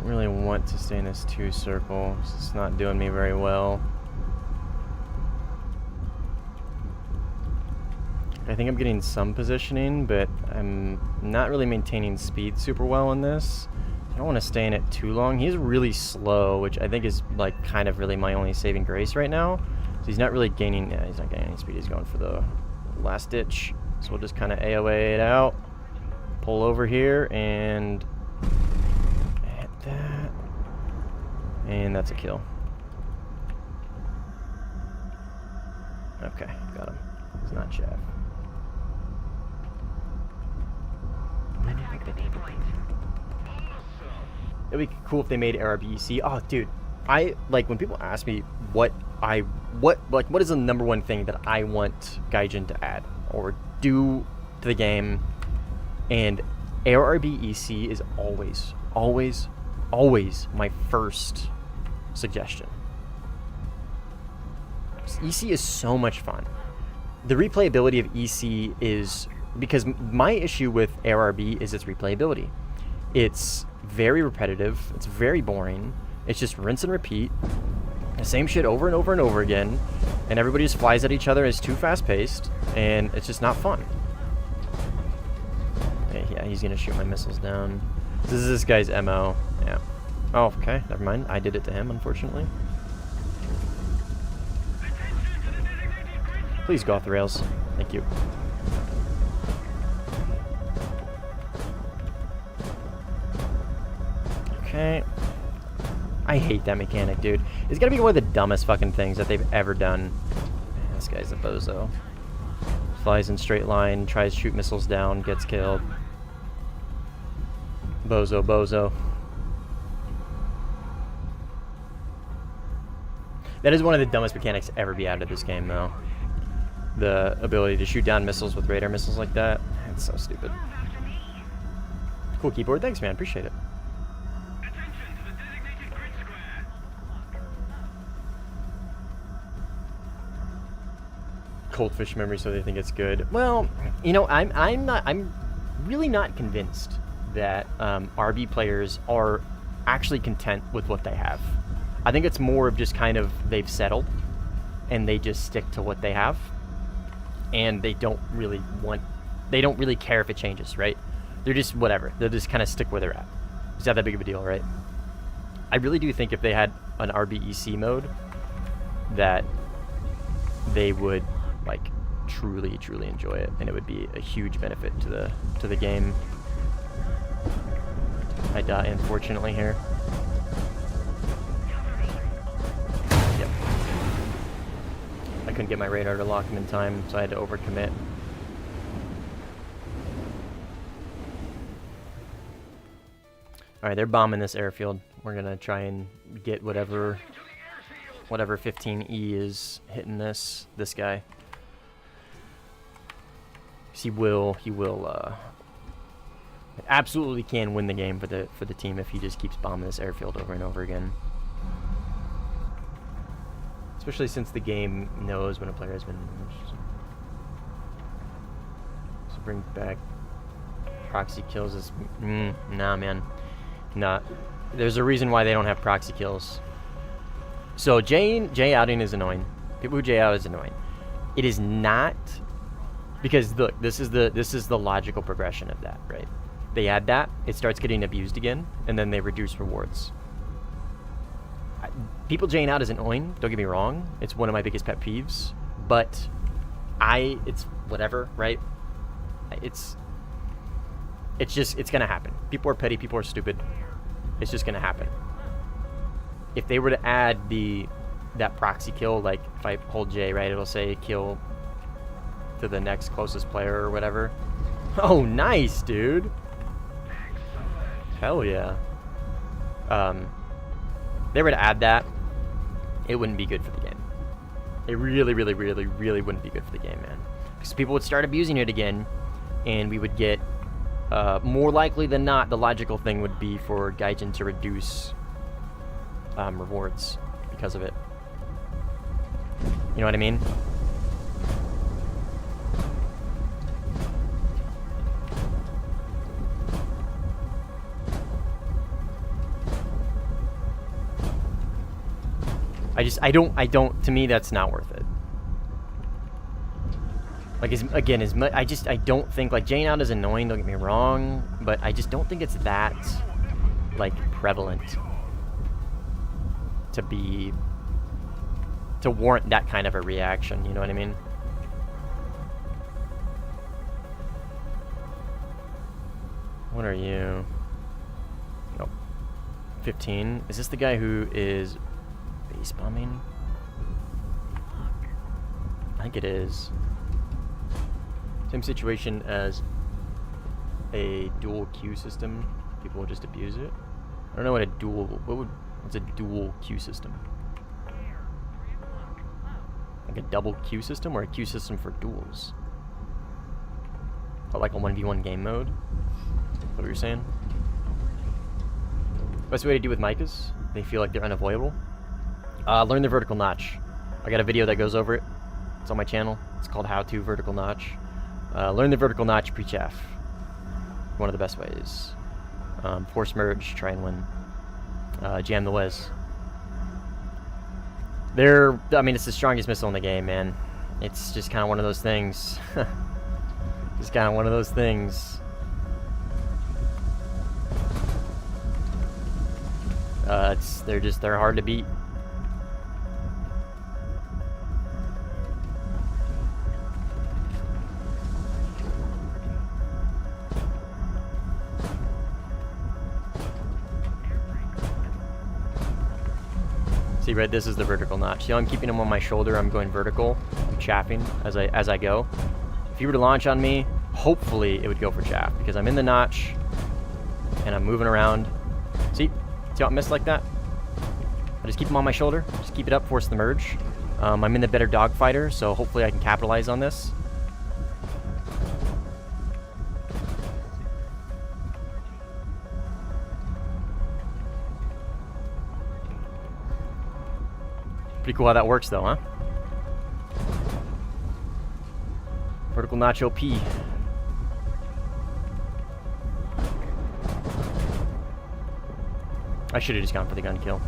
Really want to stay in this 2 circle. It's not doing me very well. I think I'm getting some positioning, but I'm not really maintaining speed super well in this. I don't want to stay in it too long. He's really slow, which I think is like kind of really my only saving grace right now. So he's not really gaining, he's not gaining any speed. He's going for the last ditch. So we'll just kind of AOA it out, pull over here, and that, and that's a kill. Okay, got him. It's not chaff. It'd be cool if they made ARBEC. Oh, dude, I like when people ask me what is the number one thing that I want Gaijin to add or do to the game, and ARBEC is always my first suggestion. EC is so much fun. The replayability of EC is, because my issue with ARB is its replayability. It's very repetitive, it's very boring, it's just rinse and repeat, the same shit over and over and over again, and everybody just flies at each other, it's too fast paced, and it's just not fun. Yeah, he's gonna shoot my missiles down. This is this guy's MO. Yeah. Oh, okay, never mind. I did it to him, unfortunately. Please go off the rails. Thank you. Okay. I hate that mechanic, dude. It's gotta be one of the dumbest fucking things that they've ever done. This guy's a bozo. Flies in straight line, tries to shoot missiles down, gets killed. Bozo, bozo. That is one of the dumbest mechanics to ever be added to this game, though. The ability to shoot down missiles with radar missiles like that. It's so stupid. Cool keyboard. Thanks, man. Appreciate it. Coldfish memory, so they think it's good. Well, you know, I'm really not convinced that RB players are actually content with what they have. I think it's more of just kind of they've settled and they just stick to what they have, and they don't really care if it changes, right? They're just whatever. They'll just kind of stick where they're at. It's not that big of a deal, right? I really do think if they had an RBEC mode, that they would like truly enjoy it, and it would be a huge benefit to the game. I die unfortunately here. Yep. I couldn't get my radar to lock him in time, so I had to overcommit. Alright, they're bombing this airfield. We're gonna try and get whatever 15E is hitting this guy. He will absolutely can win the game for the team if he just keeps bombing this airfield over and over again. Especially since the game knows when a player has been moved. So bring back proxy kills is nah, man. Nah. There's a reason why they don't have proxy kills. So J outing is annoying. People who J out is annoying. It is not, because look, this is the logical progression of that, right? They add that, it starts getting abused again, and then they reduce rewards. People Jing out is annoying, don't get me wrong. It's one of my biggest pet peeves, but it's whatever, right? It's gonna happen. People are petty, people are stupid. It's just gonna happen. If they were to add that proxy kill, like if I hold J, right, it'll say kill to the next closest player or whatever. Oh, nice, dude. Hell yeah. They were to add that, it wouldn't be good for the game. It really, really, really, really wouldn't be good for the game, man. Because people would start abusing it again, and we would get, more likely than not, the logical thing would be for Gaijin to reduce rewards because of it. You know what I mean? I don't, to me, that's not worth it. Like, I don't think, like, Jane out is annoying, don't get me wrong, but I just don't think it's that, like, prevalent to warrant that kind of a reaction, you know what I mean? What are you? Nope. 15. Is this the guy who is base bombing? I think it is. Same situation as a dual queue system. People will just abuse it. I don't know what what's a dual queue system? Like a double queue system or a queue system for duels? But like a 1v1 game mode? What you're saying? Best way to do with Micahs? They feel like they're unavoidable. Learn the vertical notch. I got a video that goes over it. It's on my channel. It's called How to Vertical Notch. Learn the vertical notch pre-chaff. One of the best ways. Force merge, try and win. Jam the whiz. I mean, it's the strongest missile in the game, man. It's just kind of one of those things. Just kind of one of those things. They're hard to beat. See, right, this is the vertical notch. See how I'm keeping them on my shoulder? I'm going vertical. I'm chaffing as I go. If you were to launch on me, hopefully it would go for chaff because I'm in the notch and I'm moving around. See how it missed like that? I just keep them on my shoulder. Just keep it up, force the merge. I'm in the better dogfighter, so hopefully I can capitalize on this. Pretty cool how that works though, huh? Vertical notch OP. I should have just gone for the gun kill.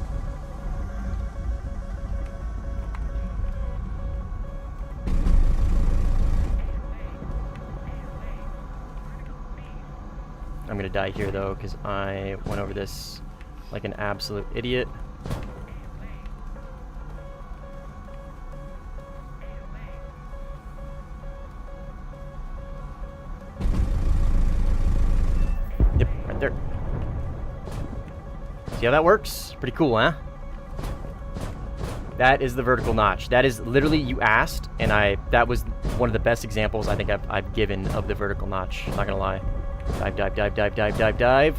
I'm gonna die here though, because I went over this like an absolute idiot. Yep, right there. See how that works? Pretty cool, huh? That is the vertical notch. That is literally, you asked, and that was one of the best examples I think I've given of the vertical notch. Not gonna lie. Dive, dive, dive, dive, dive, dive, dive.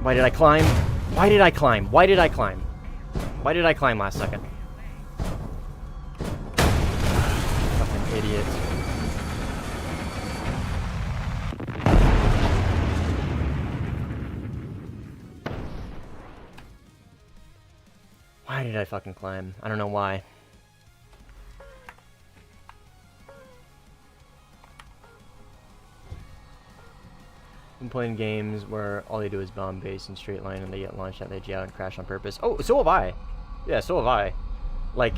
Why did I climb? Why did I climb? Why did I climb? Why did I climb last second? Idiot. Why did I fucking climb? I don't know why. Been playing games where all they do is bomb base and straight line and they get launched out, they G out and crash on purpose. Oh, so have I. Yeah, so have I. Like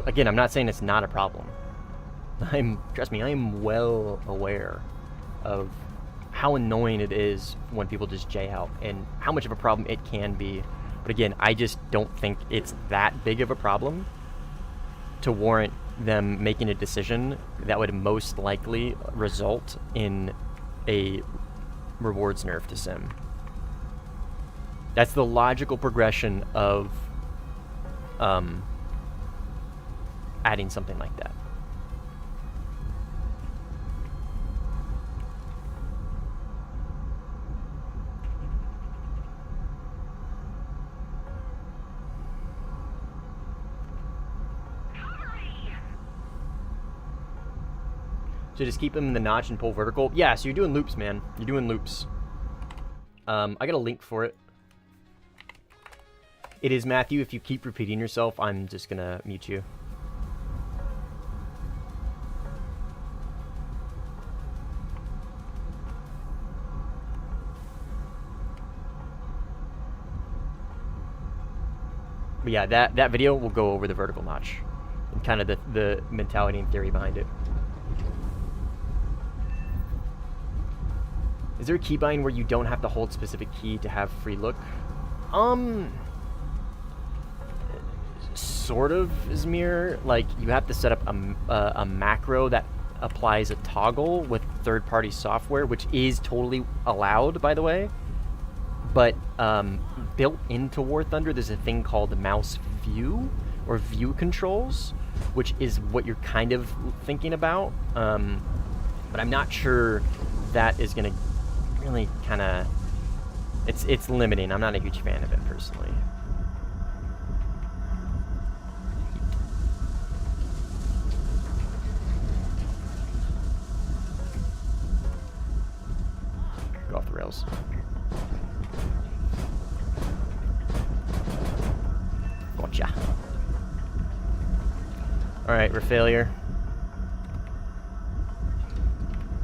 again, I'm not saying it's not a problem. Trust me, I am well aware of how annoying it is when people just J out and how much of a problem it can be. But again, I just don't think it's that big of a problem to warrant them making a decision that would most likely result in a rewards nerf to sim. That's the logical progression of adding something like that. So just keep him in the notch and pull vertical. Yeah, so you're doing loops, man. You're doing loops. I got a link for it. It is Matthew. If you keep repeating yourself, I'm just gonna mute you. But yeah, that video will go over the vertical notch and kind of the mentality and theory behind it. Is there a keybind where you don't have to hold specific key to have free look? Sort of, Izmir. Like, you have to set up a macro that applies a toggle with third-party software, which is totally allowed, by the way. But built into Warthunder, there's a thing called mouse view, or view controls, which is what you're kind of thinking about. But I'm not sure that is going to really kind of... It's limiting. I'm not a huge fan of it, personally. Go off the rails. Gotcha. Alright, we're failure.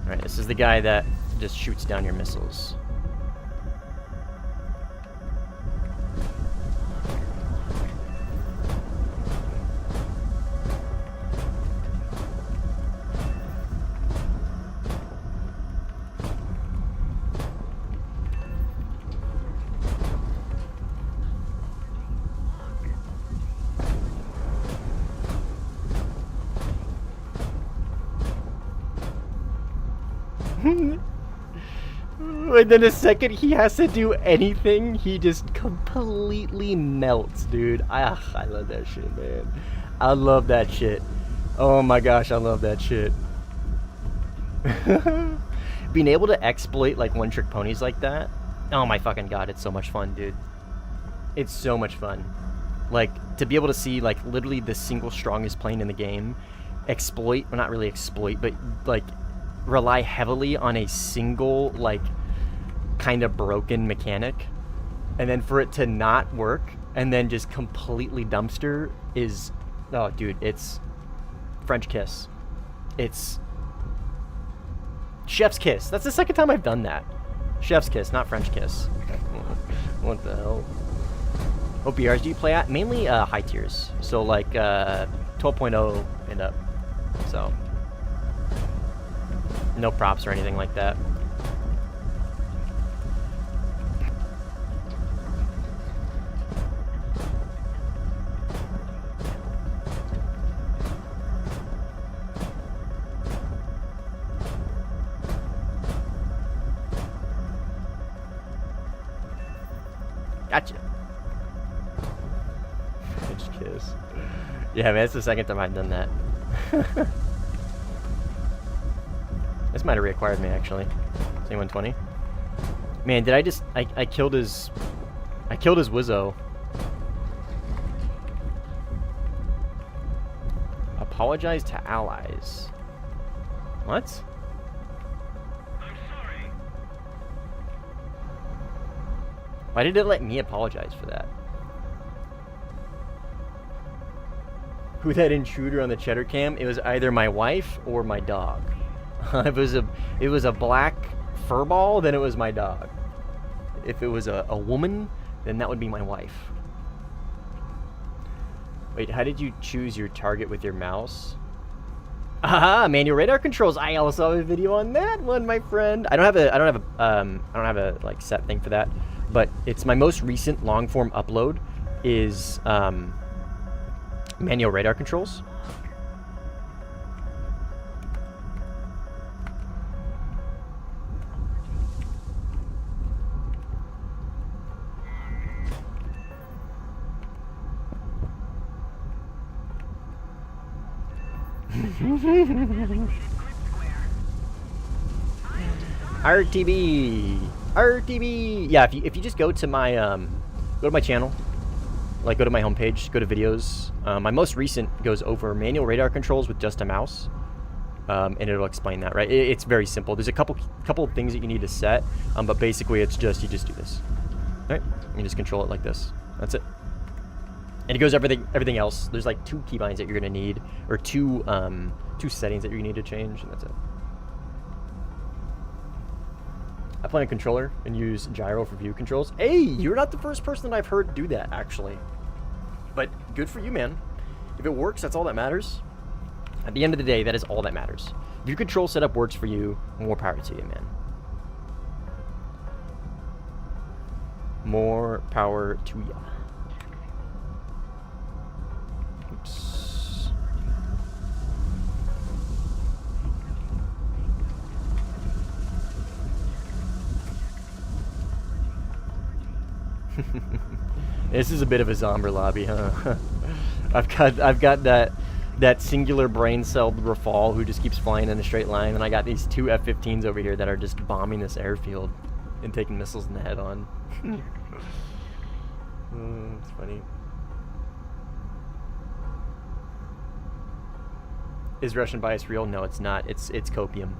Alright, this is the guy that just shoots down your missiles. And then the second he has to do anything, he just completely melts, dude. I love that shit, man. I love that shit. Oh my gosh, I love that shit. Being able to exploit like one-trick ponies like that, oh my fucking god, it's so much fun, dude. It's so much fun. Like, to be able to see like literally the single strongest plane in the game exploit, well, not really exploit, but like rely heavily on a single like kind of broken mechanic, and then for it to not work and then just completely dumpster is, oh dude, it's French kiss. It's chef's kiss. That's the second time I've done that. Chef's kiss, not French kiss. What the hell? What BRs do you play at? Mainly high tiers, so like 12.0 and up, so no props or anything like that. Gotcha. French kiss. Yeah, man, it's the second time I've done that. This might have reacquired me, actually. Is anyone 20? Man, did I just... I killed his... I killed his Wizzo. Apologize to allies. What? I'm sorry. Why did it let me apologize for that? Who that intruder on the cheddar cam? It was either my wife or my dog. If it was a black furball, then it was my dog. If it was a woman, then that would be my wife. Wait, how did you choose your target with your mouse? Aha, manual radar controls. I also have a video on that one, my friend. I don't have a like set thing for that, but it's my most recent long form upload is manual radar controls. RTB. Yeah, if you just go to my channel, like go to my homepage, go to videos. My most recent goes over manual radar controls with just a mouse, and it'll explain that. Right, it's very simple. There's a couple of things that you need to set, but basically it's just you just do this. All right, you just control it like this. That's it. And it goes everything else. There's like 2 keybinds that you're gonna need, or two settings that you need to change, and that's it. I play a controller and use gyro for view controls. Hey, you're not the first person that I've heard do that, actually. But good for you, man. If it works, that's all that matters. At the end of the day, that is all that matters. If your control setup works for you, more power to you, man. More power to ya. Oops. This is a bit of a zombie lobby, huh? I've got that singular brain celled Rafal who just keeps flying in a straight line, and I got these 2 F-15s over here that are just bombing this airfield and taking missiles in the head on. It's funny. Is Russian bias real? No, it's not. It's copium.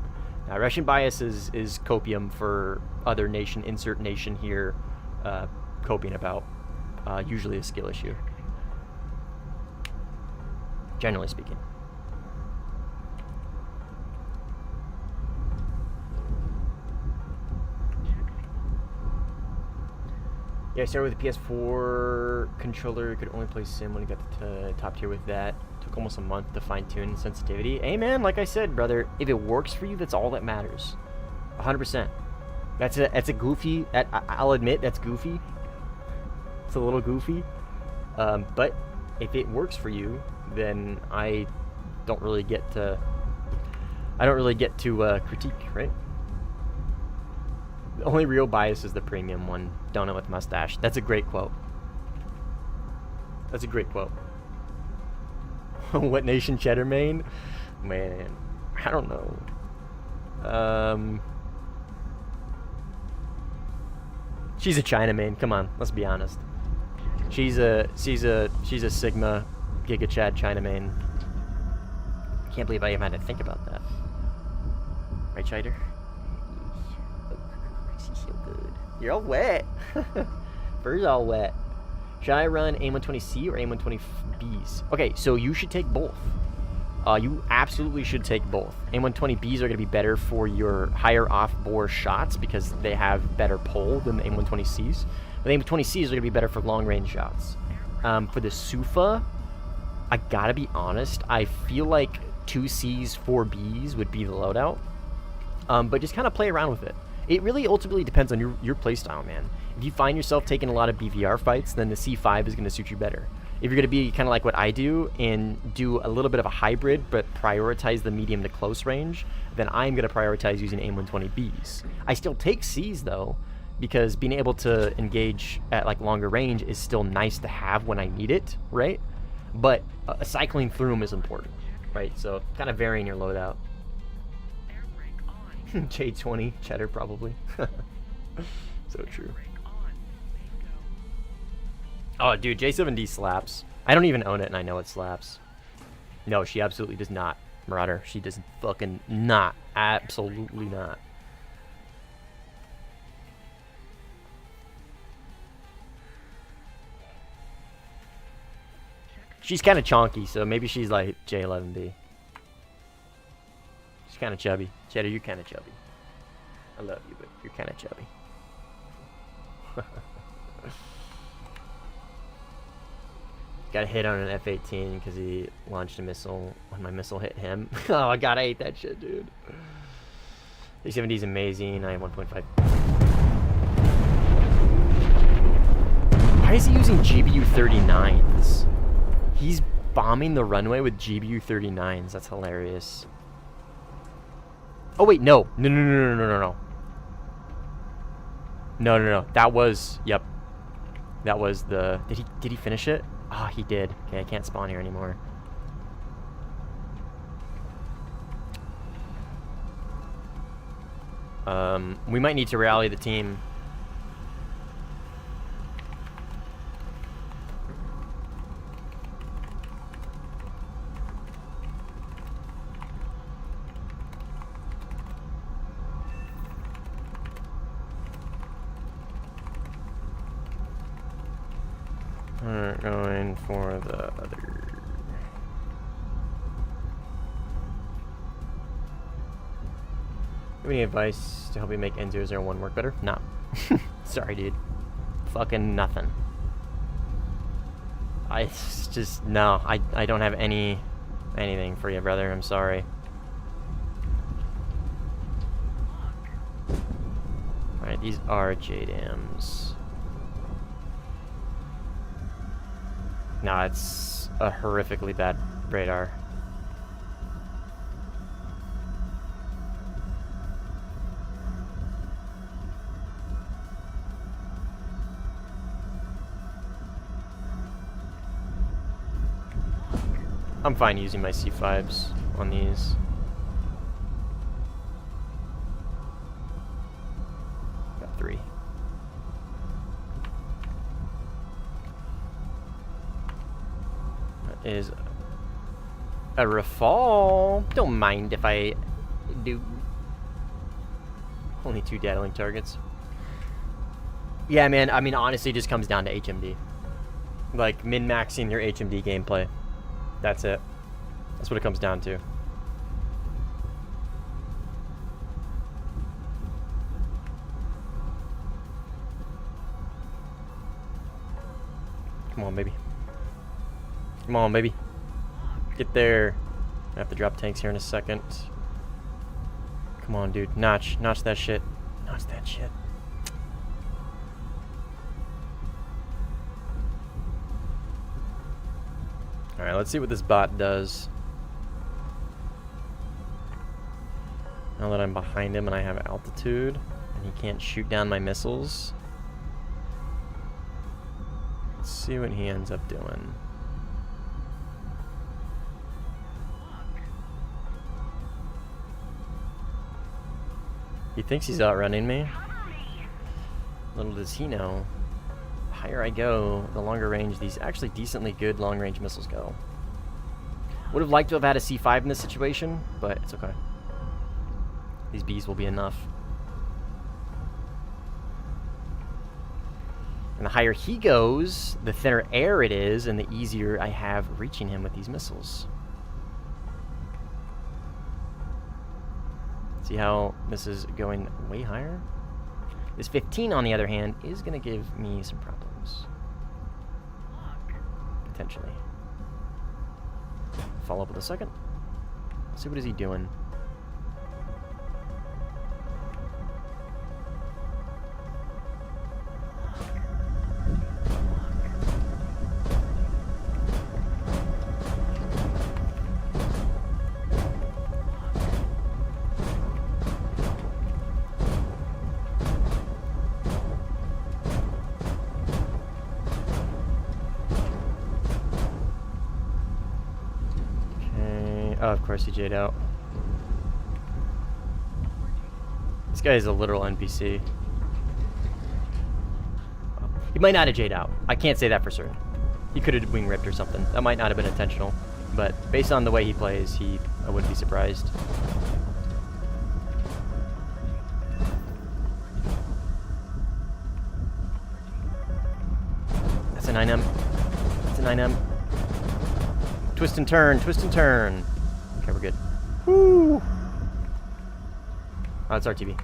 Now, Russian bias is copium for other nation, insert nation here, coping about. Usually a skill issue. Generally speaking. Yeah, I started with the PS4 controller. Could only play Sim when I got to top tier with that. Took almost a month to fine tune sensitivity. Hey man, like I said, brother, if it works for you, that's all that matters. 100%. That's a goofy. I'll admit that's goofy. It's a little goofy, but if it works for you, then I don't really get to critique, right? The only real bias is the premium one. Donut with mustache. That's a great quote. That's a great quote. What nation cheddar main? Man, I don't know. She's a China main. Come on, let's be honest. She's a Sigma Giga Chad China main. Can't believe I even had to think about that. Right, Chider? She's so good. You're all wet. Fur's all wet. Should I run A120C or A120Bs? Okay, so you should take both. You absolutely should take both. A120Bs are going to be better for your higher off-bore shots because they have better pull than the A120Cs. But the A120Cs are going to be better for long-range shots. For the SUFA, I gotta be honest, I feel like 2 Cs, 4 Bs would be the loadout. But just kind of play around with it. It really ultimately depends on your playstyle, man. If you find yourself taking a lot of BVR fights, then the C5 is going to suit you better. If you're going to be kind of like what I do and do a little bit of a hybrid but prioritize the medium to close range, then I'm going to prioritize using A120Bs. I still take Cs though, because being able to engage at like longer range is still nice to have when I need it, right? But cycling through them is important, right? So kind of varying your loadout. J20 cheddar probably. So true. Oh, dude, J7D slaps. I don't even own it, and I know it slaps. No, she absolutely does not, Marauder. She does fucking not. Absolutely not. She's kind of chonky, so maybe she's like J11B. She's kind of chubby. Cheddar, you're kind of chubby. I love you, but you're kind of chubby. Got a hit on an F-18 because he launched a missile when my missile hit him. Oh god, I hate that shit, dude. A-70 is amazing. I have 1.5. Why is he using GBU-39s? He's bombing the runway with GBU-39s. That's hilarious. Oh wait, no. No. No. That was, yep. That was the, did he finish it? Ah, he did. Okay, I can't spawn here anymore. We might need to rally the team. Alright, going for the other. Any advice to help you make N001 work better? No. Sorry, dude. Fucking nothing. No. I don't have anything for you, brother. I'm sorry. Alright, these are JDAMs. No, it's a horrifically bad radar. I'm fine using my C5s on these. Got 3. That is a Rafale. Don't mind if I do. Only 2 data link targets. Yeah, man, I mean, honestly, it just comes down to HMD. Like, min-maxing your HMD gameplay. That's it. That's what it comes down to. Come on, baby. Come on, baby. Get there. I have to drop tanks here in a second. Come on, dude. Notch that shit. Notch that shit. Alright, let's see what this bot does. Now that I'm behind him and I have altitude, and he can't shoot down my missiles. Let's see what he ends up doing. He thinks he's outrunning me. Little does he know. The higher I go, the longer range these actually decently good long range missiles go. Would have liked to have had a C5 in this situation, but it's okay. These Bs will be enough. And the higher he goes, the thinner air it is, and the easier I have reaching him with these missiles. See how this is going way higher? This 15, on the other hand, is going to give me some problems. Potentially. Follow up with a second. Let's see, what is he doing? Oh, of course he J'd out. This guy is a literal NPC. He might not have J'd out. I can't say that for certain. He could have wing ripped or something. That might not have been intentional. But based on the way he plays, I wouldn't be surprised. That's a 9M. That's a 9M. Twist and turn, twist and turn. Okay, we're good. Woo! Oh, it's RTV.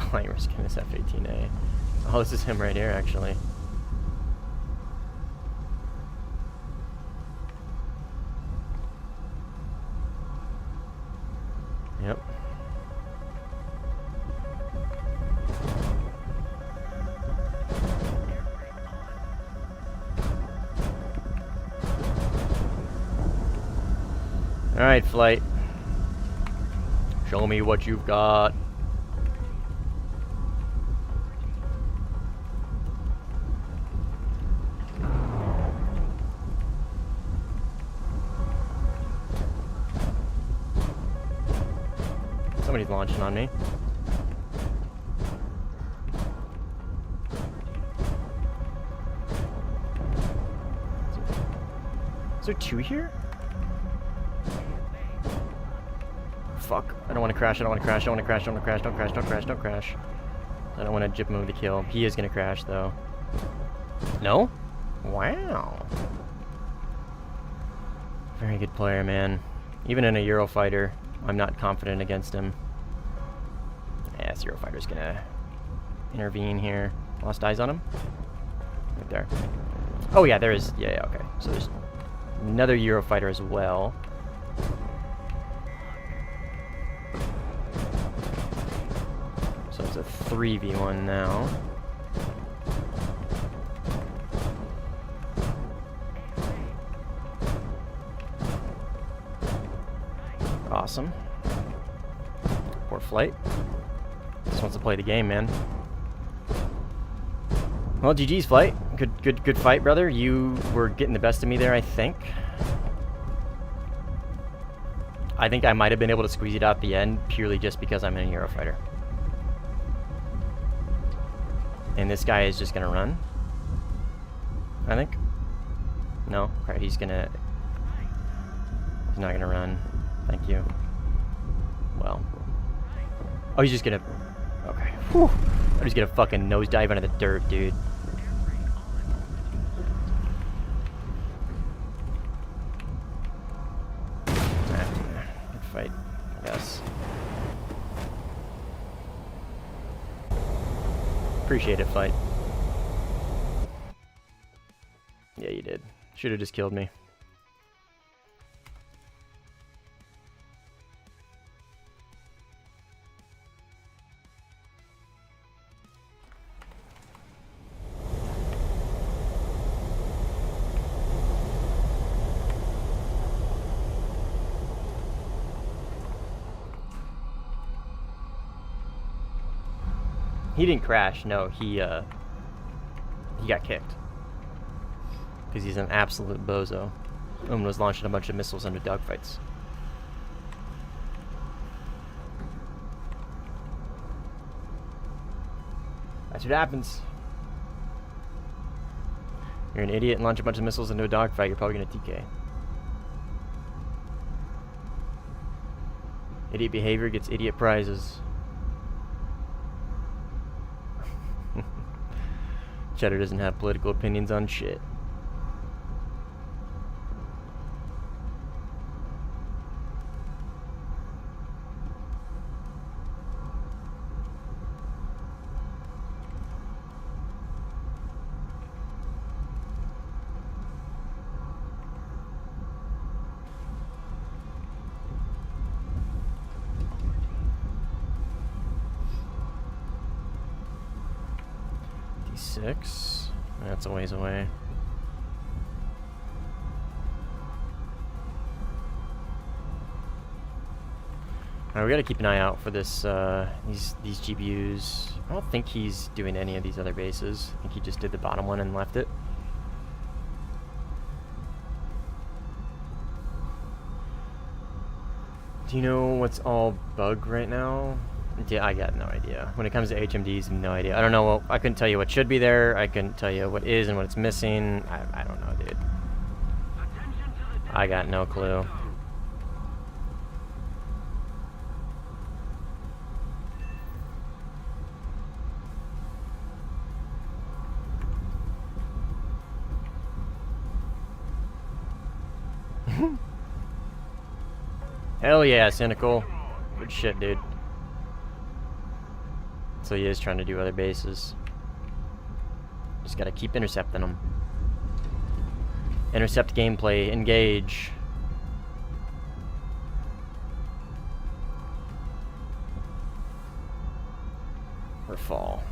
Why you're risking this F-18A? Oh, this is him right here, actually. Yep. Alright, flight. Show me what you've got. Somebody's launching on me. Is there two here? Fuck. I don't want to crash, I don't want to crash, I don't want to crash, I don't want to crash, don't crash, don't crash, don't crash. I don't want to jip move the kill. He is going to crash, though. No? Wow. Very good player, man. Even in a Eurofighter, I'm not confident against him. Yeah, this Eurofighter's going to intervene here. Lost eyes on him? Right there. Oh, yeah, there is. Yeah, okay. So there's another Eurofighter as well. So it's a 3v1 now. Awesome. Poor flight. Just wants to play the game, man. Well, GG's flight. Good fight, brother. You were getting the best of me there, I think. I think I might have been able to squeeze it out at the end purely just because I'm in a Eurofighter. And this guy is just gonna run. I think. No? Alright, he's not gonna run. Thank you. Well. Oh, he's just gonna... Okay. Whew. I'm just gonna fucking nosedive into the dirt, dude. Good fight, I guess. Appreciate it, fight. Yeah, you did. Should have just killed me. He didn't crash, no, he got kicked. Because he's an absolute bozo. And was launching a bunch of missiles into dogfights. That's what happens. You're an idiot and launch a bunch of missiles into a dogfight, you're probably gonna TK. Idiot behavior gets idiot prizes. Cheddar doesn't have political opinions on shit. D6. That's a ways away. Alright, we gotta keep an eye out for this, these GPUs. I don't think he's doing any of these other bases. I think he just did the bottom one and left it. Do you know what's all bug right now? Yeah, I got no idea. When it comes to HMDs, no idea. I don't know. I couldn't tell you what should be there. I couldn't tell you what is and what it's missing. I don't know, dude. I got no clue. Hell yeah, Cynical. Good shit, dude. So he is trying to do other bases. Just gotta keep intercepting them. Intercept gameplay. Engage. Or fall.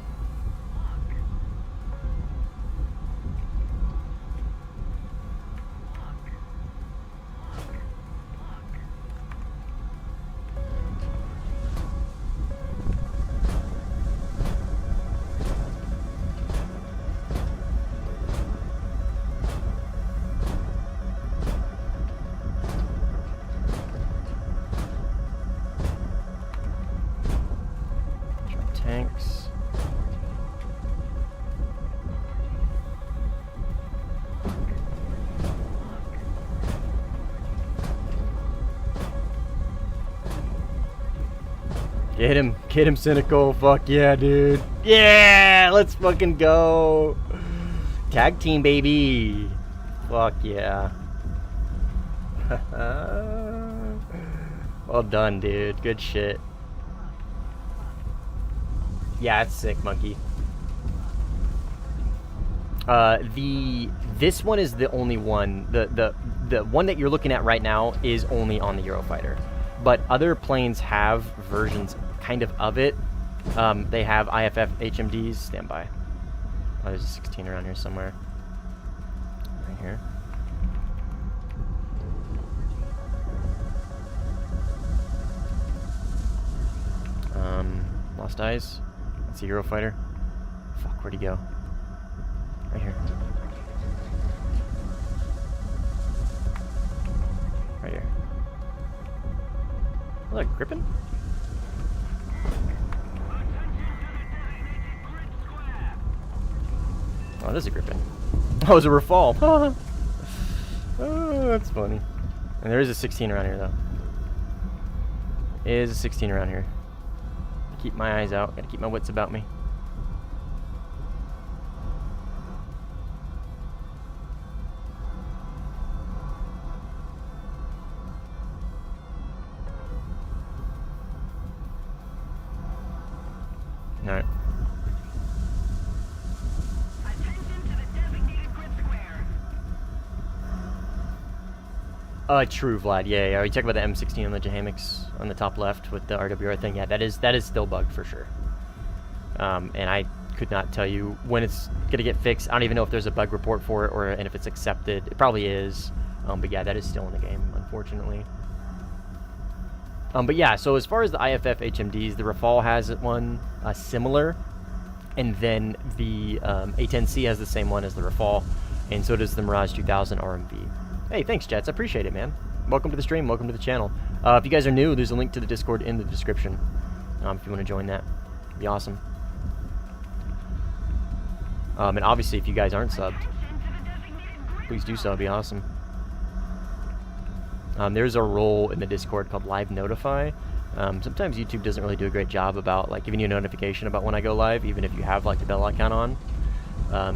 Tanks. Get him, Cynical. Fuck yeah, dude. Yeah, let's fucking go. Tag team, baby. Fuck yeah. Well done, dude. Good shit. Yeah, it's sick, Monkey. This one is the only one. The one that you're looking at right now is only on the Eurofighter, but other planes have versions kind of it. They have IFF HMDs. Stand by. Oh, there's a 16 around here somewhere. Right here. Lost Eyes. That's a Eurofighter. Fuck, where'd he go? Right here. Right here. Look, Grippin? Oh, it is a Grippin. Oh, it's a Rafale. Oh, that's funny. And there is a 16 around here, though. Is a 16 around here. Keep my eyes out. Gotta keep my wits about me. Alright. True, Vlad. Yeah. Are you talking about the M16 on the Jahamics on the top left with the RWR thing? Yeah, that is still bugged for sure. And I could not tell you when it's gonna get fixed. I don't even know if there's a bug report for it and if it's accepted. It probably is. But yeah, that is still in the game, unfortunately. But yeah, so as far as the IFF HMDs, the Rafale has one similar, and then the A10C has the same one as the Rafale, and so does the Mirage 2000 RMV. Hey, thanks, Jets. I appreciate it, man. Welcome to the stream. Welcome to the channel. If you guys are new, there's a link to the Discord in the description. If you want to join that, it'd be awesome. And obviously, if you guys aren't subbed, please do so. It'd be awesome. There's a role in the Discord called Live Notify. Sometimes YouTube doesn't really do a great job about like giving you a notification about when I go live, even if you have like the bell icon on.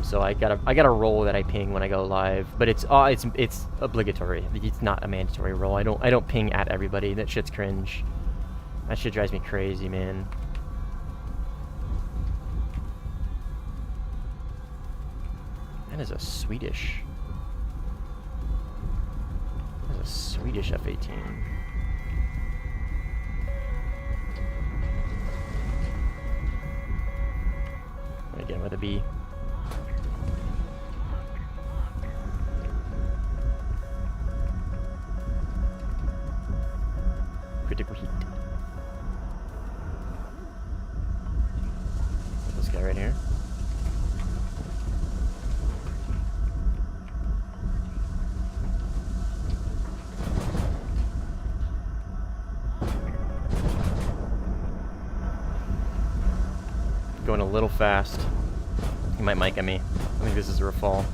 So I got a role that I ping when I go live, but it's obligatory. It's not a mandatory role. I don't ping at everybody. That shit's cringe. That shit drives me crazy, man. That is a Swedish. That's a Swedish F-18. Again with a B. Critical heat. This guy right here. going a little fast. He might mic at me. I think this is a rafal.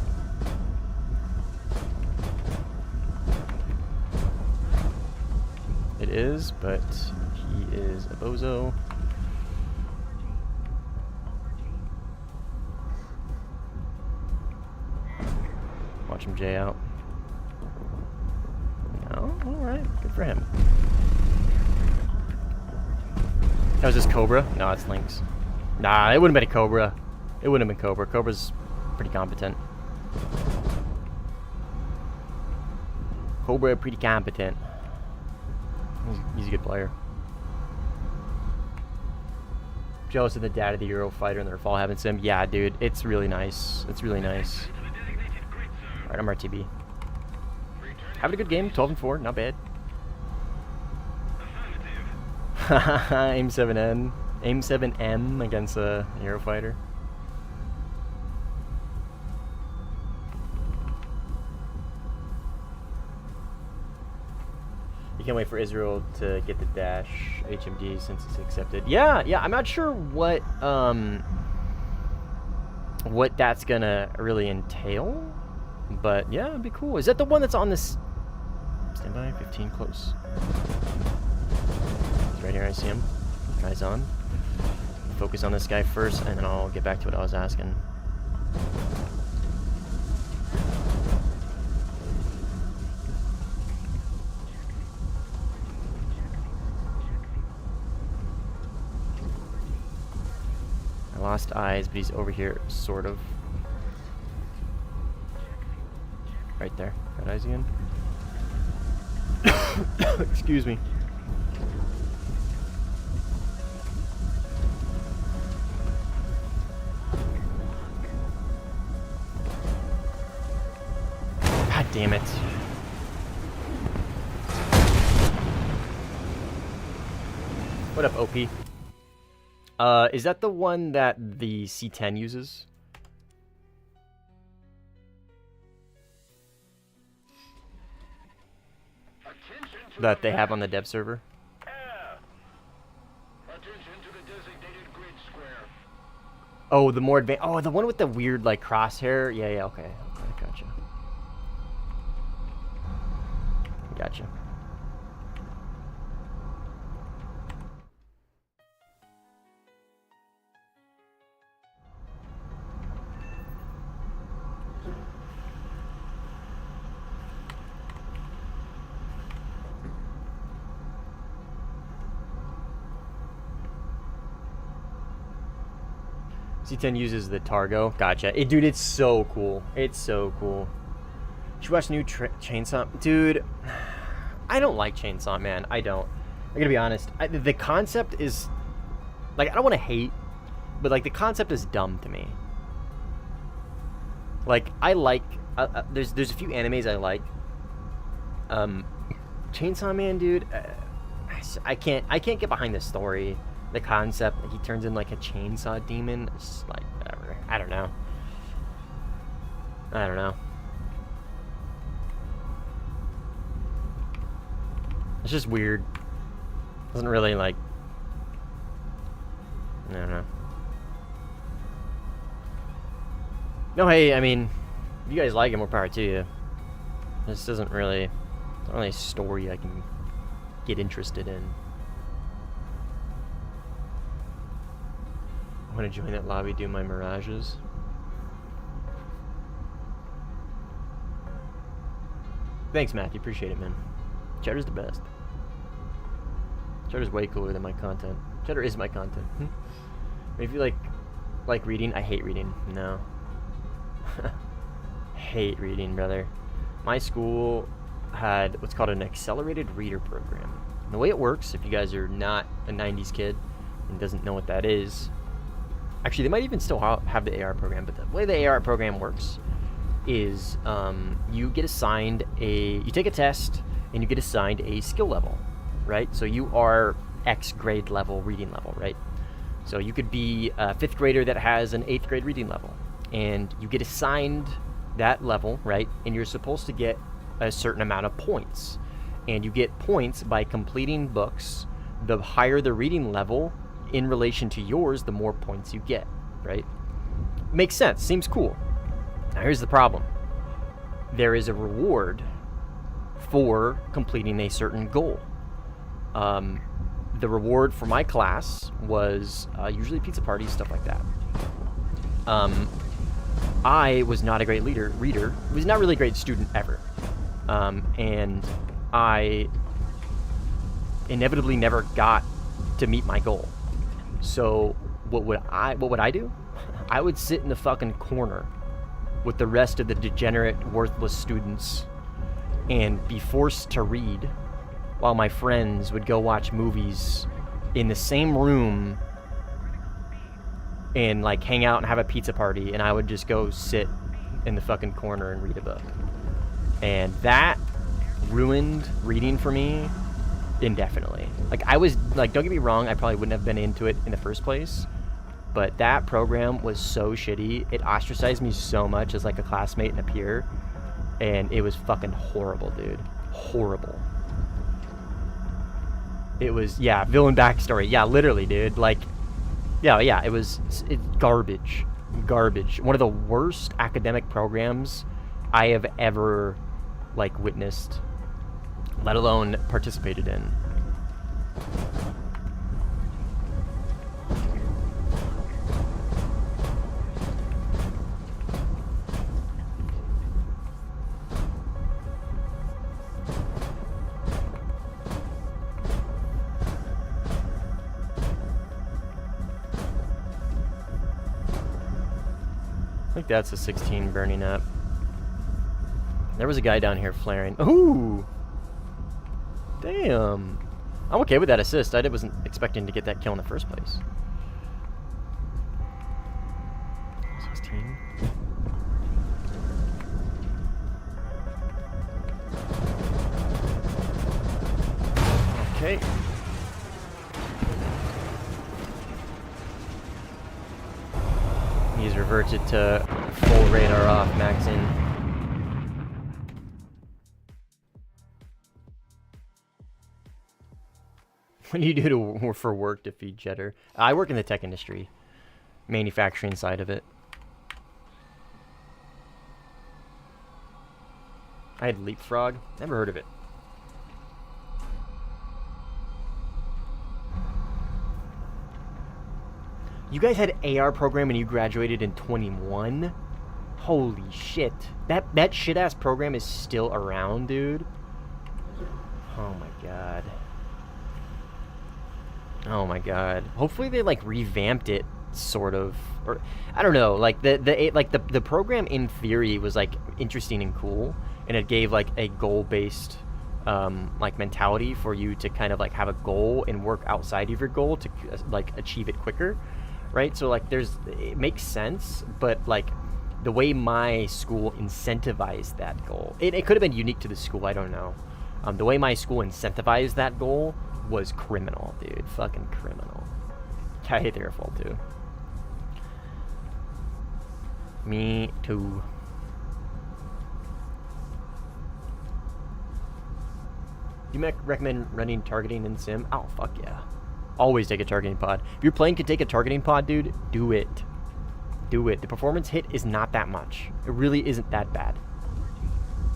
It is, but he is a bozo. Watch him J out. No? Alright, good for him. That was just Cobra? No, it's Lynx. Nah, it wouldn't have been a Cobra. It wouldn't have been Cobra. Cobra's pretty competent. Cobra pretty competent. He's a good player. Jealous of the dad of the Eurofighter and the Rafale having sim. Yeah, dude, it's really nice. It's really nice. Alright, I'm RTB. Having a good game, 12-4, not bad. Aim 7N. Aim 7M against a Eurofighter. You can't wait for Israel to get the Dash HMD since it's accepted. Yeah, I'm not sure what that's gonna really entail, but yeah, it'd be cool. Is that the one that's on this? Stand by, 15 close. He's right here. I see him. Guy's on. Focus on this guy first, and then I'll get back to what I was asking. I lost eyes, but he's over here, sort of. Right there. Got eyes again. Excuse me. God damn it. What up, OP? Is that the one that the C10 uses? That they have on the dev server? Oh, the more advanced. Oh, the one with the weird, like, crosshair? Yeah, okay. Gotcha. Gotcha. C10 uses the Targo. Gotcha. Dude, it's so cool. It's so cool. Did you watch new Chainsaw? Dude, I don't like Chainsaw, man. I don't. I gotta be honest. The concept is... Like, I don't want to hate, but, like, the concept is dumb to me. Like, I like... there's a few animes I like. Chainsaw Man, dude, I can't get behind the story. The concept that he turns in like a chainsaw demon. It's like, whatever. I don't know. It's just weird. Doesn't really like... I don't know. No, hey, I mean, if you guys like it, more power to you. This isn't really... It's not really a story I can get interested in. I want to join that lobby, do my mirages. Thanks, Matthew. Appreciate it, man. Cheddar's the best. Cheddar's way cooler than my content. Cheddar is my content. If you like reading, I hate reading. No. Hate reading, brother. My school had what's called an accelerated reader program. And the way it works, if you guys are not a 90s kid and doesn't know what that is, actually, they might even still have the AR program, but the way the AR program works is you get assigned you take a test and you get assigned a skill level, right? So you are X grade level, reading level, right? So you could be a 5th grader that has an 8th grade reading level, and you get assigned that level, right? And you're supposed to get a certain amount of points, and you get points by completing books. The higher the reading level, in relation to yours, the more points you get, right? Makes sense. Seems cool. Now, here's the problem. There is a reward for completing a certain goal. The reward for my class was usually pizza parties, stuff like that. I was not a great reader. Was not really a great student ever. And I inevitably never got to meet my goal. So what would I do? I would sit in the fucking corner with the rest of the degenerate, worthless students and be forced to read while my friends would go watch movies in the same room and like hang out and have a pizza party, and I would just go sit in the fucking corner and read a book. And that ruined reading for me indefinitely. Like, I was like, don't get me wrong, I probably wouldn't have been into it in the first place, but that program was so shitty. It ostracized me so much as like a classmate and a peer, and it was fucking horrible, dude. Horrible. It was, yeah, villain backstory. Yeah, literally, dude. Like, yeah, it's garbage. Garbage. One of the worst academic programs I have ever, like, witnessed, let alone participated in. I think that's a 16 burning up. There was a guy down here flaring. Ooh! Damn. I'm okay with that assist. I wasn't expecting to get that kill in the first place. 16. Okay. He's reverted to full radar off, max in. What do you do for work to feed cheddar? I work in the tech industry, manufacturing side of it. I had Leapfrog. Never heard of it. You guys had AR program and you graduated in 21? Holy shit. That shit-ass program is still around, dude. Oh my god. Oh my god. Hopefully they like revamped it, sort of, or I don't know. Like the program in theory was like interesting and cool, and it gave like a goal-based like mentality for you to kind of like have a goal and work outside of your goal to like achieve it quicker, right? So like it makes sense, but like the way my school incentivized that goal, it could have been unique to the school. I don't know. The way my school incentivized that goal was criminal, dude. Fucking criminal. I hate their fault too. Me too. You recommend running targeting in sim? Oh, fuck yeah. Always take a targeting pod. If your plane could take a targeting pod, dude, do it. Do it. The performance hit is not that much. It really isn't that bad.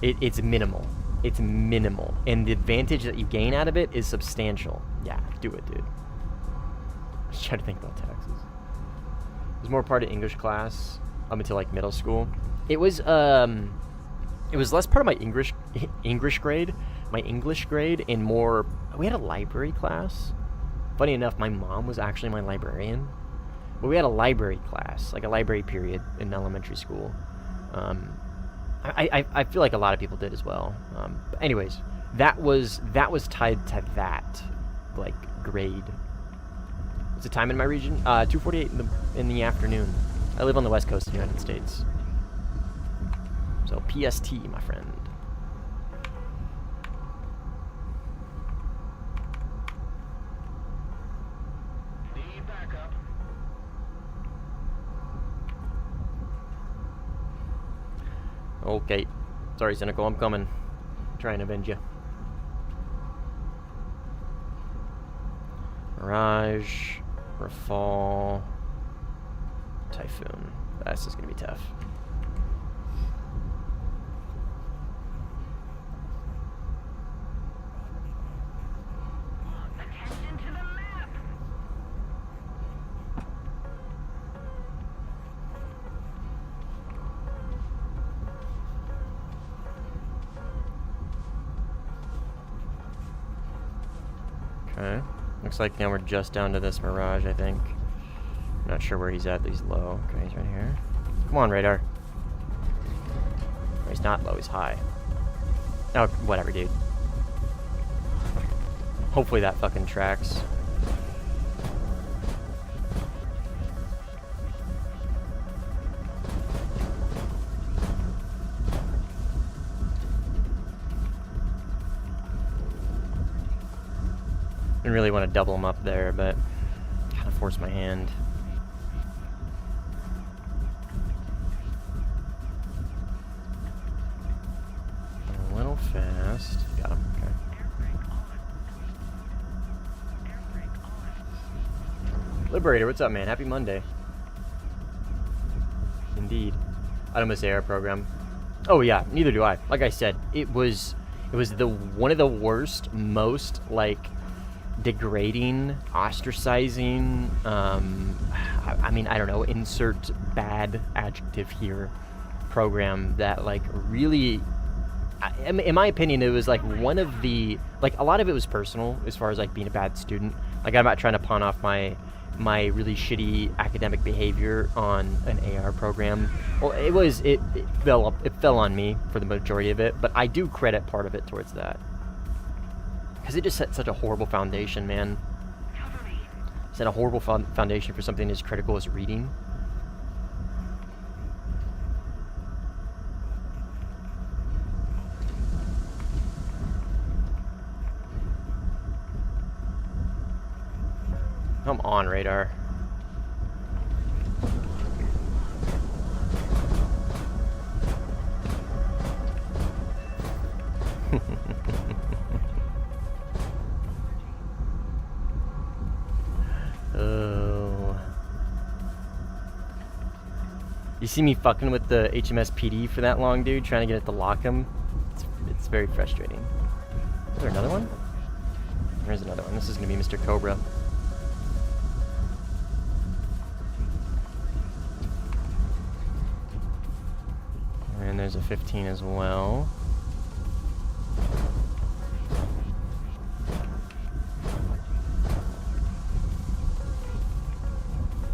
It's minimal. It's minimal. And the advantage that you gain out of it is substantial. Yeah, do it, dude. Just try to think about taxes. It was more part of English class up until like middle school. It was less part of my English grade, and more, we had a library class. Funny enough, my mom was actually my librarian. But we had a library class, like a library period in elementary school. I feel like a lot of people did as well. But anyways, that was tied to that, like, grade. What's the time in my region? 2:48 in the afternoon. I live on the west coast of the United States. So PST, my friend. Need backup. Okay. Sorry, Cynical, I'm coming. Try and avenge you. Mirage. Rafale. Typhoon. This is gonna be tough. Attention to the map! Okay. Looks like now we're just down to this Mirage, I think. Not sure where he's at. He's low. Okay, he's right here. Come on, radar. He's not low, he's high. Oh, whatever, dude. Hopefully that fucking tracks. I really want to double him up there, but kind of force my hand. A little fast. Got him. Okay. Liberator, what's up, man? Happy Monday. Indeed. I don't miss the AR program. Oh yeah, neither do I. Like I said, it was the one of the worst, most like degrading, ostracizing, I mean, I don't know, insert bad adjective here, program that like really, in my opinion, it was like one of the, like a lot of it was personal as far as like being a bad student. Like I'm not trying to pawn off my really shitty academic behavior on an AR program. Well, it fell on me for the majority of it, but I do credit part of it towards that. Because it just set such a horrible foundation, man. Set a horrible foundation for something as critical as reading. Come on, radar. Oh. You see me fucking with the HMS PD for that long, dude, trying to get it to lock him? It's very frustrating. Is there another one? There's another one. This is gonna be Mr. Cobra. And there's a 15 as well.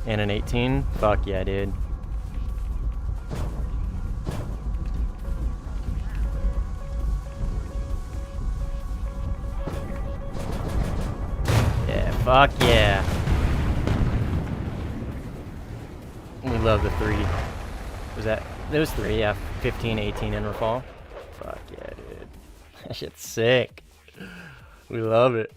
And an 18? Fuck yeah, dude. Yeah, fuck yeah. We love the 3. Was that? Those 3, yeah. 15, 18, and Rafale. Fuck yeah, dude. That shit's sick. We love it.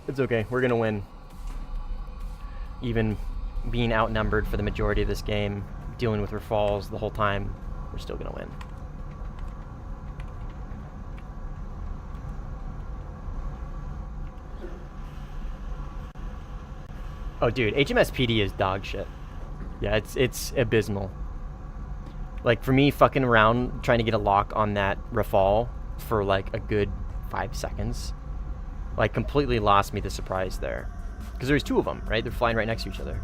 It's okay. We're gonna win. Even being outnumbered for the majority of this game, dealing with Rafales the whole time, we're still gonna win. Oh, dude, HMS PD is dog shit. Yeah, it's abysmal. Like, for me, fucking around trying to get a lock on that Rafale for, like, a good 5 seconds, like, completely lost me the surprise there. Because there's 2 of them, right? They're flying right next to each other.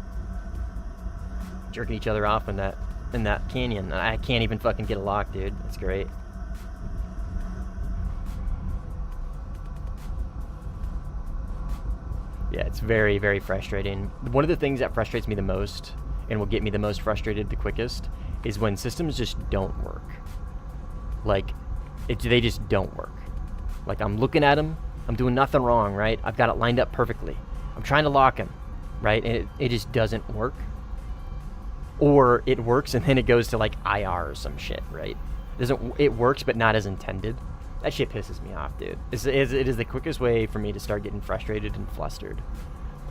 Jerking each other off in that canyon. I can't even fucking get a lock, dude. That's great. Yeah, it's very, very frustrating. One of the things that frustrates me the most, and will get me the most frustrated the quickest, is when systems just don't work. Like, they just don't work. Like, I'm looking at them, I'm doing nothing wrong, right? I've got it lined up perfectly. I'm trying to lock him, right? And it just doesn't work. Or it works and then it goes to like IR or some shit, right? It works but not as intended. That shit pisses me off, dude. It is the quickest way for me to start getting frustrated and flustered.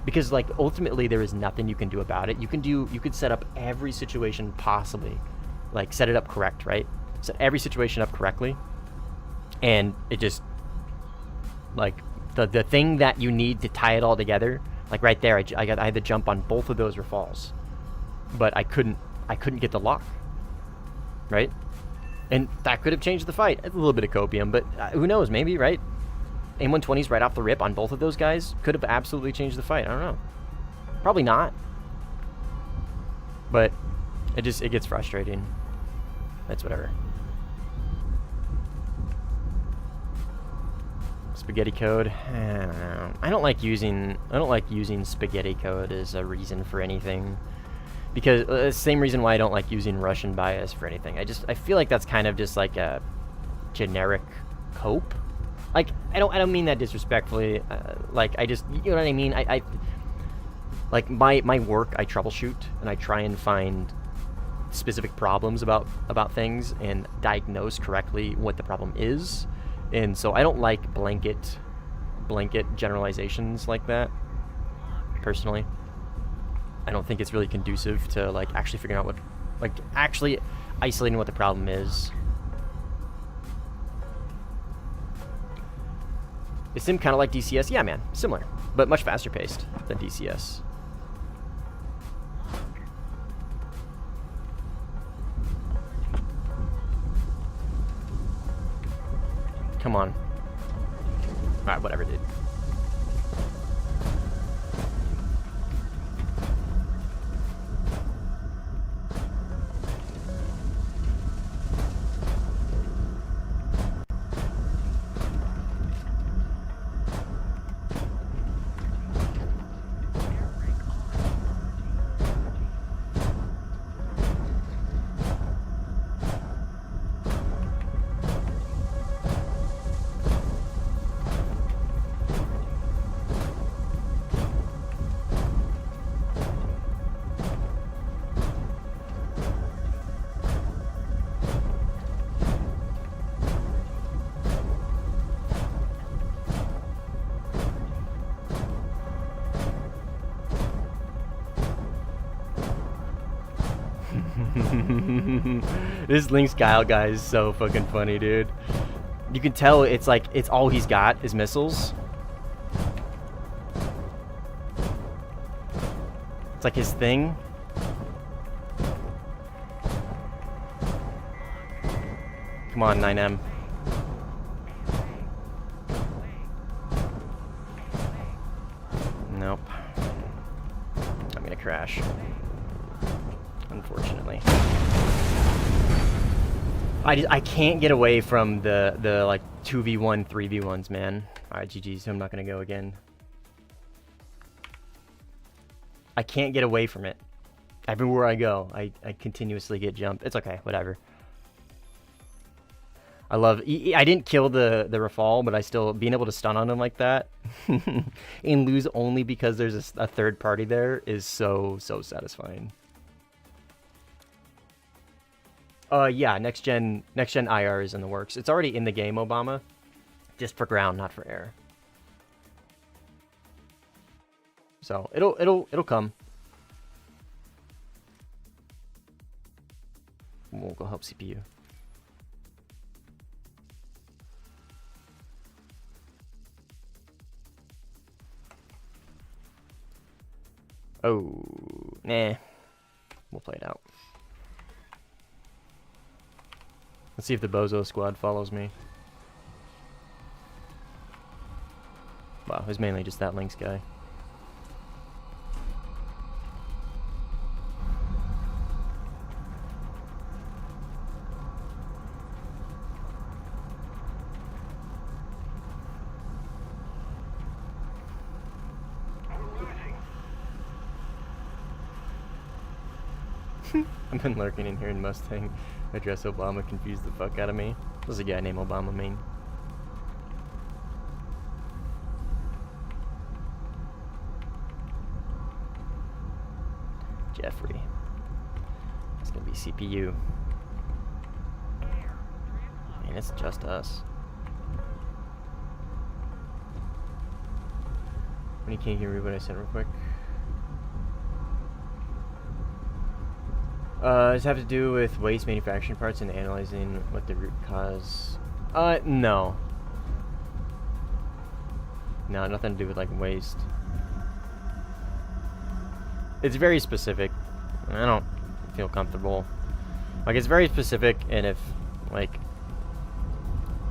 Because like ultimately there is nothing you can do about it. You could set up every situation possibly, like set it up correct, right? Set every situation up correctly, and it just like the thing that you need to tie it all together, like right there, I had to jump on both of those rafals, but I couldn't get the lock, right? And that could have changed the fight. A little bit of copium, but who knows? Maybe, right? AIM-120s right off the rip on both of those guys could have absolutely changed the fight. I don't know. Probably not. But it gets frustrating. That's whatever. Spaghetti code. I don't know. I don't like using spaghetti code as a reason for anything. Because same reason why I don't like using Russian bias for anything. I feel like that's kind of just like a generic cope. Like I don't mean that disrespectfully. Like I just, you know what I mean. I like my work. I troubleshoot and I try and find specific problems about things and diagnose correctly what the problem is. And so I don't like blanket generalizations like that. Personally, I don't think it's really conducive to like actually figuring out actually isolating what the problem is. Is Sim kind of like DCS? Yeah, man, similar, but much faster paced than DCS. Come on. Alright, whatever, dude. This Lynx Guile guy is so fucking funny, dude. You can tell it's like, it's all he's got is missiles. It's like his thing. Come on, 9M. Nope. I'm gonna crash. Unfortunately. I can't get away from the like 2v1, 3v1s, man. Alright, GG's, I'm not gonna go again. I can't get away from it. Everywhere I go, I continuously get jumped. It's okay, whatever. I love... I didn't kill the Rafale, but I still... Being able to stun on him like that and lose only because there's a third party there is so satisfying. Yeah, next gen IR is in the works. It's already in the game, Obama. Just for ground, not for air. So it'll come. We'll go help CPU. Oh, nah. We'll play it out. Let's see if the Bozo squad follows me. Wow, it was mainly just that Lynx guy. I've been lurking in here in Mustang. Address Obama confused the fuck out of me. There's a guy named Obama main. Jeffrey. It's gonna be CPU. Man, it's just us. When you can't hear me, what I sent real quick. Does it have to do with waste manufacturing parts and analyzing what the root cause? No. No, nothing to do with like waste. It's very specific. I don't feel comfortable. Like, it's very specific, and if like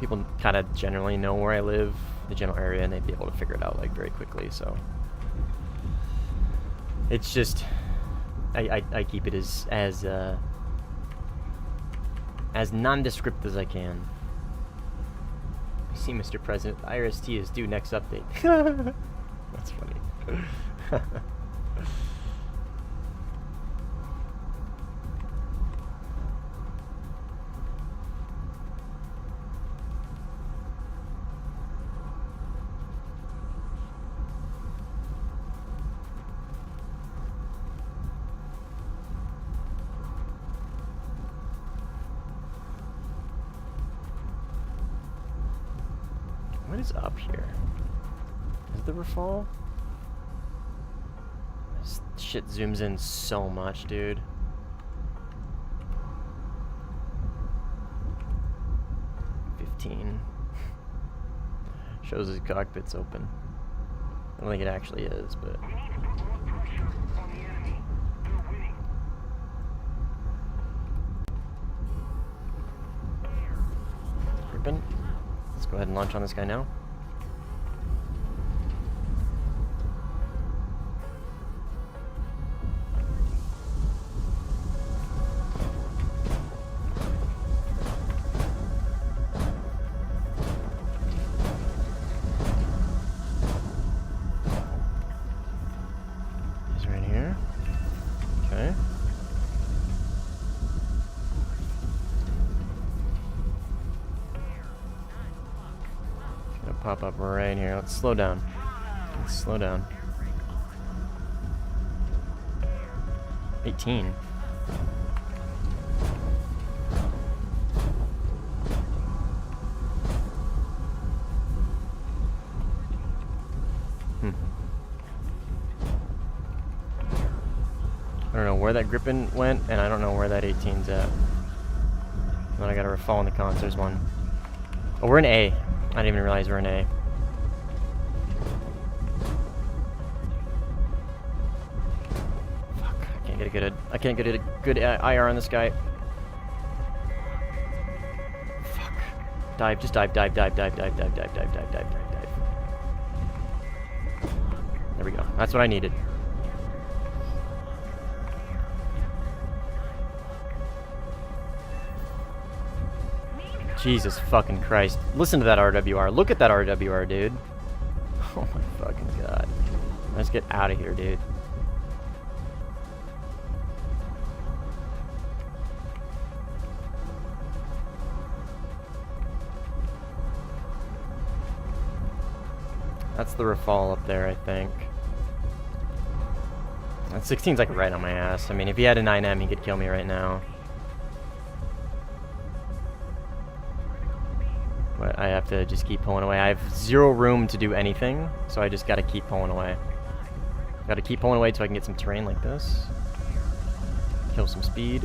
people kind of generally know where I live, the general area, and they'd be able to figure it out like very quickly. So it's just I keep it as nondescript as I can. You see, Mr. President, the IRST is due next update. That's funny. What is up here? Is it the Rafal? This shit zooms in so much, dude. Shows his cockpit's open. I don't think it actually is, but... We need to put more pressure on the enemy. They're winning. Grippin'. Let's go ahead and launch on this guy now. He's right here. Okay. Pop up right here. Let's slow down. Let's slow down. 18. I don't know where that Grippin went, and I don't know where that 18's at. Then I gotta Rafal in the cons. There's one. Oh, we're in A. I didn't even realize we're in A. Fuck, I can't get a good IR on this guy. Fuck. Dive, just dive. There we go. That's what I needed. Jesus fucking Christ. Listen to that RWR. Look at that RWR, dude. Oh my fucking god. Let's get out of here, dude. That's the Rafal up there, I think. That 16's like right on my ass. I mean, if he had a 9M, he could kill me right now. But I have to just keep pulling away. I have zero room to do anything, so I just gotta keep pulling away. Gotta keep pulling away so I can get some terrain like this. Kill some speed.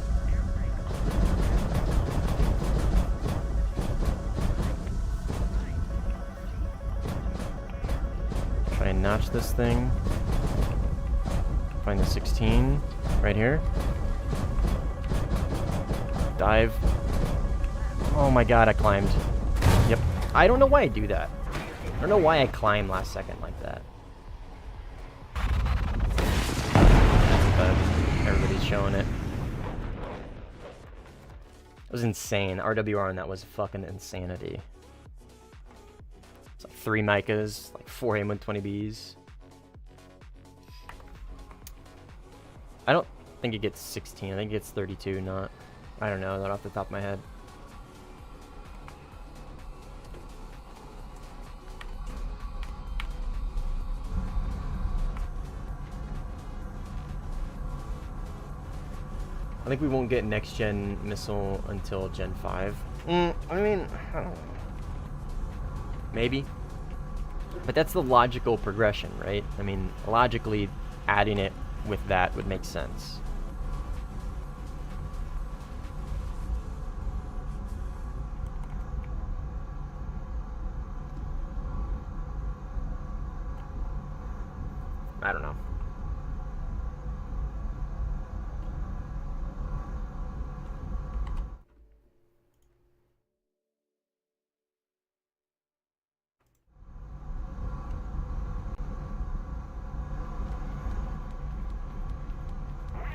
Try and notch this thing. Find the 16 right here. Dive. Oh my god, I climbed. Yep. I don't know why I do that. I don't know why I climb last second like that. But everybody's showing it. It was insane. RWR on that was fucking insanity. It's like 3 Micahs, like 4 AM-120Bs. I don't think it gets 16. I think it gets 32, not... I don't know that off the top of my head. I think we won't get next gen missile until Gen 5. I mean, I don't know. Maybe. But that's the logical progression, right? I mean, logically, adding it with that would make sense. I don't know.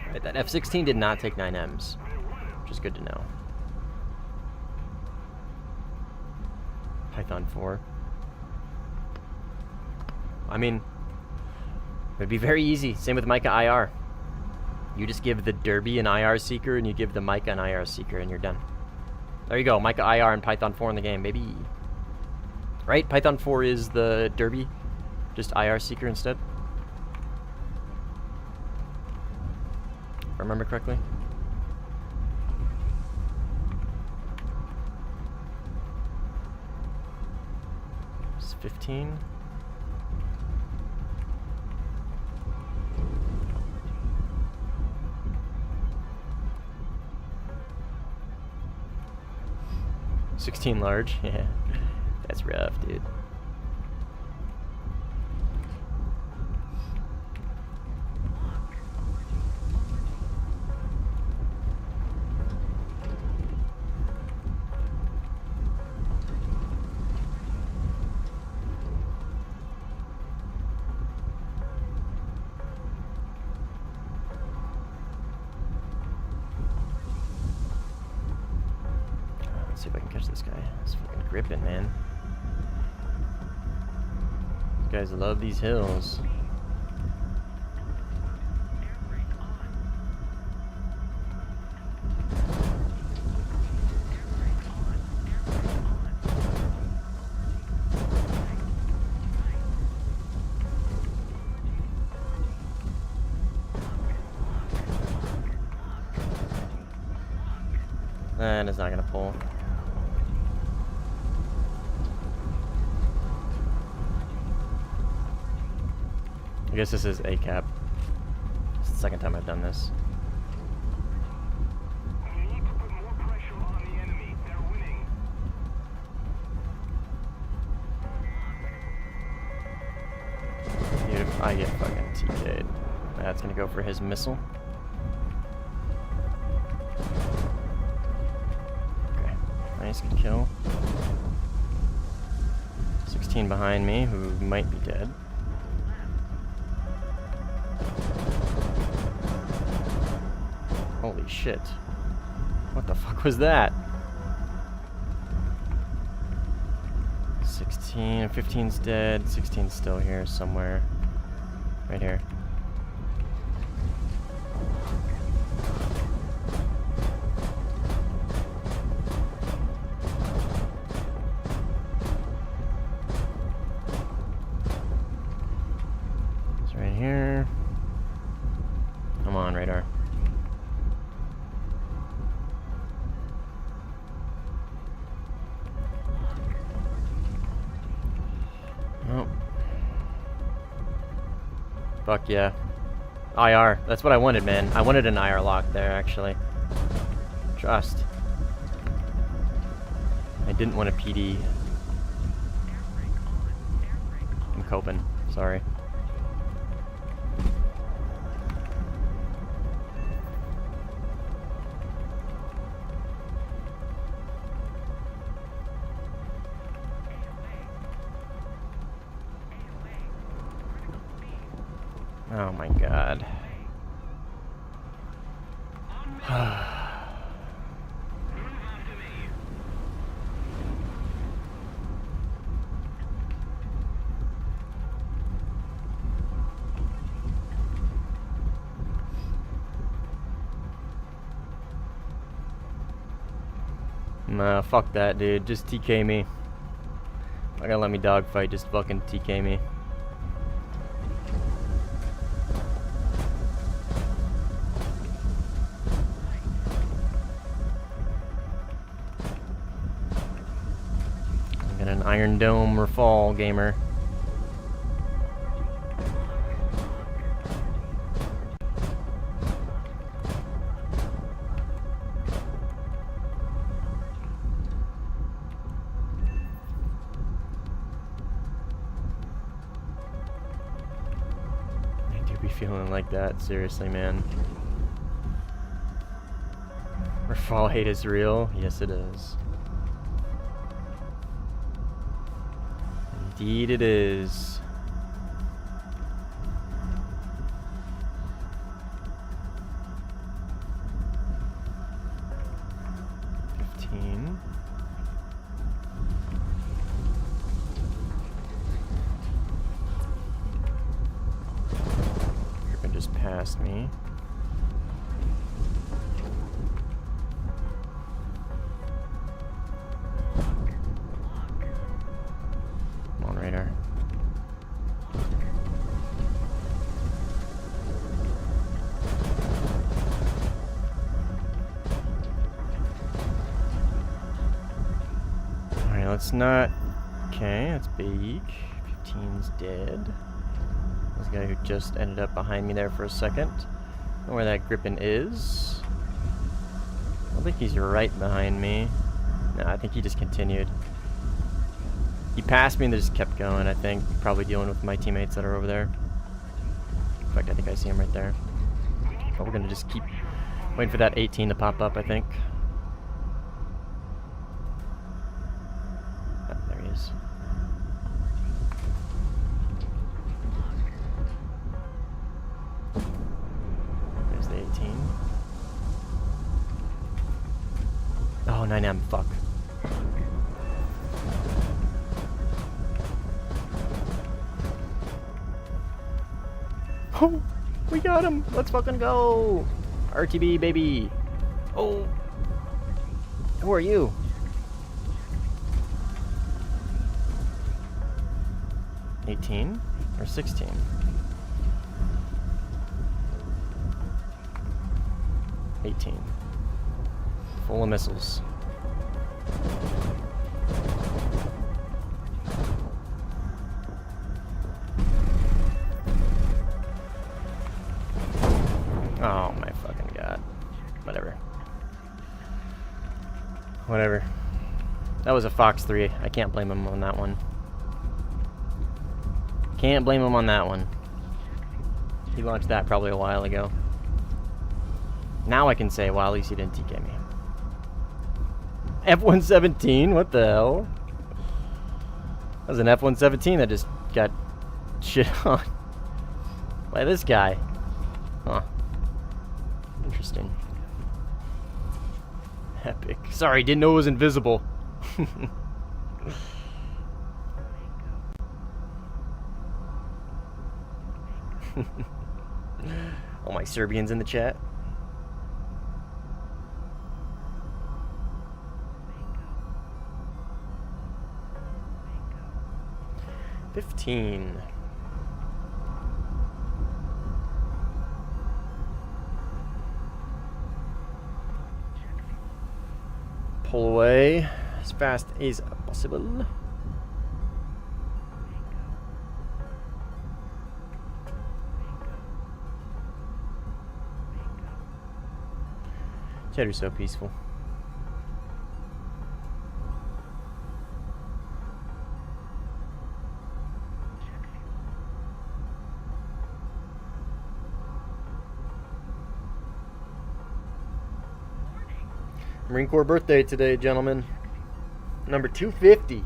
Alright, that F-16 did not take 9Ms, which is good to know. Python 4. I mean, it'd be very easy. Same with Micah IR. You just give the Derby an IR seeker, and you give the Micah an IR seeker, and you're done. There you go, Micah IR and Python 4 in the game, baby. Right? Python 4 is the Derby, just IR seeker instead. If I remember correctly. It's 15. $16 large, yeah, that's rough, dude. See if I can catch this guy. It's fucking gripping, man. These guys love these hills. That is not gonna pull. I guess this is a cap. It's the second time I've done this. We need to put more pressure on the enemy. They're winning. Dude, if I get fucking TK'd, that's gonna go for his missile. Okay, nice, good kill. 16 behind me, who might be dead. Holy shit. What the fuck was that? 16, 15's dead, 16's still here somewhere. Right here. It's right here. Come on, radar. Oh. Fuck yeah. IR. That's what I wanted, man. I wanted an IR lock there, actually. Trust. I didn't want a PD. I'm coping. Sorry. Oh my god. Nah, fuck that, dude. Just TK me. Not gonna let me dogfight, just fucking TK me. An Iron Dome or fall gamer. feeling like that. Seriously, man. Where fall hate is real? Yes, it is. Indeed it is. Griffin just passed me. Come on, radar. Alright, let's not... Okay, that's big. 15's dead. This guy who just ended up behind me there for a second. I don't know where that Griffin is. I don't think he's right behind me. No, I think he just continued. He passed me and just kept going, I think. Probably dealing with my teammates that are over there. In fact, I think I see him right there. But we're gonna just keep waiting for that 18 to pop up, I think. Oh, there he is. There's the 18. Oh, 9M, fuck. Oh, we got him. Let's fucking go. RTB, baby. Oh. Who are you? $18 or 16? $18. Full of missiles. Oh my fucking god. Whatever. Whatever. That was a Fox 3. I can't blame him on that one. Can't blame him on that one. He launched that probably a while ago. Now I can say, well, at least he didn't TK me. F-117? What the hell? That was an F-117 that just got shit on by this guy. Huh. Interesting. Epic. Sorry, didn't know it was invisible. All my Serbians in the chat. $15. Pull away as fast as possible. Cheddar's so peaceful. Marine Corps birthday today, gentlemen. Number 250.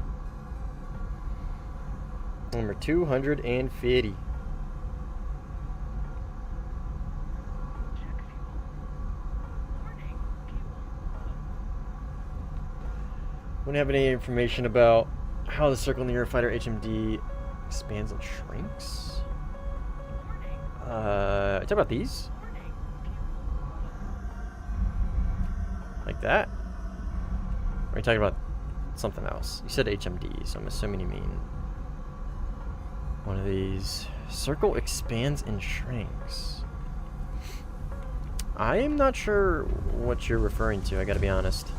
Number 250. We don't have any information about how the Circle in the Eurofighter HMD expands and shrinks. Talk about these? Like that? Or are you talking about something else? You said HMD, so I'm assuming you mean one of these. Circle expands and shrinks. I am not sure what you're referring to, I gotta be honest.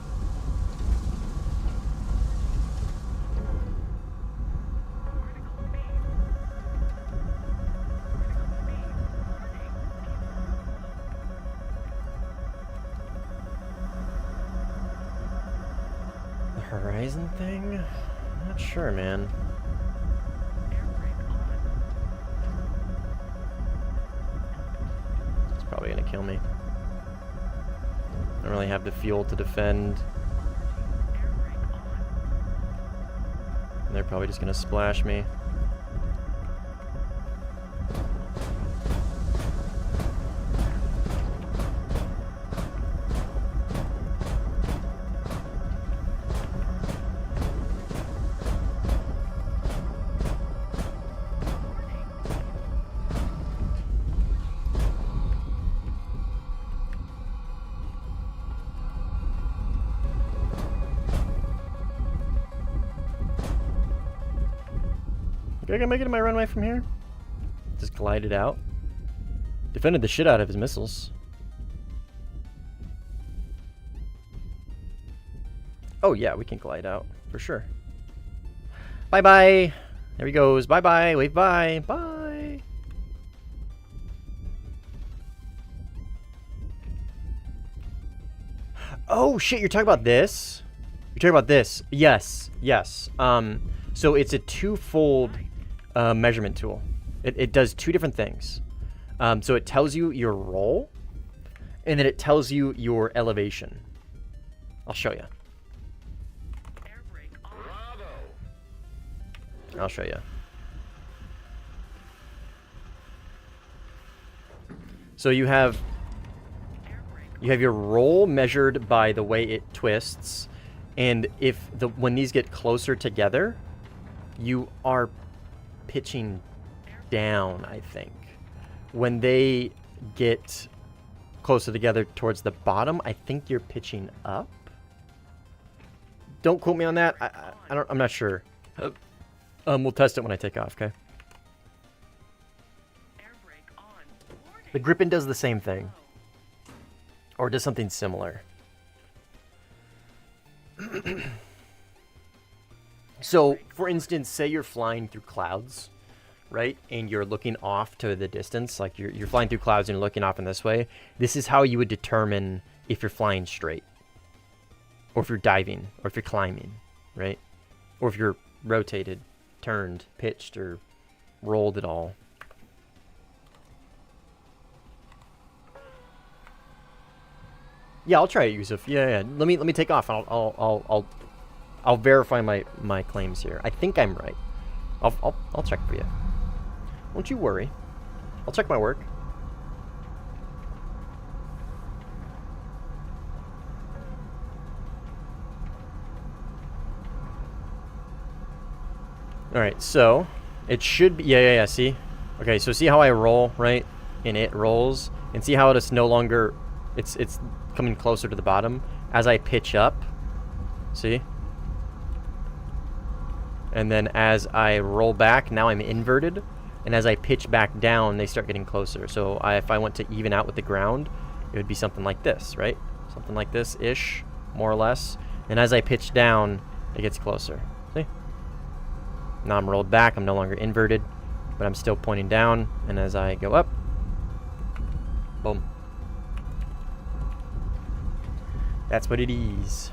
Horizon thing? I'm not sure, man. kill me. I don't really have the fuel to defend. And they're probably just gonna splash me. Think I can make it to my runway from here? Just glided out. Defended the shit out of his missiles. Oh yeah, we can glide out, for sure. Bye-bye! There he goes. Bye-bye. Wave bye. Bye! Oh shit, you're talking about this? You're talking about this? Yes, yes. So it's a twofold measurement tool. It does two different things. So it tells you your roll, and then it tells you your elevation. I'll show you. I'll show you. So you have your roll measured by the way it twists, and when these get closer together, you are pitching down, I think. When they get closer together towards the bottom, I think you're pitching up. Don't quote me on that. I'm not sure. We'll test it when I take off, okay? The Gripen does the same thing. Or does something similar. So, for instance, say you're flying through clouds, right? And you're looking off to the distance. Like, you're flying through clouds and you're looking off in this way. This is how you would determine if you're flying straight. Or if you're diving. Or if you're climbing, right? Or if you're rotated, turned, pitched, or rolled at all. Yeah, I'll try it, Yusuf. Yeah. Let me take off. I'll verify my claims here. I think I'm right. I'll check for you. Don't you worry. I'll check my work. All right, so it should be. Yeah. See, okay. So see how I roll, right? And it rolls, and see how it's no longer. It's coming closer to the bottom as I pitch up. See? And then as I roll back, now I'm inverted. And as I pitch back down, they start getting closer. So if I went to even out with the ground, it would be something like this, right? Something like this-ish, more or less. And as I pitch down, it gets closer. See? Now I'm rolled back. I'm no longer inverted, but I'm still pointing down. And as I go up, boom. That's what it is.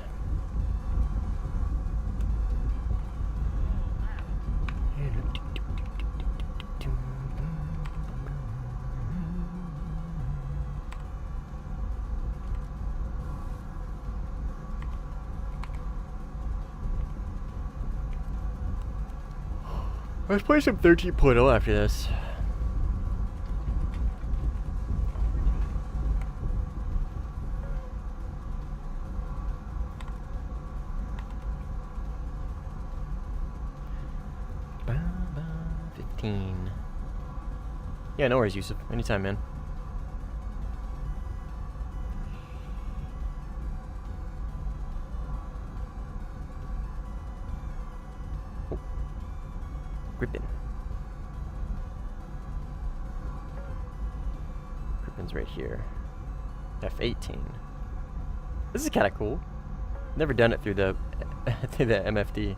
Let's play some 13.0 after this. Yeah, no worries, Yusuf. Anytime, man. Oh. Gripen. Gripen's right here. F-18. This is kind of cool. Never done it through the through the MFD.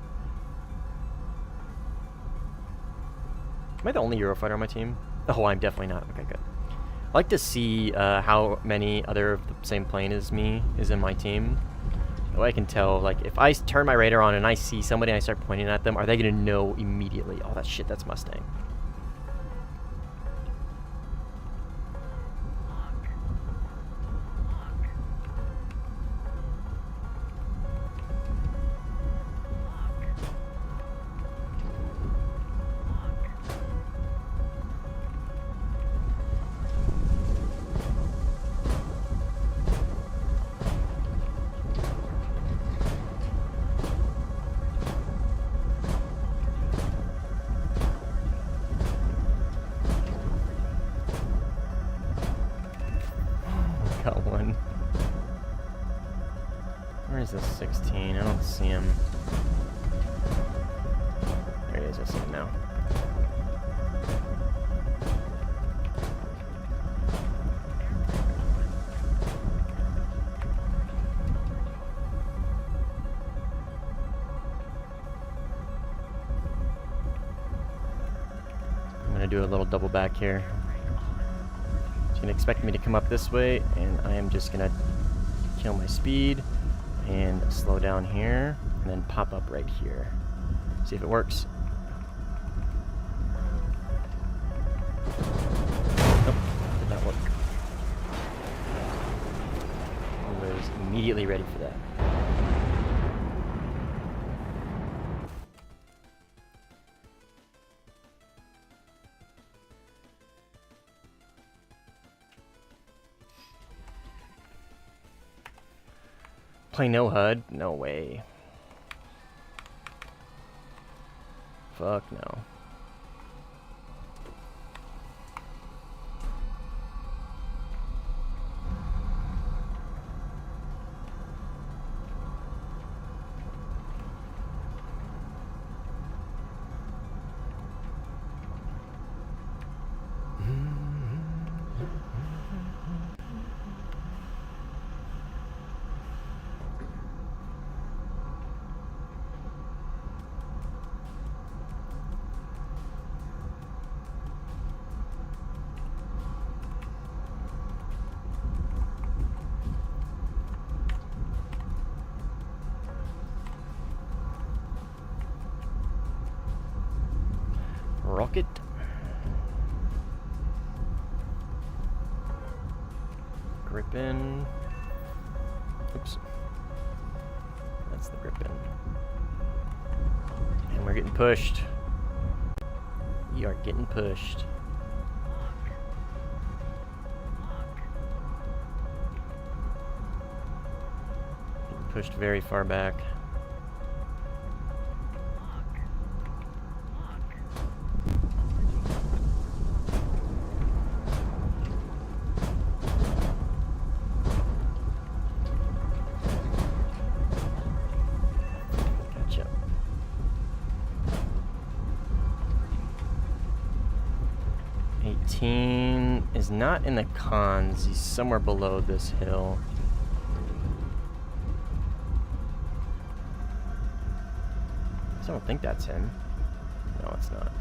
Am I the only Eurofighter on my team? Oh, I'm definitely not. Okay, good. I like to see how many other of the same plane as me is in my team. That way I can tell, like, if I turn my radar on and I see somebody and I start pointing at them, are they going to know immediately, oh, that shit, that's Mustang. Where's this 16? I don't see him. There he is, I see him now. I'm gonna do a little double back here. He's gonna expect me to come up this way, and I am just gonna kill my speed and slow down here, and then pop up right here. See if it works. Nope, did not work. I was immediately ready for that. Play no HUD? No way. Fuck no. Rocket. Grippin. Oops. That's the Grippin. And we're getting pushed. We are getting pushed. Getting pushed very far back. Is not in the cons. He's somewhere below this hill. I don't think that's him. No, it's not.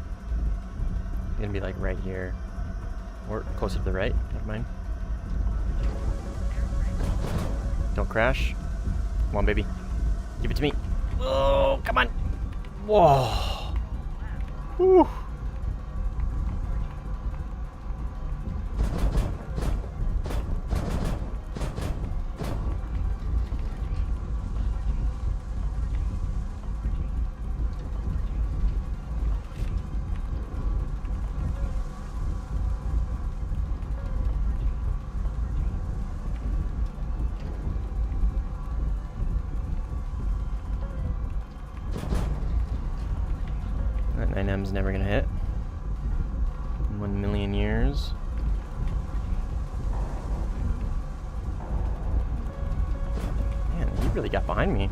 He's gonna be like right here. Or closer to the right. Never mind. Don't crash. Come on, baby. Give it to me. Oh, come on. Whoa. Whew. That 9M's never gonna hit. In 1,000,000 years. Man, he really got behind me.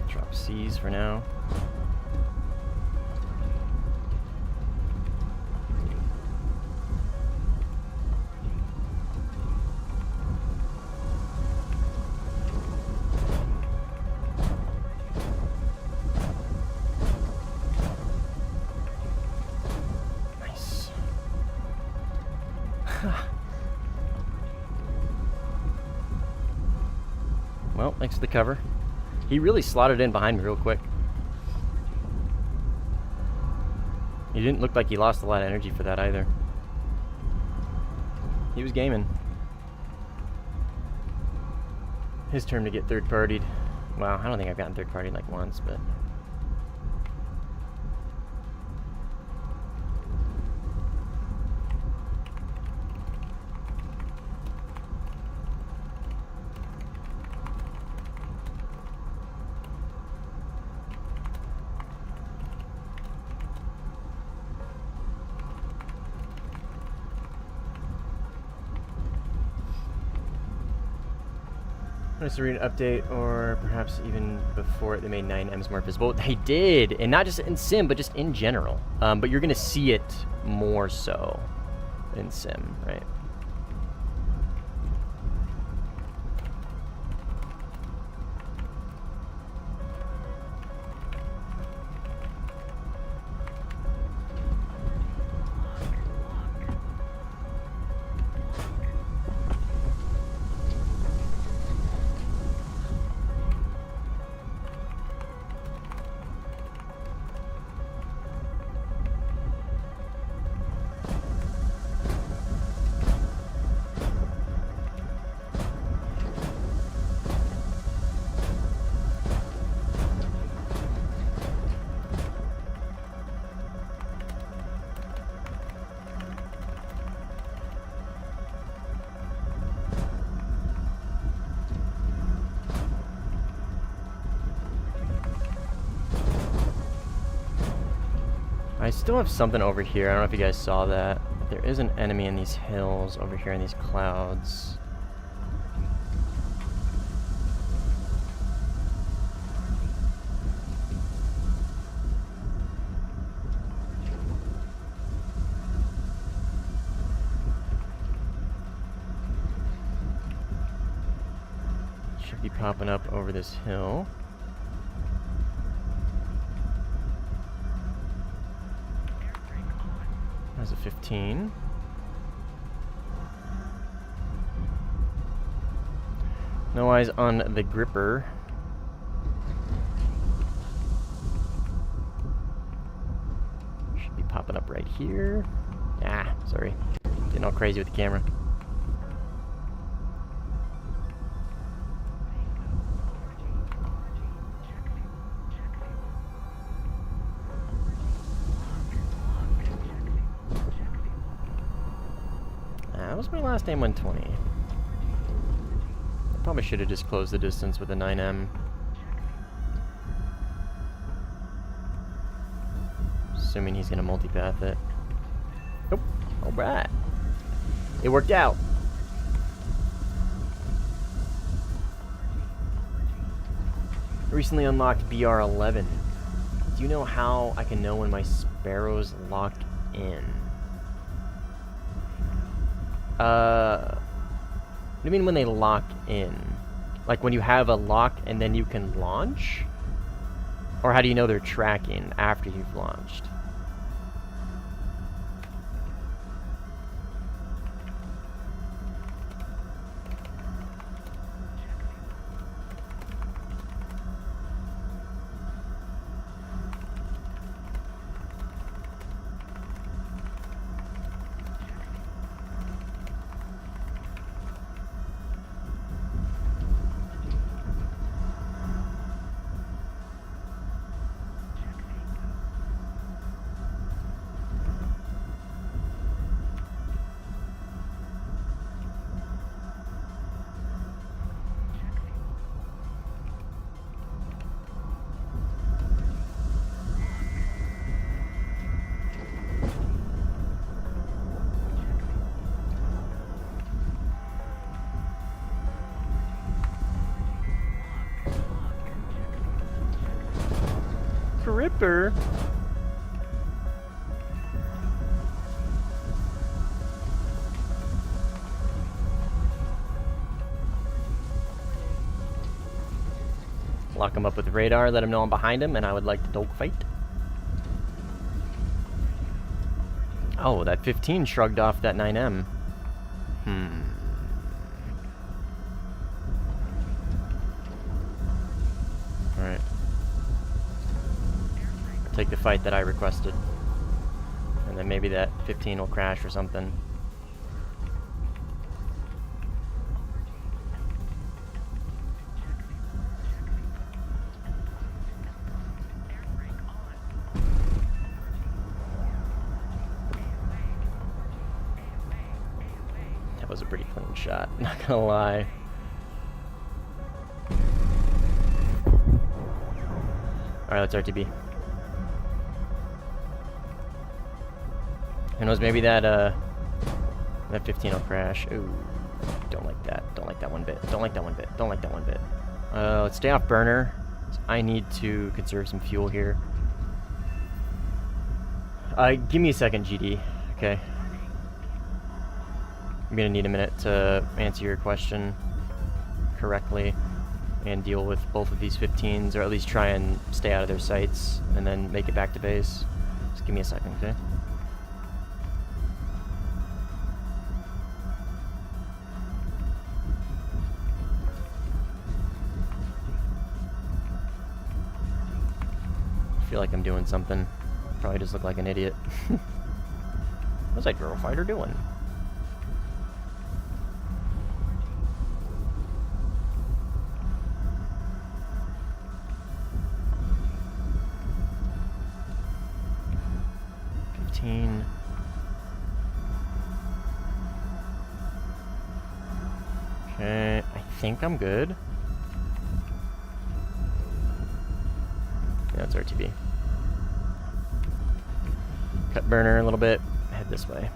Drop C's for now. Well, thanks for the cover. He really slotted in behind me real quick. He didn't look like he lost a lot of energy for that either. He was gaming. His turn to get third-partied. Well, I don't think I've gotten third-partied like once, but... Nice to read an update, or perhaps even before it, they made 9Ms more visible. They did, and not just in Sim, but just in general. But you're gonna see it more so in Sim, right? I still have something over here. I don't know if you guys saw that. There is an enemy in these hills over here in these clouds. Should be popping up over this hill. Has a 15. No eyes on the gripper. Should be popping up right here. Ah, sorry. Getting all crazy with the camera. That was my last aim 120. I probably should have just closed the distance with a 9M. Assuming he's gonna multipath it. Nope. Alright. It worked out. Recently unlocked BR11. Do you know how I can know when my sparrows lock in? What do you mean when they lock in? Like when you have a lock and then you can launch? Or how do you know they're tracking after you've launched? Ripper. Lock him up with radar, let him know I'm behind him, and I would like to dogfight. Oh, that 15 shrugged off that 9M. Alright. Take the fight that I requested. And then maybe that 15 will crash or something. That was a pretty clean shot, not gonna lie. Alright, let's RTB. Who knows, maybe that 15 will crash. Ooh, don't like that, don't like that one bit. Don't like that one bit. Don't like that one bit. Let's stay off burner. I need to conserve some fuel here. Give me a second, GD. Okay. I'm gonna need a minute to answer your question correctly and deal with both of these 15s, or at least try and stay out of their sights and then make it back to base. Just give me a second, okay? I feel like I'm doing something. Probably just look like an idiot. What's that girl fighter doing? Okay, I think I'm good. Yeah, it's RTB. Cut burner a little bit, head this way.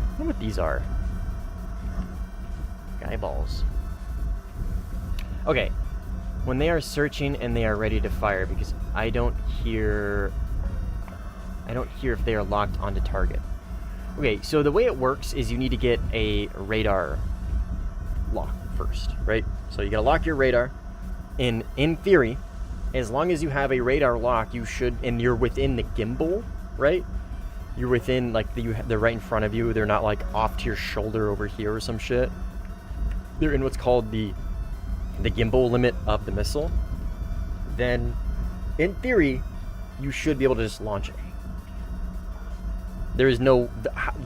I wonder what these are. Guy balls. Okay, when they are searching and they are ready to fire, because I don't hear if they are locked onto target. Okay, so the way it works is you need to get a radar lock first, right? So you gotta lock your radar. In theory, as long as you have a radar lock, you should, and you're within the gimbal, right? You're within, like, they're right in front of you. They're not, like, off to your shoulder over here or some shit. They're in what's called the gimbal limit of the missile. Then, in theory, you should be able to just launch it. There is no...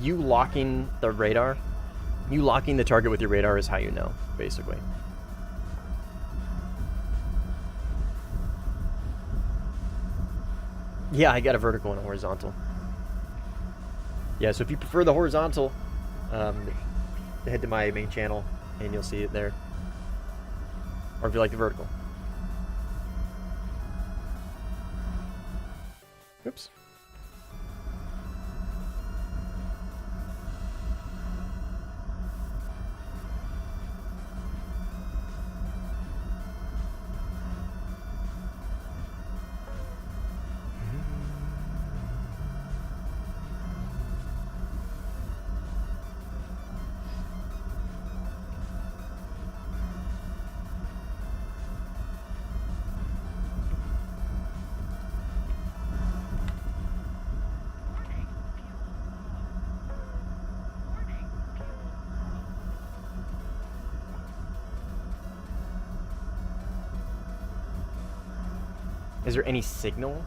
You locking the radar, you locking the target with your radar is how you know, basically. Yeah, I got a vertical and a horizontal. Yeah, so if you prefer the horizontal, head to my main channel and you'll see it there. Or if you like the vertical. Oops. Is there any signal?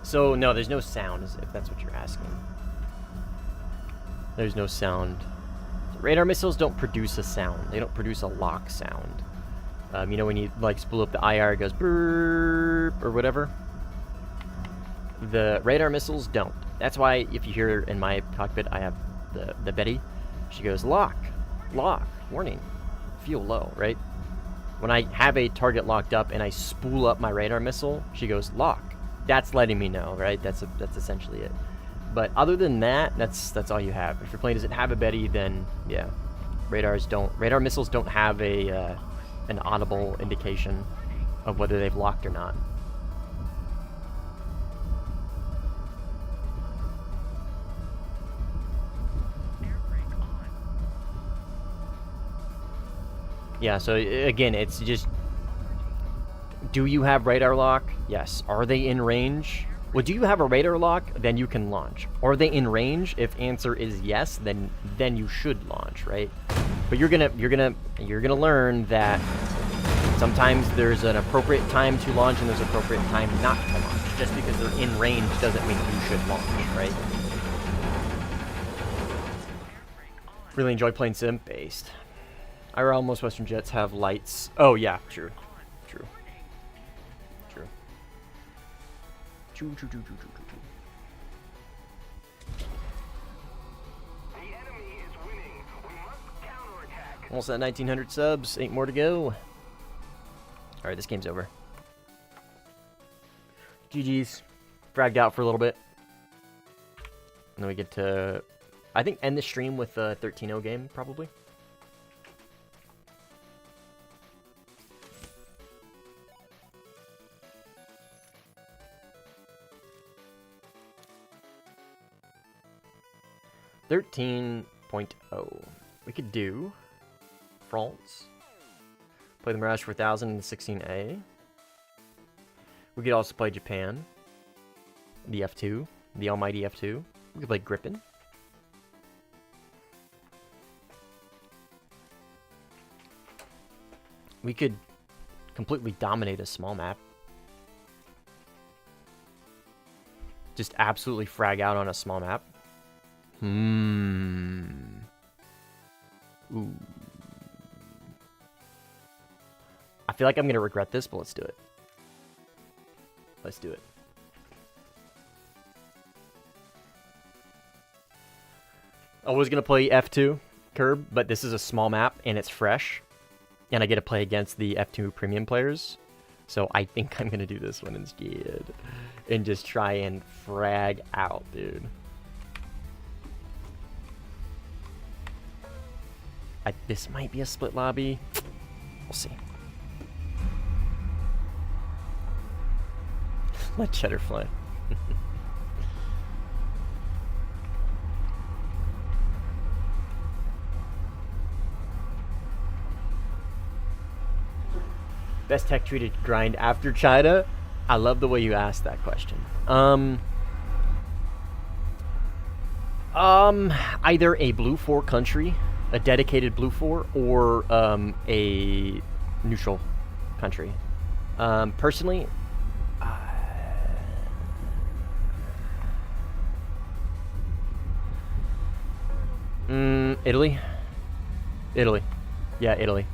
So, no, there's no sound, if that's what you're asking. There's no sound. Radar missiles don't produce a sound. They don't produce a lock sound. You know when you, like, spool up the IR, it goes burp or whatever? The radar missiles don't. That's why, if you hear in my cockpit, I have the Betty. She goes, lock, warning, fuel low, right? When I have a target locked up and I spool up my radar missile, she goes, lock. That's letting me know, right? That's essentially it. But other than that, that's all you have. If your plane doesn't have a Betty, then yeah, radar missiles don't have an audible indication of whether they've locked or not. Yeah, so again, it's just, do you have radar lock? Yes. Are they in range? Well, do you have a radar lock? Then you can launch. Are they in range? If answer is yes, then you should launch, right? But you're gonna learn that sometimes there's an appropriate time to launch and there's an appropriate time not to launch. Just because they're in range doesn't mean you should launch, right? Really enjoy playing sim-based. IRL, most Western jets have lights. Oh, yeah, true. True. The enemy is winning. We must counterattack. Almost at 1900 subs. 8 more to go. Alright, this game's over. GG's. Fragged out for a little bit. And then we get to, I think, end the stream with a 13-0 game, probably. .0. We could do France. Play the Mirage 4000 in the 16A. We could also play Japan. The F2. The almighty F2. We could play Gripen. We could completely dominate a small map. Just absolutely frag out on a small map. Ooh. I feel like I'm gonna regret this, but let's do it. Let's do it. I was gonna play F2 Curb, but this is a small map and it's fresh, and I get to play against the F2 premium players. So I think I'm gonna do this one instead, and just try and frag out, dude. This might be a split lobby. We'll see. Let cheddar fly. Best tech treated grind after China? I love the way you asked that question. Either a blue 4 country, a dedicated blue 4, or a neutral country. Personally, Italy. Yeah, Italy.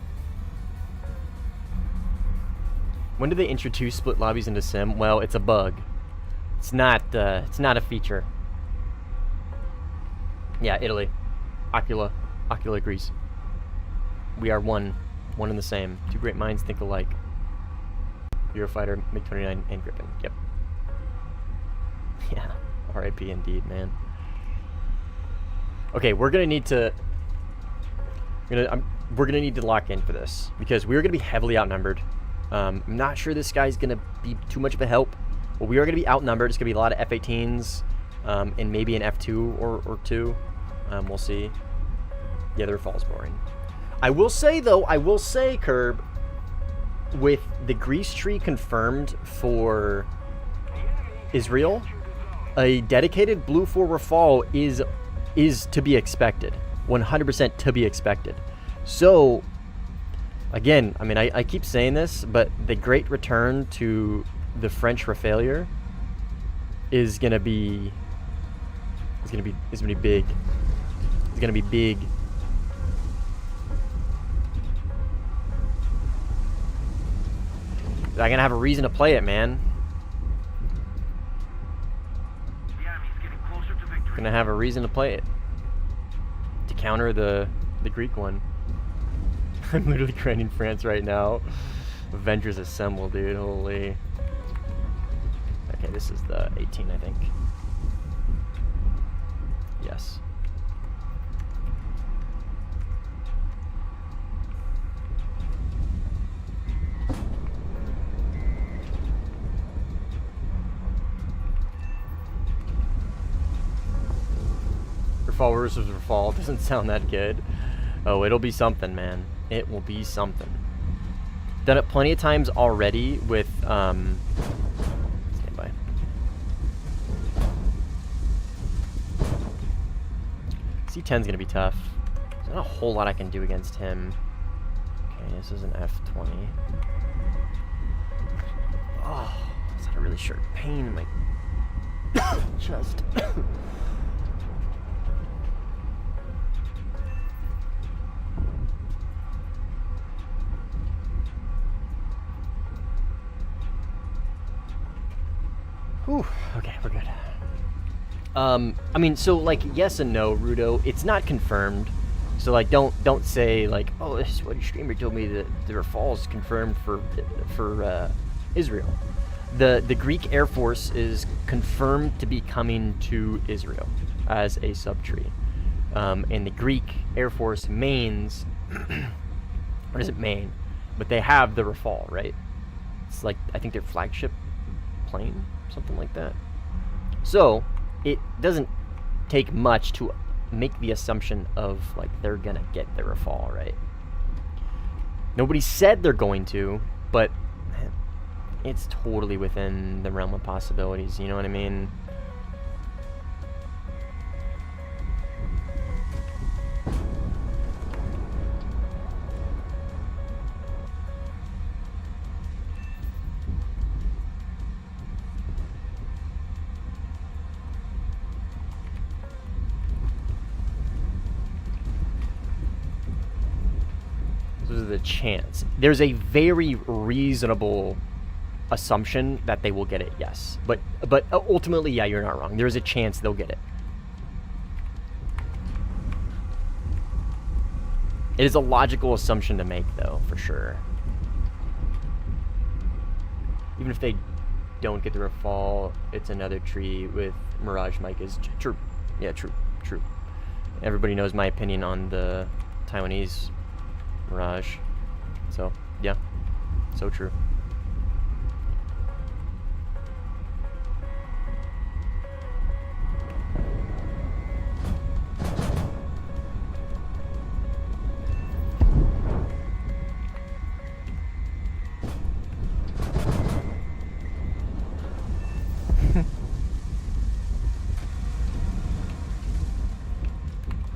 When did they introduce split lobbies into Sim? Well, it's a bug. It's not a feature. Yeah, Italy. Ocula agrees. We are one and the same. Two great minds think alike. Eurofighter, MiG-29, and Gripen. Yep. Yeah. RIP indeed, man. Okay, we're gonna need to. We're gonna need to lock in for this because we're gonna be heavily outnumbered. I'm not sure this guy's gonna be too much of a help, but we are gonna be outnumbered. It's gonna be a lot of F-18s, and maybe an F2 or two. We'll see. Yeah, their fall's boring. I will say though, Curb, with the grease tree confirmed for Israel, a dedicated blue 4 Rafale is to be expected. 100% to be expected. So, again, I mean, I keep saying this, but the great return to the French Rafale is gonna be big. It's gonna be big. I'm gonna have a reason to play it, man. Gonna have a reason to play it to counter the Greek one. I'm literally grinding France right now. Avengers Assemble, dude. Holy. Okay, this is the 18, I think. Yes. Rafale versus Rafale doesn't sound that good. Oh, it'll be something, man. It will be something. Done it plenty of times already with stand by. C10's gonna be tough. There's not a whole lot I can do against him. Okay, this is an F20. Oh, it's had a really sharp pain in my chest. Whew, okay, we're good. I mean, so like, yes and no, Rudo. It's not confirmed, so like, don't say like, oh, this is what your streamer told me that the Rafale is confirmed for Israel. The Greek Air Force is confirmed to be coming to Israel. as a subtree. And the Greek Air Force mains, what is it, main? But they have the Rafale, right? It's like, I think their flagship plane, something like that. So it doesn't take much to make the assumption of like they're gonna get the Rafale, right? Nobody said they're going to, but it's totally within the realm of possibilities, you know what I mean? There's a chance. There's a very reasonable assumption that they will get it, yes. But ultimately, yeah, you're not wrong. There's a chance they'll get it. It is a logical assumption to make, though, for sure. Even if they don't get the Rafale, it's another tree with Mirage Micas. True. Yeah, true. True. Everybody knows my opinion on the Taiwanese Mirage. So, yeah. So true.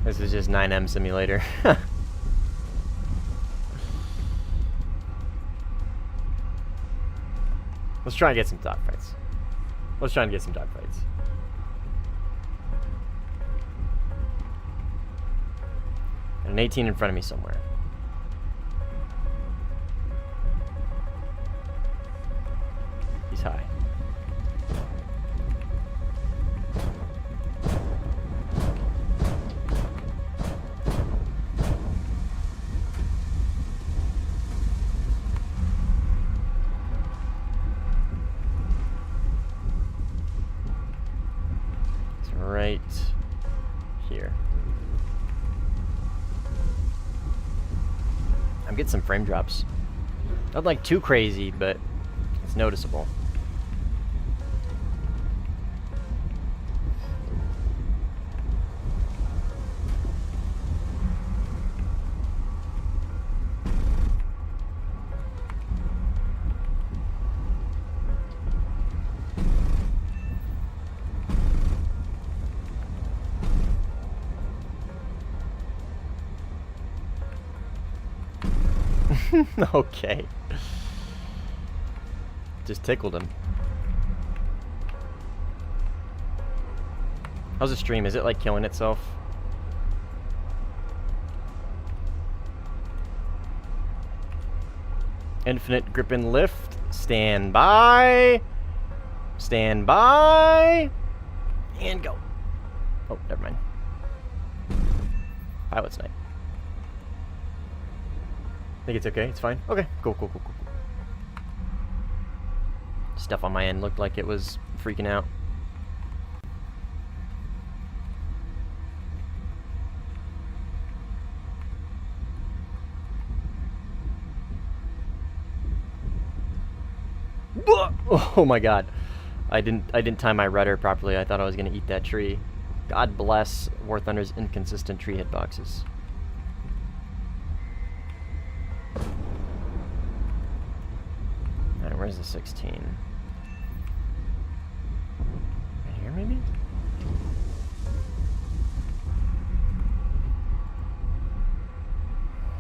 This is just 9M simulator. Let's try and get some dogfights. Let's try and get some dogfights. Got an 18 in front of me somewhere. He's high. Right here. I'm getting some frame drops. Not like too crazy, but it's noticeable. Okay. Just tickled him. How's the stream? Is it like killing itself? Infinite grip and lift. Stand by. Stand by. And go. Oh, never mind. Pilot's night. Think it's okay? It's fine? Okay, cool. Stuff on my end looked like it was freaking out. Oh my god. I didn't time my rudder properly. I thought I was gonna eat that tree. God bless Warthunder's inconsistent tree hitboxes. Alright, where's the 16? Right here, maybe?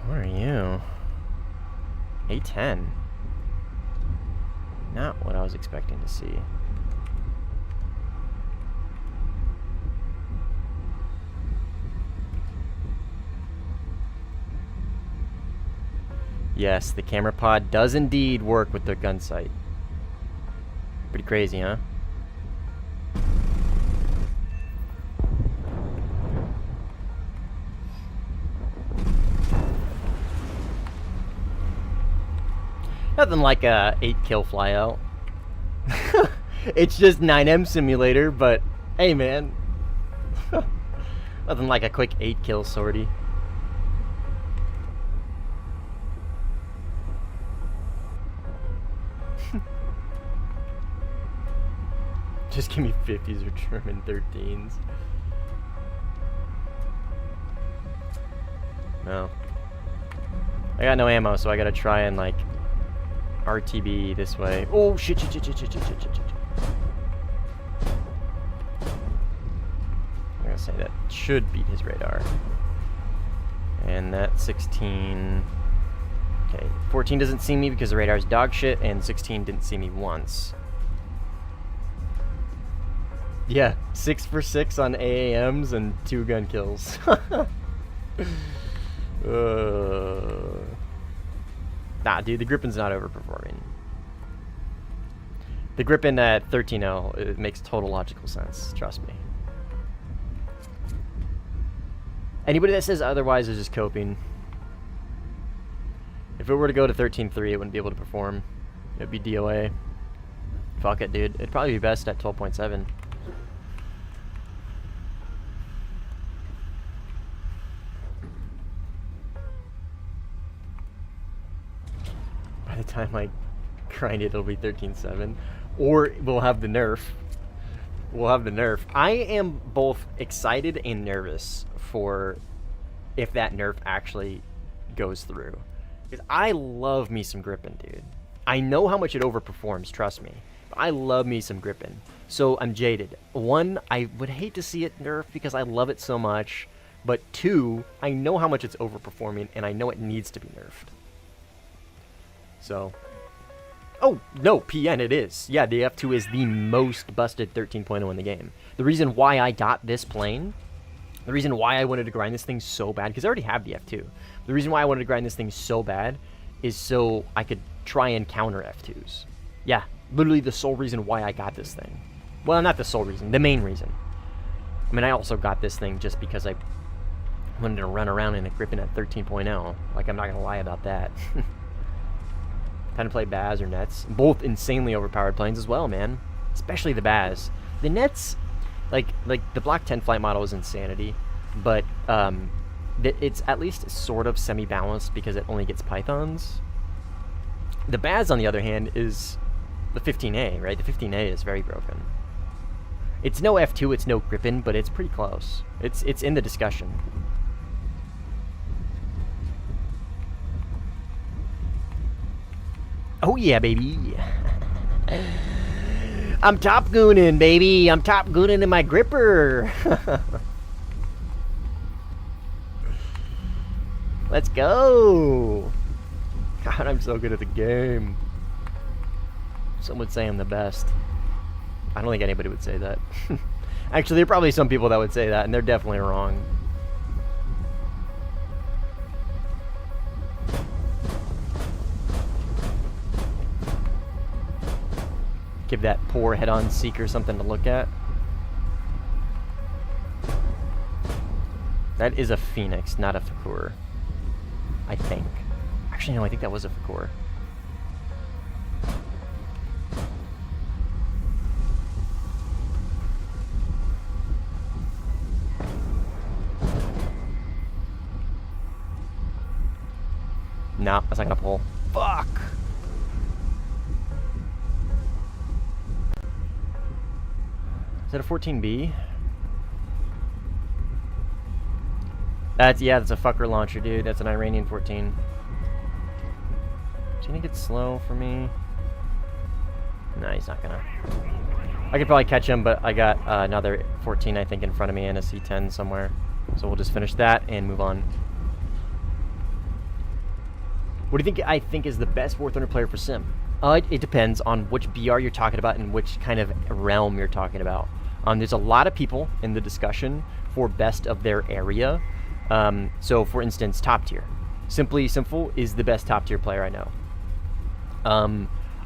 Where are you? A10. Not what I was expecting to see. Yes, the camera pod does indeed work with the gun sight. Pretty crazy, huh? Nothing like a 8-kill flyout. It's just 9M simulator, but hey man. Nothing like a quick 8-kill sortie. Just give me 50s or German 13s. No. I got no ammo, so I gotta try and, like, RTB this way. Oh, shit. I'm gonna say that should beat his radar. And that 16... Okay, 14 doesn't see me because the radar's dog shit, and 16 didn't see me once. Yeah, 6 for 6 on AAMs and 2 gun kills. Nah, dude, the Grippen's not overperforming. The Grippen at 13-0, it makes total logical sense. Trust me. Anybody that says otherwise is just coping. If it were to go to 13-3, it wouldn't be able to perform. It'd be DOA. Fuck it, dude. It'd probably be best at 12.7. By the time I grind it, it'll be 13-7. Or we'll have the nerf. We'll have the nerf. I am both excited and nervous for if that nerf actually goes through. Because I love me some Grippen, dude. I know how much it overperforms, trust me. But I love me some Grippen. So I'm jaded. 1, I would hate to see it nerf because I love it so much. But 2, I know how much it's overperforming and I know it needs to be nerfed. So... Oh, no, PN it is. Yeah, the F2 is the most busted 13.0 in the game. The reason why I got this plane, the reason why I wanted to grind this thing so bad, because I already have the F2. The reason why I wanted to grind this thing so bad is so I could try and counter F2s. Yeah, literally the sole reason why I got this thing. Well, not the sole reason, the main reason. I mean, I also got this thing just because I wanted to run around in a Grippen at 13.0. Like, I'm not going to lie about that. Time to play Baz or Nets. Both insanely overpowered planes as well, man. Especially the Baz. The Nets, like the Block 10 flight model is insanity, but it's at least sort of semi-balanced because it only gets Pythons. The Baz, on the other hand, is the 15A, right? The 15A is very broken. It's no F2, it's no Grippen, but it's pretty close. It's in the discussion. Oh yeah, baby. I'm top gooning, baby. I'm top gooning in my gripper. Let's go. God, I'm so good at the game. Some would say I'm the best. I don't think anybody would say that. Actually, there are probably some people that would say that, and they're definitely wrong. Give that poor head-on seeker something to look at. That is a Phoenix, not a Fakur. I think. Actually, no, I think that was a Fakur. Nah, that's not gonna pull. Fuck! Is that a 14B? Yeah, that's a fucker launcher, dude. That's an Iranian 14. Do you think it's slow for me? No, he's not gonna. I could probably catch him, but I got another 14, I think, in front of me and a C10 somewhere. So we'll just finish that and move on. What do you think I think is the best Warthunder player for Sim? It depends on which BR you're talking about and which kind of realm you're talking about. There's a lot of people in the discussion for best of their area. So, for instance, top tier. Simply Simple is the best top tier player I know.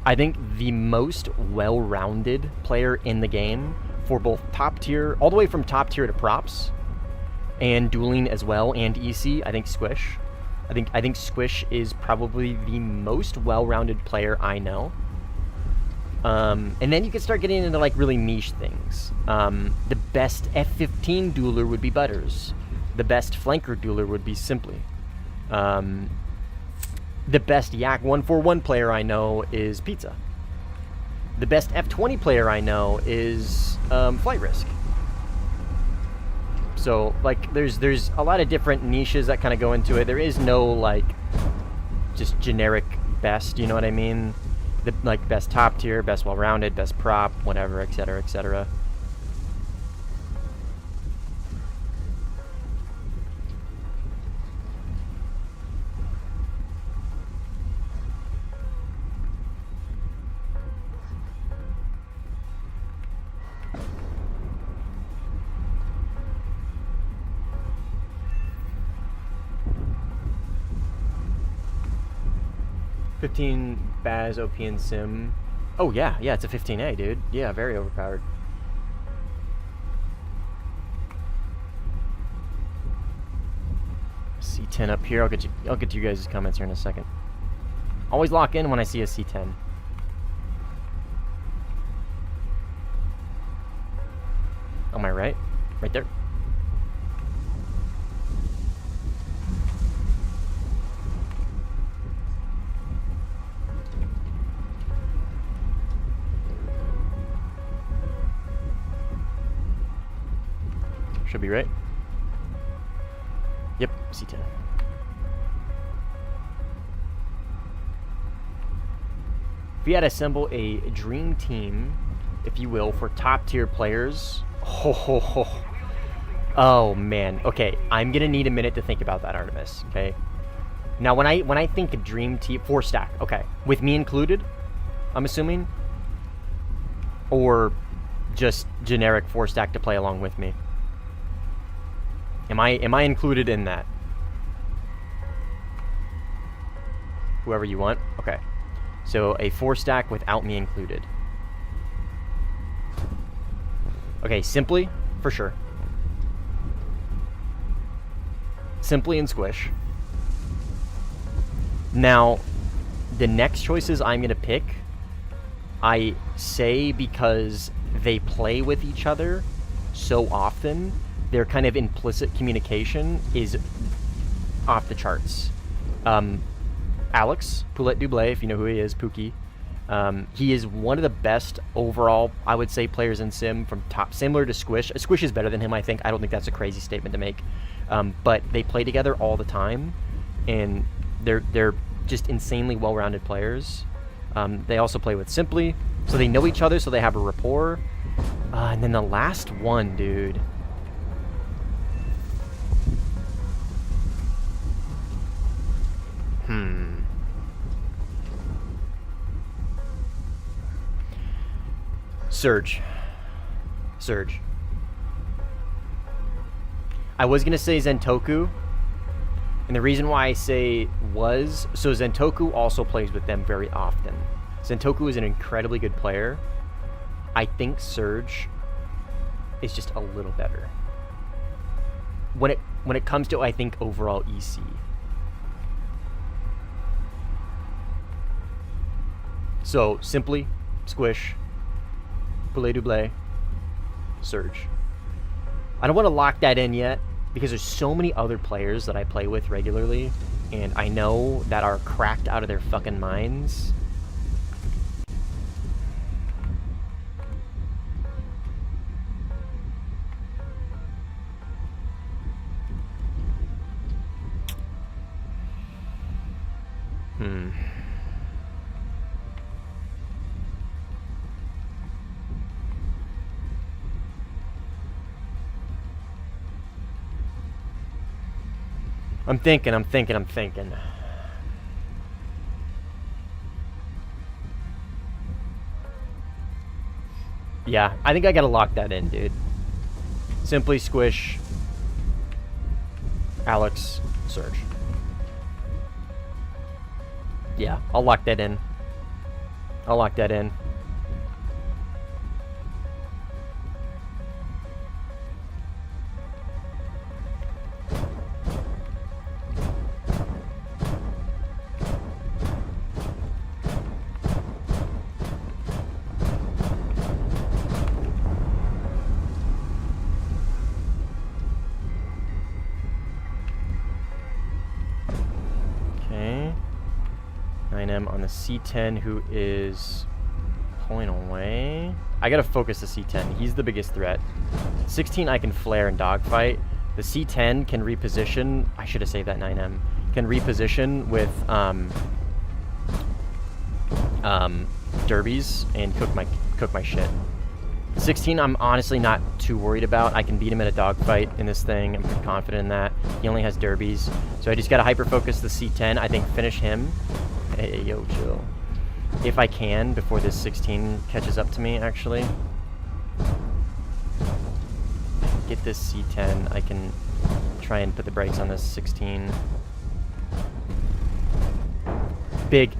I think the most well-rounded player in the game for both top tier, all the way from top tier to props, and dueling as well, and EC, I think Squish. I think Squish is probably the most well-rounded player I know. And then you can start getting into like really niche things. The best F-15 dueler would be Butters. The best flanker dueler would be Simply. The best Yak 141 player I know is Pizza. The best F-20 player I know is Flight Risk. So like there's a lot of different niches that kind of go into it. There is no like just generic best, you know what I mean? The like best top tier, best well-rounded, best prop, whatever, etc., etc. $15 Baz OP and Sim. Oh yeah, it's a 15A, dude. Yeah, very overpowered. C10 up here. I'll get to you guys' comments here in a second. Always lock in when I see a C10. On my right? Right there. Should be right. Yep, C10. If we had to assemble a dream team, if you will, for top tier players, oh man. Okay, I'm gonna need a minute to think about that, Artemis. Okay. Now, when I think of dream team, 4-stack. Okay, with me included, I'm assuming, or just generic 4-stack to play along with me. Am I included in that? Whoever you want? Okay. So a 4-stack without me included. Okay, Simply, for sure. Simply and Squish. Now, the next choices I'm going to pick, I say because they play with each other so often, their kind of implicit communication is off the charts. Alex, Poulette Dublé, if you know who he is, Pookie, he is one of the best overall, I would say, players in Sim from top, similar to Squish. Squish is better than him, I think. I don't think that's a crazy statement to make. But they play together all the time, and they're just insanely well-rounded players. They also play with Simply, so they know each other, so they have a rapport. And then the last one, dude. Surge. I was gonna say Zentoku, and the reason why I say was, so Zentoku also plays with them very often. Zentoku is an incredibly good player. I think Surge is just a little better when it comes to, I think, overall EC. So Simply, Squish, Poulette Dublé, Surge. I don't want to lock that in yet because there's so many other players that I play with regularly, and I know that are cracked out of their fucking minds. I'm thinking. Yeah, I think I gotta lock that in, dude. Simply, Squish, Alex, Surge. Yeah, I'll lock that in. 9M on the C10, who is pulling away. I gotta focus the C10. He's the biggest threat. 16 I can flare and dogfight. The C10 can reposition. I should have saved that 9M. Can reposition with derbies and cook my shit. 16 I'm honestly not too worried about. I can beat him at a dogfight in this thing. I'm pretty confident in that. He only has derbies. So I just gotta hyper focus the C10. I think finish him. Hey, yo, chill. If I can, before this 16 catches up to me, actually. Get this C10. I can try and put the brakes on this 16. Big.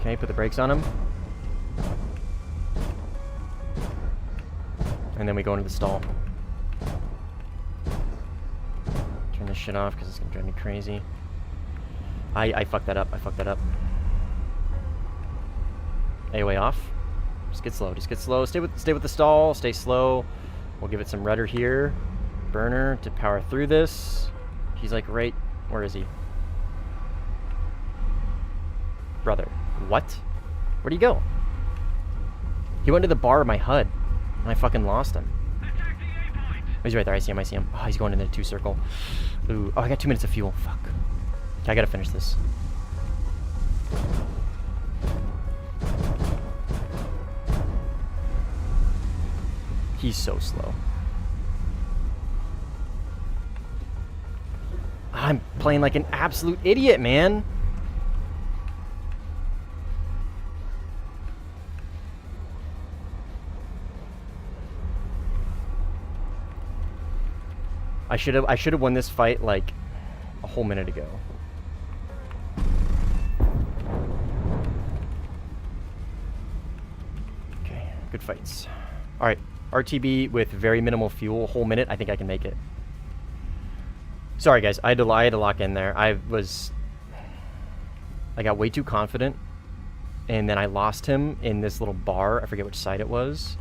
Okay, put the brakes on him. And then we go into the stall. Turn this shit off because it's gonna drive me crazy. I fucked that up. AOA off. Just get slow. Stay with the stall. Stay slow. We'll give it some rudder here. Burner to power through this. He's like right. Where is he? Brother. What? Where'd he go? He went to the bar of my HUD. And I fucking lost him. Oh, he's right there. I see him. Oh, he's going in the 2 circle. Ooh. Oh, I got 2 minutes of fuel. Fuck. Okay, I gotta finish this. He's so slow. I'm playing like an absolute idiot, man. I should have won this fight like a whole minute ago. Okay, good fights. All right, RTB with very minimal fuel, whole minute. I think I can make it. Sorry guys, I had to lock in there. I got way too confident, and then I lost him in this little bar. I forget which side it was,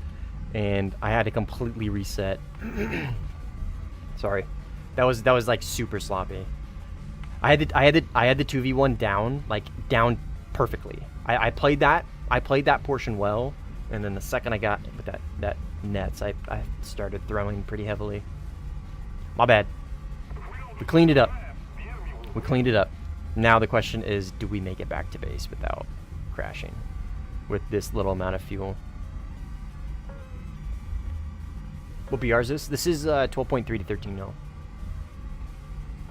and I had to completely reset. Sorry, that was like super sloppy. I had the 2v1 down perfectly. I played that portion well, and then the second I got with that nets, I started throwing pretty heavily. My bad. We cleaned it up. Now the question is, do we make it back to base without crashing with this little amount of fuel? What BR is this? This is 12.3 to 13.0.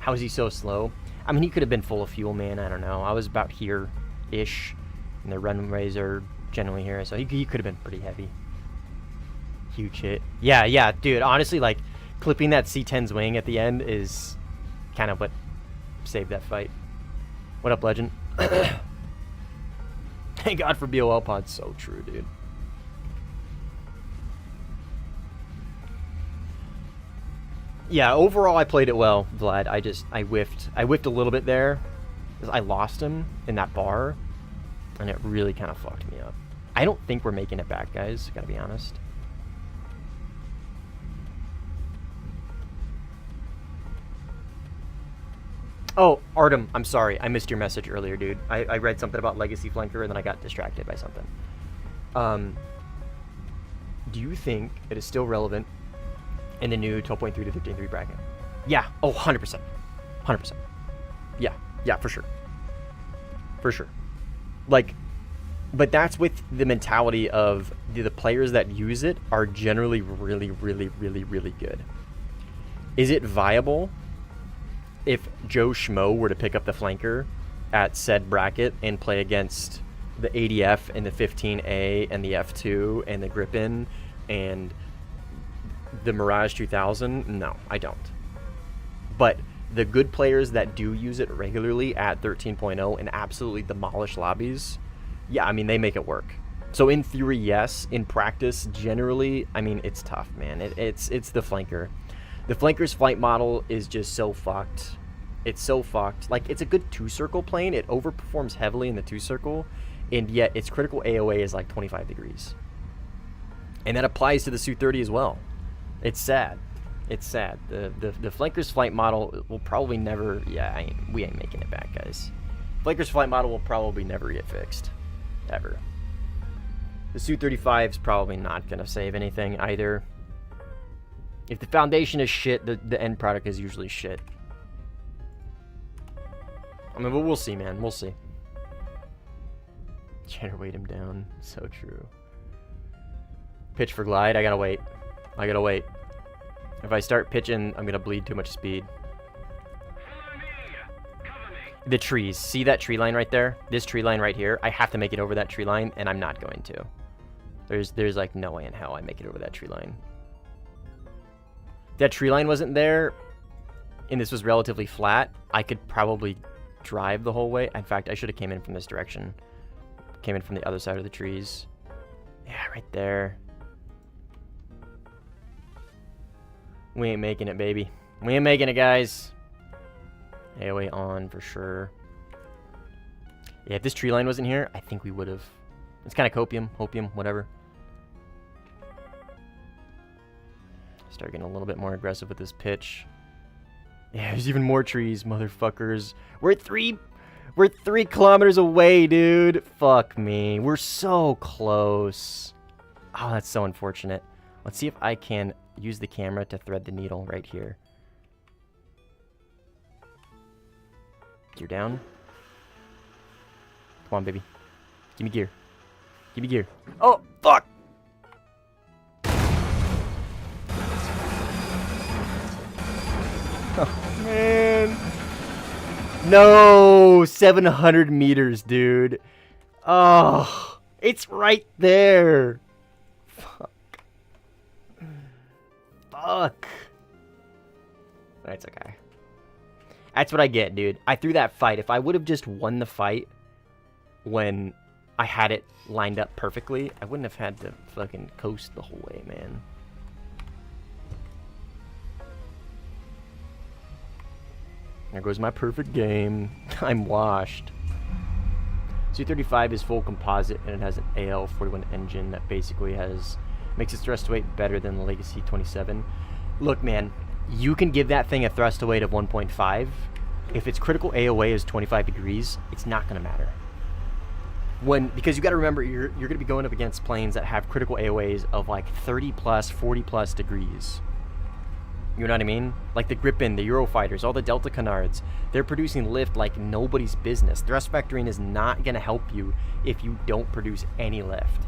How is he so slow? I mean, he could have been full of fuel, man. I don't know. I was about here-ish, and the runways are generally here, so he could have been pretty heavy. Huge hit. Yeah, dude. Honestly, like, clipping that C10's wing at the end is kind of what saved that fight. What up, legend? Thank God for BOL pods. So true, dude. Yeah, overall I played it well, Vlad. I whiffed a little bit there. I lost him in that bar, and it really kind of fucked me up. I don't think we're making it back, guys. Gotta be honest. Oh, Artem, I'm sorry. I missed your message earlier, dude. I read something about Legacy Flanker, and then I got distracted by something. Do you think it is still relevant in the new 12.3 to 13.3 bracket? Yeah. Oh, 100%. 100%. Yeah, for sure. For sure. Like, but that's with the mentality of the players that use it are generally really, really, really, really good. Is it viable if Joe Schmo were to pick up the flanker at said bracket and play against the ADF and the 15A and the F2 and the Gripen and the Mirage 2000? No, I don't. But the good players that do use it regularly at 13.0 and absolutely demolish lobbies, yeah, I mean, they make it work. So in theory, yes. In practice, generally, I mean, it's tough, man. It's the flanker. The flanker's flight model is just so fucked. It's so fucked. Like, it's a good 2-circle plane. It overperforms heavily in the 2-circle, and yet its critical AOA is like 25 degrees. And that applies to the Su-30 as well. It's sad. It's sad. The Flanker's flight model will probably never... Yeah, we ain't making it back, guys. Flanker's flight model will probably never get fixed. Ever. The Su-35's probably not going to save anything either. If the foundation is shit, the end product is usually shit. I mean, but we'll see, man. We'll see. Trying to weight him down. So true. Pitch for glide. I gotta wait. I gotta wait. If I start pitching, I'm gonna bleed too much speed. The trees. See that tree line right there? This tree line right here? I have to make it over that tree line, and I'm not going to. There's like no way in hell I make it over that tree line. If that tree line wasn't there, and this was relatively flat, I could probably drive the whole way. In fact, I should have came in from this direction. Came in from the other side of the trees. Yeah, right there. We ain't making it, baby. We ain't making it, guys. AOA on for sure. Yeah, if this tree line wasn't here, I think we would have. It's kind of hopium, whatever. Start getting a little bit more aggressive with this pitch. Yeah, there's even more trees, motherfuckers. We're 3 kilometers away, dude. Fuck me. We're so close. Oh, that's so unfortunate. Let's see if I can use the camera to thread the needle right here. Gear down. Come on, baby. Give me gear. Give me gear. Oh, fuck! Oh, man. No! 700 meters, dude. Oh, it's right there. Fuck. Fuck. That's okay. That's what I get, dude. I threw that fight. If I would have just won the fight when I had it lined up perfectly, I wouldn't have had to fucking coast the whole way, man. There goes my perfect game. I'm washed. Su-35 is full composite, and it has an AL-41 engine that basically makes its thrust weight better than the Legacy 27. Look, man, you can give that thing a thrust weight of 1.5. If its critical AOA is 25 degrees, it's not going to matter. Because you got to remember, you're going to be going up against planes that have critical AOAs of like 30 plus, 40 plus degrees. You know what I mean? Like the Gripen, the Eurofighters, all the Delta Canards. They're producing lift like nobody's business. Thrust vectoring is not going to help you if you don't produce any lift.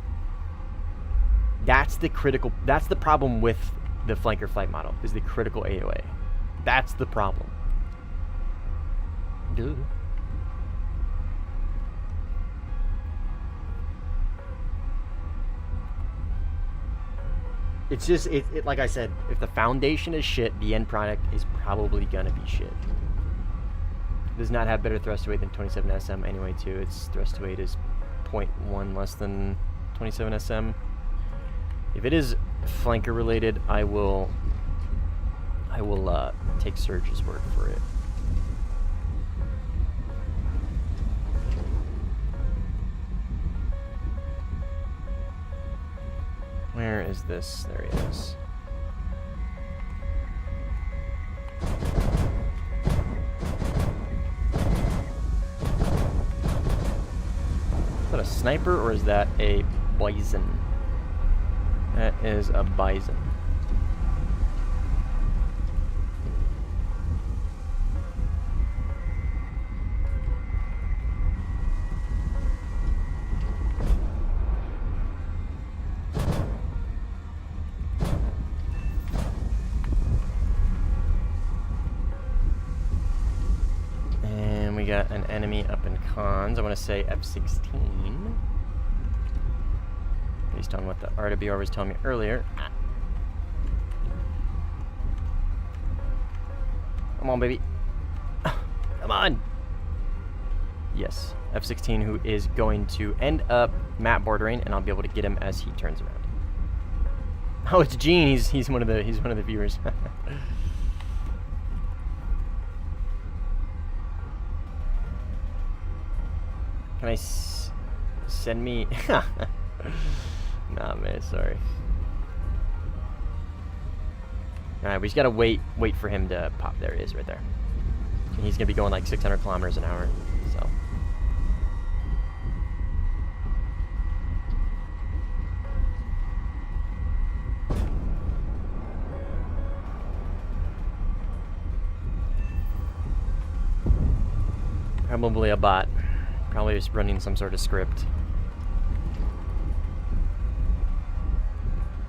That's the problem with the flanker flight model, is the critical AOA. That's the problem. Dude. It's just, like I said, if the foundation is shit, the end product is probably gonna be shit. It does not have better thrust weight than 27 SM anyway, too. Its thrust weight is 0.1 less than 27 SM. If it is flanker related, I will take Surge's word for it. Where is this? There he is. Is that a sniper or is that a bison? That is a bison. Got an enemy up in cons. I want to say F-16. Based on what the RWR was telling me earlier. Come on, baby. Come on. Yes, F-16, who is going to end up map bordering, and I'll be able to get him as he turns around. Oh, it's Gene. He's one of the viewers. Can I send me? Nah, man, sorry. Alright, we just gotta wait for him to pop. There he is, right there. And he's gonna be going like 600 kilometers an hour, so. Probably a bot. Probably just running some sort of script.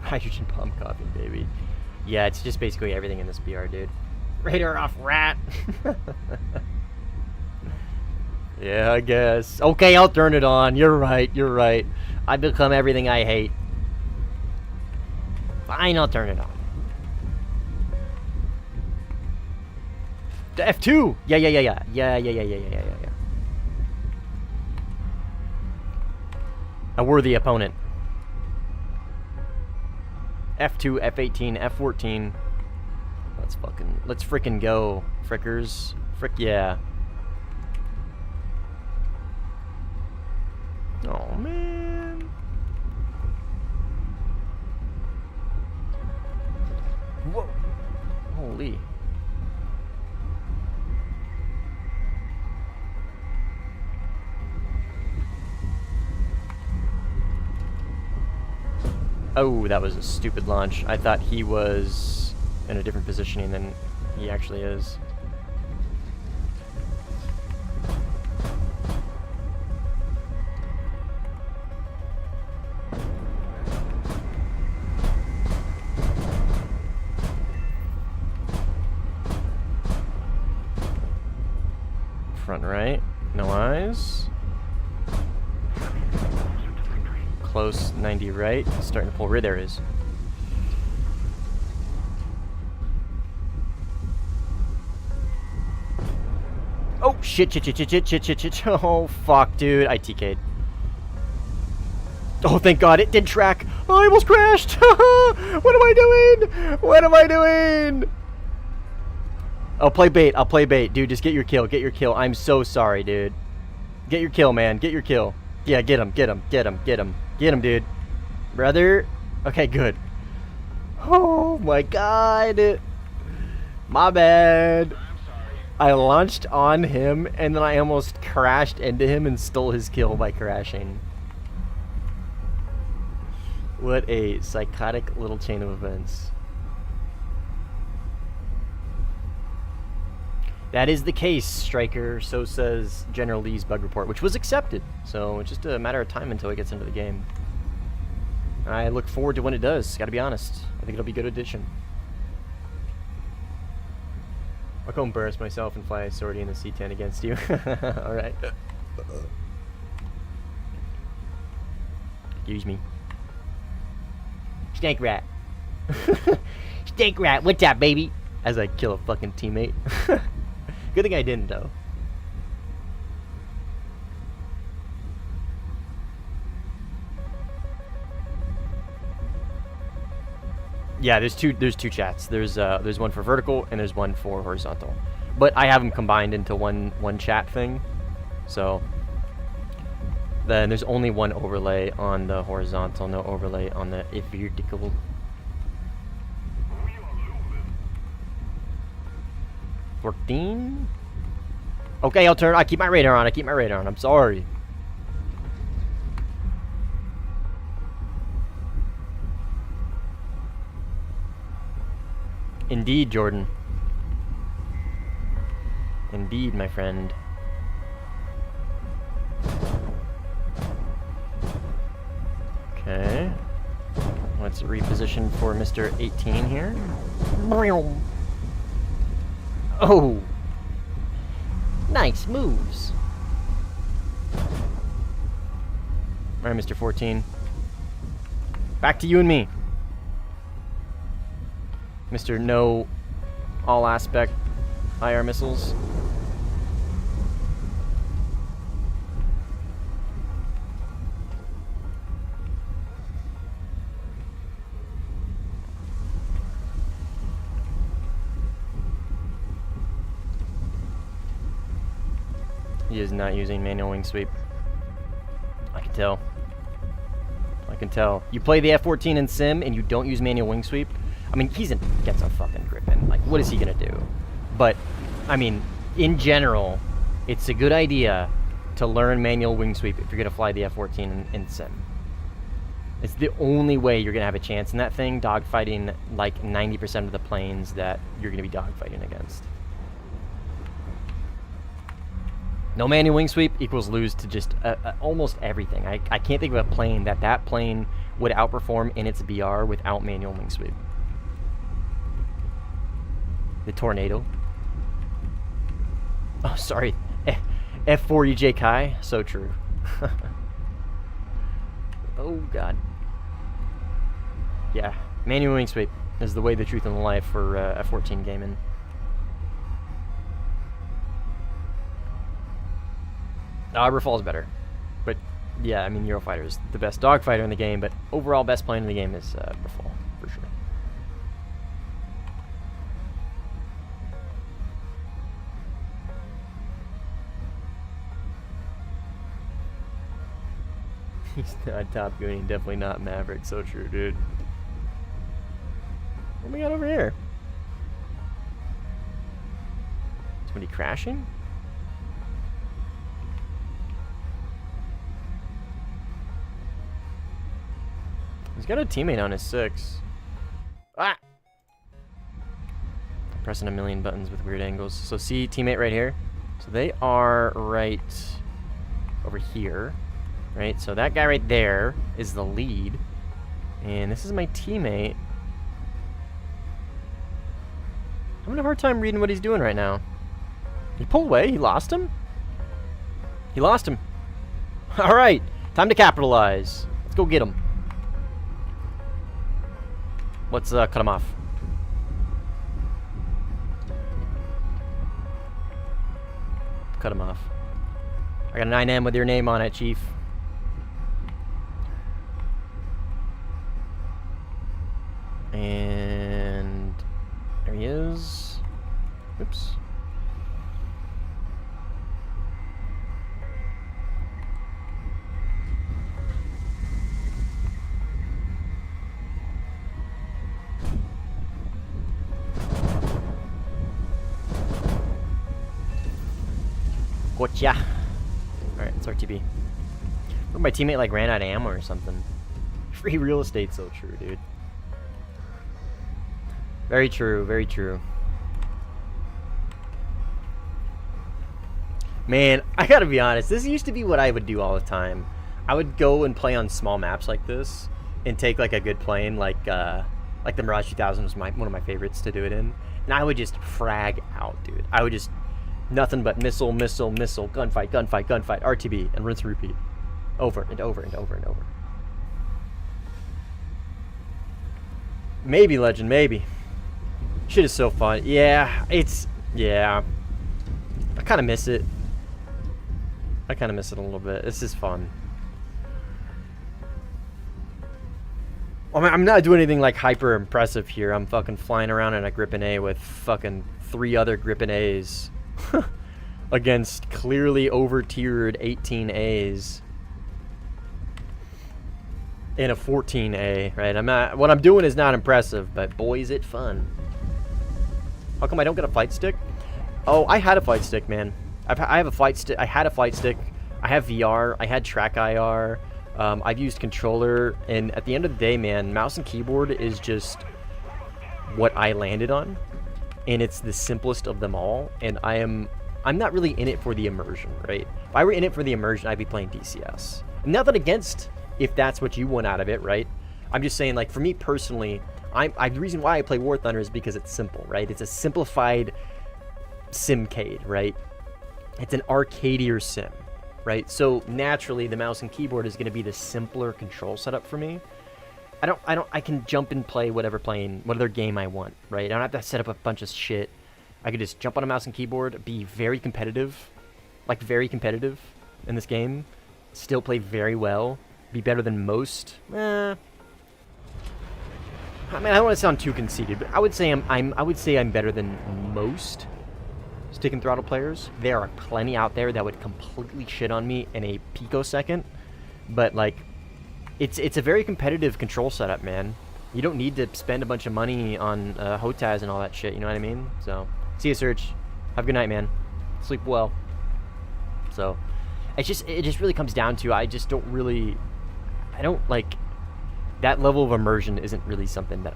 Hydrogen pump coffee, baby. Yeah, it's just basically everything in this BR, dude. Radar off, rat! Yeah, I guess. Okay, I'll turn it on. You're right, you're right. I become everything I hate. Fine, I'll turn it on. The F2! Yeah. A worthy opponent. F2, F18, F14. Let's frickin' go, frickers. Frick yeah. Oh man. Whoa. Holy. Oh, that was a stupid launch. I thought he was in a different positioning than he actually is. Front right, no eyes. Close 90 right, starting to pull rear. There it is. Oh shit. Oh fuck, dude, I TK'd. Oh thank god it did track. Oh, I almost crashed. What am I doing? I'll play bait, dude. Just get your kill. I'm so sorry, dude. Get your kill, man. Get your kill. Yeah, get him, dude. Brother. Okay, good. Oh my god. My bad. I launched on him and then I almost crashed into him and stole his kill by crashing. What a psychotic little chain of events. That is the case, Striker. So says General Lee's bug report, which was accepted. So it's just a matter of time until it gets into the game. I look forward to when it does, gotta be honest. I think it'll be a good addition. I'll go embarrass myself and fly a sortie in the C-10 against you. Alright. Excuse me. Stank rat. Stank rat, what's up, baby? As I kill a fucking teammate. Good thing I didn't, though. Yeah, there's two chats. There's one for vertical and there's one for horizontal. But I have them combined into one chat thing. So then there's only one overlay on the horizontal, no overlay on the vertical. 14? Okay, I'll turn. I keep my radar on. I'm sorry. Indeed, Jordan. Indeed, my friend. Okay. Let's reposition for Mr. 18 here. Oh! Nice moves. Alright, Mr. 14. Back to you and me. Mr. No all aspect IR missiles. He is not using manual wing sweep. I can tell. You play the F-14 in sim and you don't use manual wing sweep. I mean, gets a fucking what is he gonna do? But, I mean, in general, it's a good idea to learn manual wing sweep if you're gonna fly the F-14 in sim. It's the only way you're gonna have a chance in that thing, dogfighting like 90% of the planes that you're gonna be dogfighting against. No manual wing sweep equals lose to just almost everything. I can't think of a plane that plane would outperform in its BR without manual wing sweep. The Tornado. Oh, sorry. F-40J Kai. So true. Oh, God. Yeah. Manual wing sweep is the way, the truth, and the life for F-14 gaming. Aberfall's better. But, yeah, I mean, Eurofighter is the best dogfighter in the game, but overall best plane in the game is Aberfall, for sure. He's not Top Gun, definitely not Maverick. So true, dude. What we got over here? Somebody crashing? He's got a teammate on his 6. Ah! Pressing a million buttons with weird angles. So see teammate right here? So they are right over here. Right? So that guy right there is the lead. And this is my teammate. I'm having a hard time reading what he's doing right now. He pulled away? He lost him? He lost him. Alright. Time to capitalize. Let's go get him. Let's cut him off. Cut him off. I got a 9M with your name on it, Chief. And there he is. Oops. Gotcha. Alright, it's RTB. My teammate like ran out of ammo or something. Free real estate, so true, dude. Very true, very true. Man, I gotta be honest, this used to be what I would do all the time. I would go and play on small maps like this and take like a good plane, like the Mirage 2000 was one of my favorites to do it in. And I would just frag out, dude. I would just, nothing but missile, missile, missile, gunfight, gunfight, gunfight, RTB, and rinse and repeat. Over and over and over and over. Maybe, Legend, maybe. Shit is so fun. Yeah, yeah. I kind of miss it. I kind of miss it a little bit. This is fun. I mean, I'm not doing anything like hyper impressive here. I'm fucking flying around in a Gripen A with fucking 3 other Gripen A's against clearly over-tiered 18A's in a 14A, right? I'm not. What I'm doing is not impressive, but boy, is it fun. How come I don't get a fight stick? Oh, I had a fight stick, man. I have a fight stick. I had a fight stick. I have VR. I had track IR. I've used controller, and at the end of the day, man, mouse and keyboard is just what I landed on, and it's the simplest of them all. And I'm not really in it for the immersion, right? If I were in it for the immersion, I'd be playing DCS. Nothing against if that's what you want out of it, right? I'm just saying, like, for me personally, the reason why I play Warthunder is because it's simple, right? It's a simplified simcade, right? It's an arcadier sim, right? So naturally, the mouse and keyboard is going to be the simpler control setup for me. I can jump and play whatever game I want, right? I don't have to set up a bunch of shit. I could just jump on a mouse and keyboard, be very competitive, like very competitive in this game, still play very well, be better than most. I mean, I don't want to sound too conceited, but I would say I'm better than most stick and throttle players. There are plenty out there that would completely shit on me in a picosecond, but like, it's a very competitive control setup, man. You don't need to spend a bunch of money on HOTAS and all that shit, you know what I mean? So, see you, Serge. Have a good night, man. Sleep well. So, it just really comes down to, I don't like, that level of immersion isn't really something that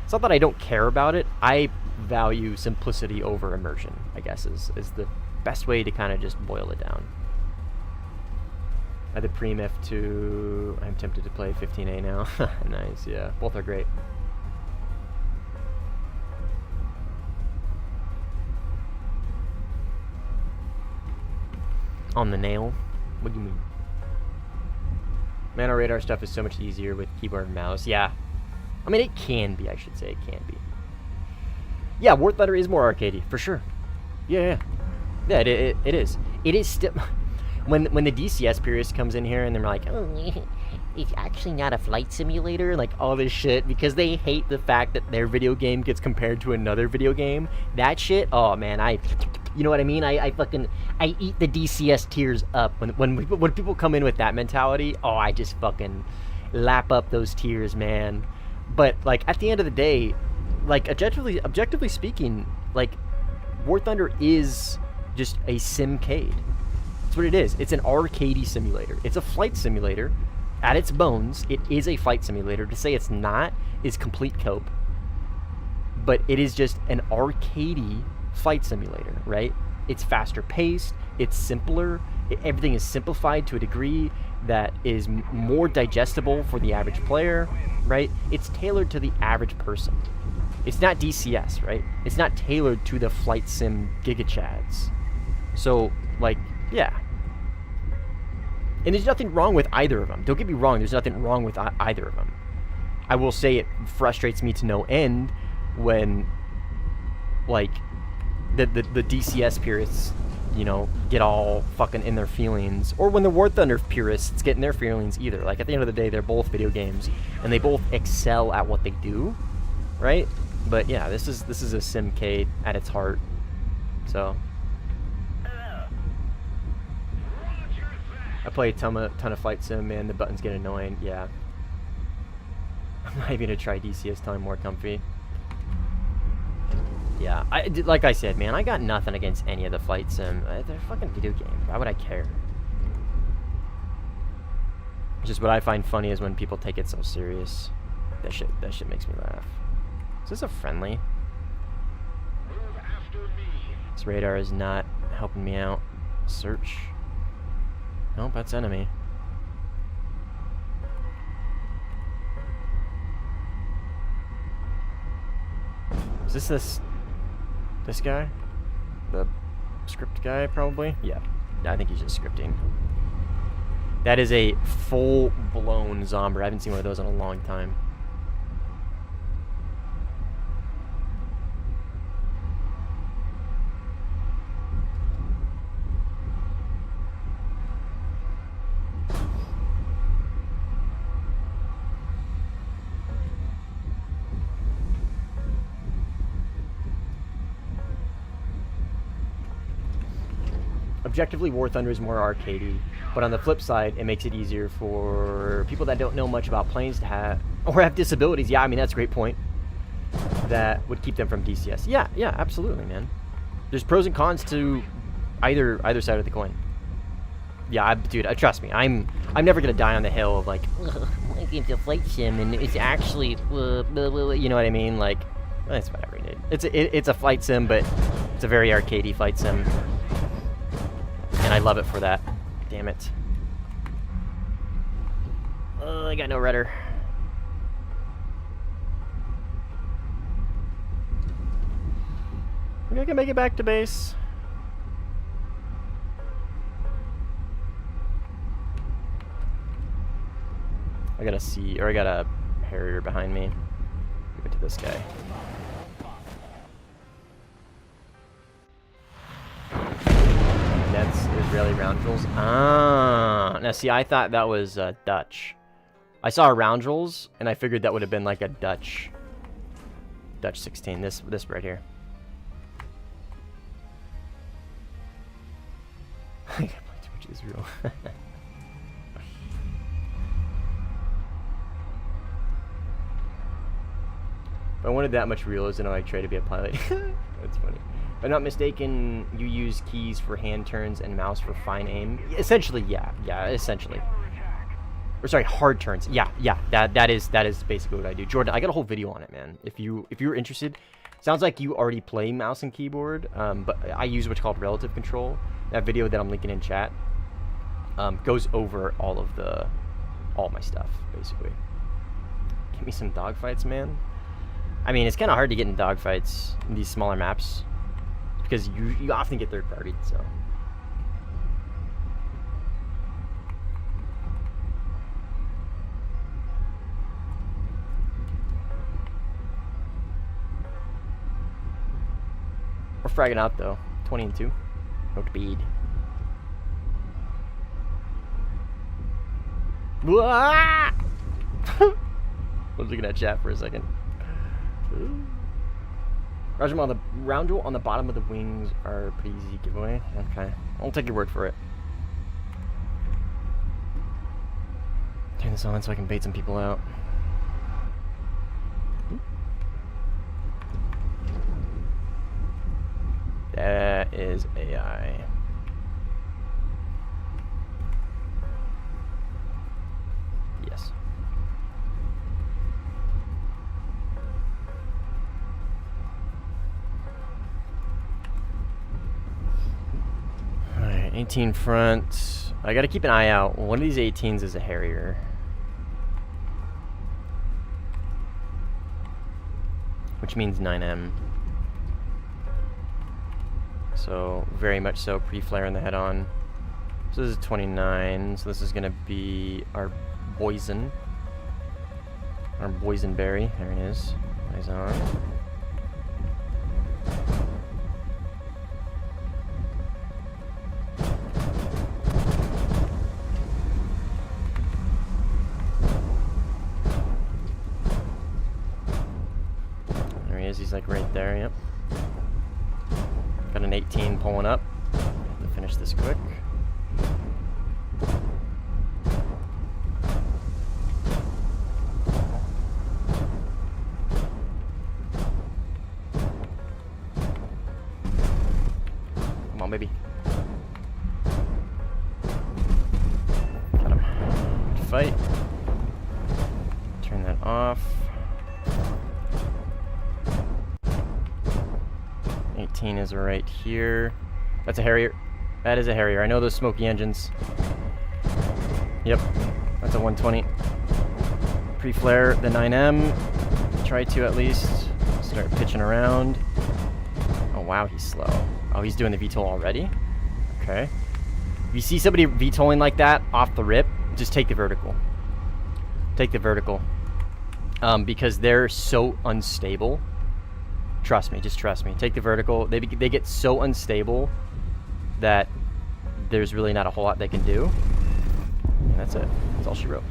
it's not that I don't care about it. I value simplicity over immersion, I guess, is the best way to kind of just boil it down. I had the Preem F2. I'm tempted to play 15A now. Nice, yeah. Both are great. On the nail? What do you mean? Mana radar stuff is so much easier with keyboard and mouse. Yeah. I mean, it can be, I should say. It can be. Yeah, Warthunder is more arcadey, for sure. Yeah. Yeah, it is. It is still... When the DCS purist comes in here and they're like, oh, it's actually not a flight simulator, like all this shit, because they hate the fact that their video game gets compared to another video game. That shit, oh man, you know what I mean? I eat the DCS tears up when people come in with that mentality. Oh, I just fucking lap up those tears, man. But like at the end of the day, like objectively speaking, like War Thunder is just a simcade. That's what it is. It's an arcadey simulator. It's a flight simulator. At its bones, it is a flight simulator. To say it's not is complete cope. But it is just an arcadey flight simulator, right? It's faster paced. It's simpler. Everything is simplified to a degree that is more digestible for the average player, right? It's tailored to the average person. It's not DCS, right? It's not tailored to the flight sim gigachads. So, like, yeah. And there's nothing wrong with either of them. Don't get me wrong, there's nothing wrong with either of them. I will say it frustrates me to no end when, like, the DCS purists, you know, get all fucking in their feelings. Or when the War Thunder purists get in their feelings either. Like, at the end of the day, they're both video games. And they both excel at what they do, right? But yeah, this is a simcade at its heart. So... I play a ton of flight sim, man. The buttons get annoying. Yeah. I'm not even gonna try DCS time more comfy. Yeah, like I said, man, I got nothing against any of the flight sim. They're fucking video games. Why would I care? Just what I find funny is when people take it so serious. That shit makes me laugh. Is this a friendly? This radar is not helping me out. Search. Nope, that's enemy. Is this guy? The script guy, probably? Yeah. I think he's just scripting. That is a full-blown Zomber. I haven't seen one of those in a long time. Objectively, War Thunder is more arcadey, but on the flip side, it makes it easier for people that don't know much about planes to have, or have disabilities. Yeah, I mean, that's a great point. That would keep them from DCS. Yeah, absolutely, man. There's pros and cons to either side of the coin. Yeah, dude, trust me, I'm never gonna die on the hill of like, my game's a flight sim and it's actually, you know what I mean? Like, it's whatever, dude. It's a flight sim, but it's a very arcadey flight sim. And I love it for that. Damn it. I got no rudder. Maybe I can make it back to base. I got a Harrier behind me. Give it to this guy. That's Israeli roundels. Ah, now see, I thought that was Dutch. I saw a roundels, and I figured that would have been like a Dutch 16. This right here. I can't play too much Israel. I wanted that much realism, I'd try to be a pilot. That's funny. If I'm not mistaken, you use keys for hand turns and mouse for fine aim. Essentially, yeah. Yeah, essentially. Or sorry, hard turns. Yeah. That is basically what I do. Jordan, I got a whole video on it, man. If you're interested, sounds like you already play mouse and keyboard, but I use what's called relative control. That video that I'm linking in chat goes over all my stuff, basically. Give me some dogfights, man. I mean, it's kind of hard to get in dogfights in these smaller maps because you often get third party, so. We're fragging out though, 20 and 2. No speed. I was looking at chat for a second. Roger, on the roundel on the bottom of the wings are pretty easy giveaway. Okay, I'll take your word for it. Turn this on so I can bait some people out. That is AI. Yes. Alright, 18 front. I gotta keep an eye out. One of these 18s is a Harrier. Which means 9M. So, very much so, pre-flare in the head-on. So this is 29, so this is gonna be our Boysen. Our Boysenberry, there it is. Eyes on. There he is, he's like right there, yep. Got an 18 pulling up. To finish this quick. Come on, baby. Got him. Good fight. Turn that off. 18 is right here. That's a Harrier. That is a Harrier. I know those smoky engines. Yep. That's a 120. Pre-flare the 9M. Try to at least start pitching around. Oh wow, he's slow. Oh, he's doing the VTOL already? Okay. If you see somebody VTOLing like that off the rip, just take the vertical. Take the vertical. Because they're so unstable. Trust me, just trust me. Take the vertical. They get so unstable that there's really not a whole lot they can do. And that's it. That's all she wrote.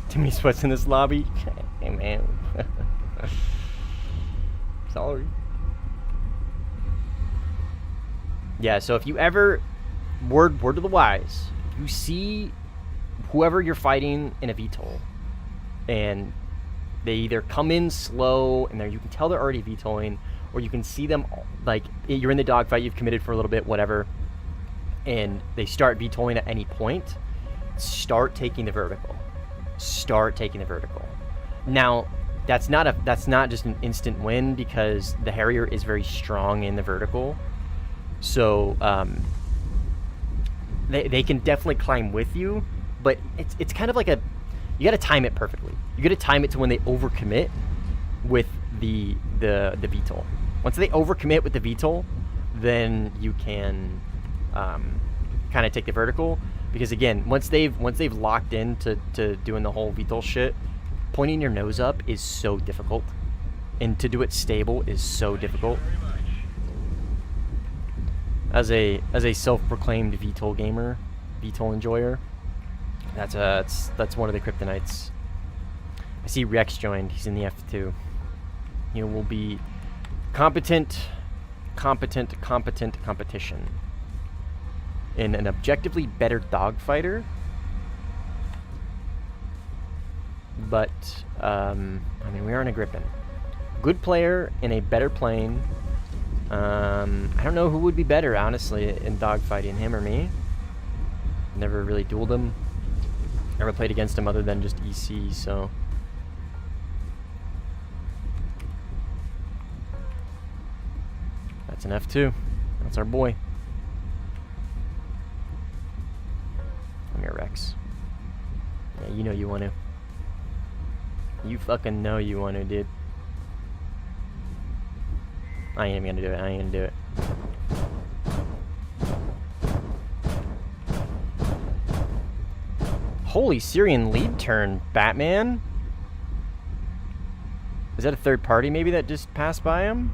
Too many sweats in this lobby. Hey, man. Sorry. Yeah, so if you ever, word to the wise, if you see whoever you're fighting in a VTOL, and they either come in slow, and you can tell they're already VTOLing, or you can see them, like, you're in the dogfight, you've committed for a little bit, whatever, and they start VTOLing at any point, start taking the vertical. Start taking the vertical. Now, that's not just an instant win, because the Harrier is very strong in the vertical. So, they can definitely climb with you, but it's kind of like you gotta time it perfectly. You gotta time it to when they overcommit with the VTOL. Once they overcommit with the VTOL, then you can kind of take the vertical, because again, once they've locked in to doing the whole VTOL shit, pointing your nose up is so difficult, and to do it stable is so difficult. As a self-proclaimed VTOL gamer, VTOL enjoyer, that's one of the kryptonites. I see Rex joined. He's in the F2. You will be competent competition in an objectively better dogfighter. but I mean, we are in a Griffin. Good player in a better plane. I don't know who would be better, honestly, in dogfighting, him or me. Never really dueled him. Never played against him other than just EC, so. That's an F2. That's our boy. Come here, Rex. Yeah, you know you want to. You fucking know you want to, dude. I ain't even gonna do it. I ain't gonna do it. Holy Syrian lead turn, Batman. Is that a third party maybe that just passed by him?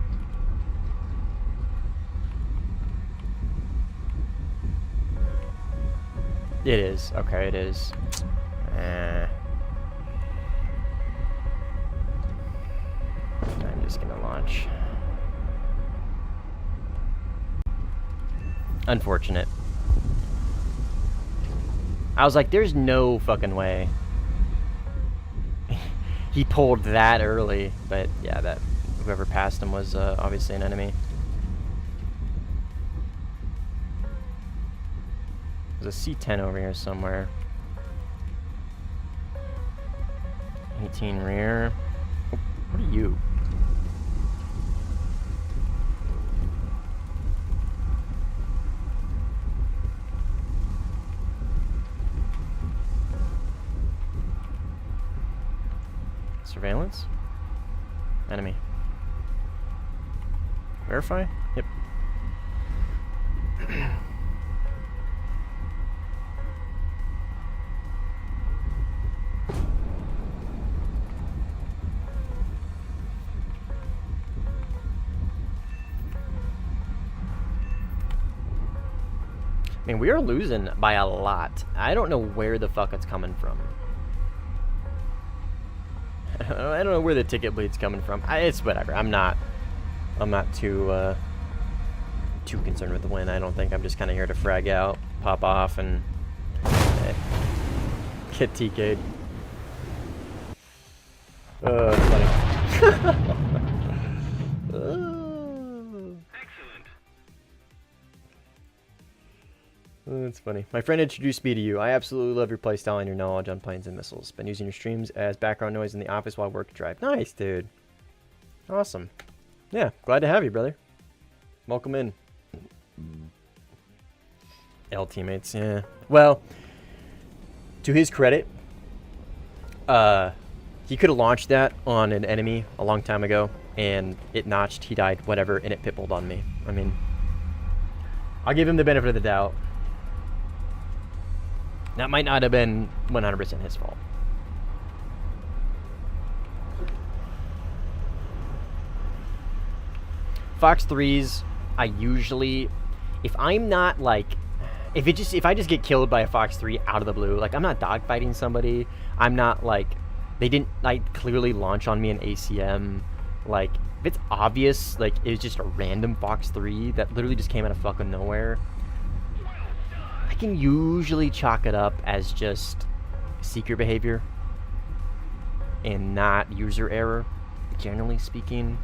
It is. Okay, it is. I'm just gonna launch. Unfortunate. I was like, there's no fucking way. He pulled that early, but yeah, that whoever passed him was obviously an enemy. There's a C-10 over here somewhere. 18 rear. Oh, what are you? Surveillance? Enemy. Verify? Yep. I mean, we are losing by a lot. I don't know where the fuck it's coming from. I don't know where the ticket bleed's coming from. It's whatever. I'm not too concerned with the win. I don't think. I'm just kind of here to frag out, pop off, and get TK'd. It's funny. That's funny. My friend introduced me to you. I absolutely love your playstyle and your knowledge on planes and missiles. Been using your streams as background noise in the office while work drive. Nice, dude. Awesome. Yeah, glad to have you, brother. Welcome in. L teammates, yeah. Well, to his credit, he could have launched that on an enemy a long time ago, and it notched, he died, whatever, and it pitbulled on me. I mean, I'll give him the benefit of the doubt. That might not have been 100% his fault. Fox 3s, I usually, if I'm not like, if I just get killed by a Fox 3 out of the blue, like I'm not dogfighting somebody, I'm not like, they didn't like clearly launch on me an ACM, like if it's obvious, like it was just a random Fox 3 that literally just came out of fucking nowhere, I can usually chalk it up as just secret behavior and not user error, generally speaking.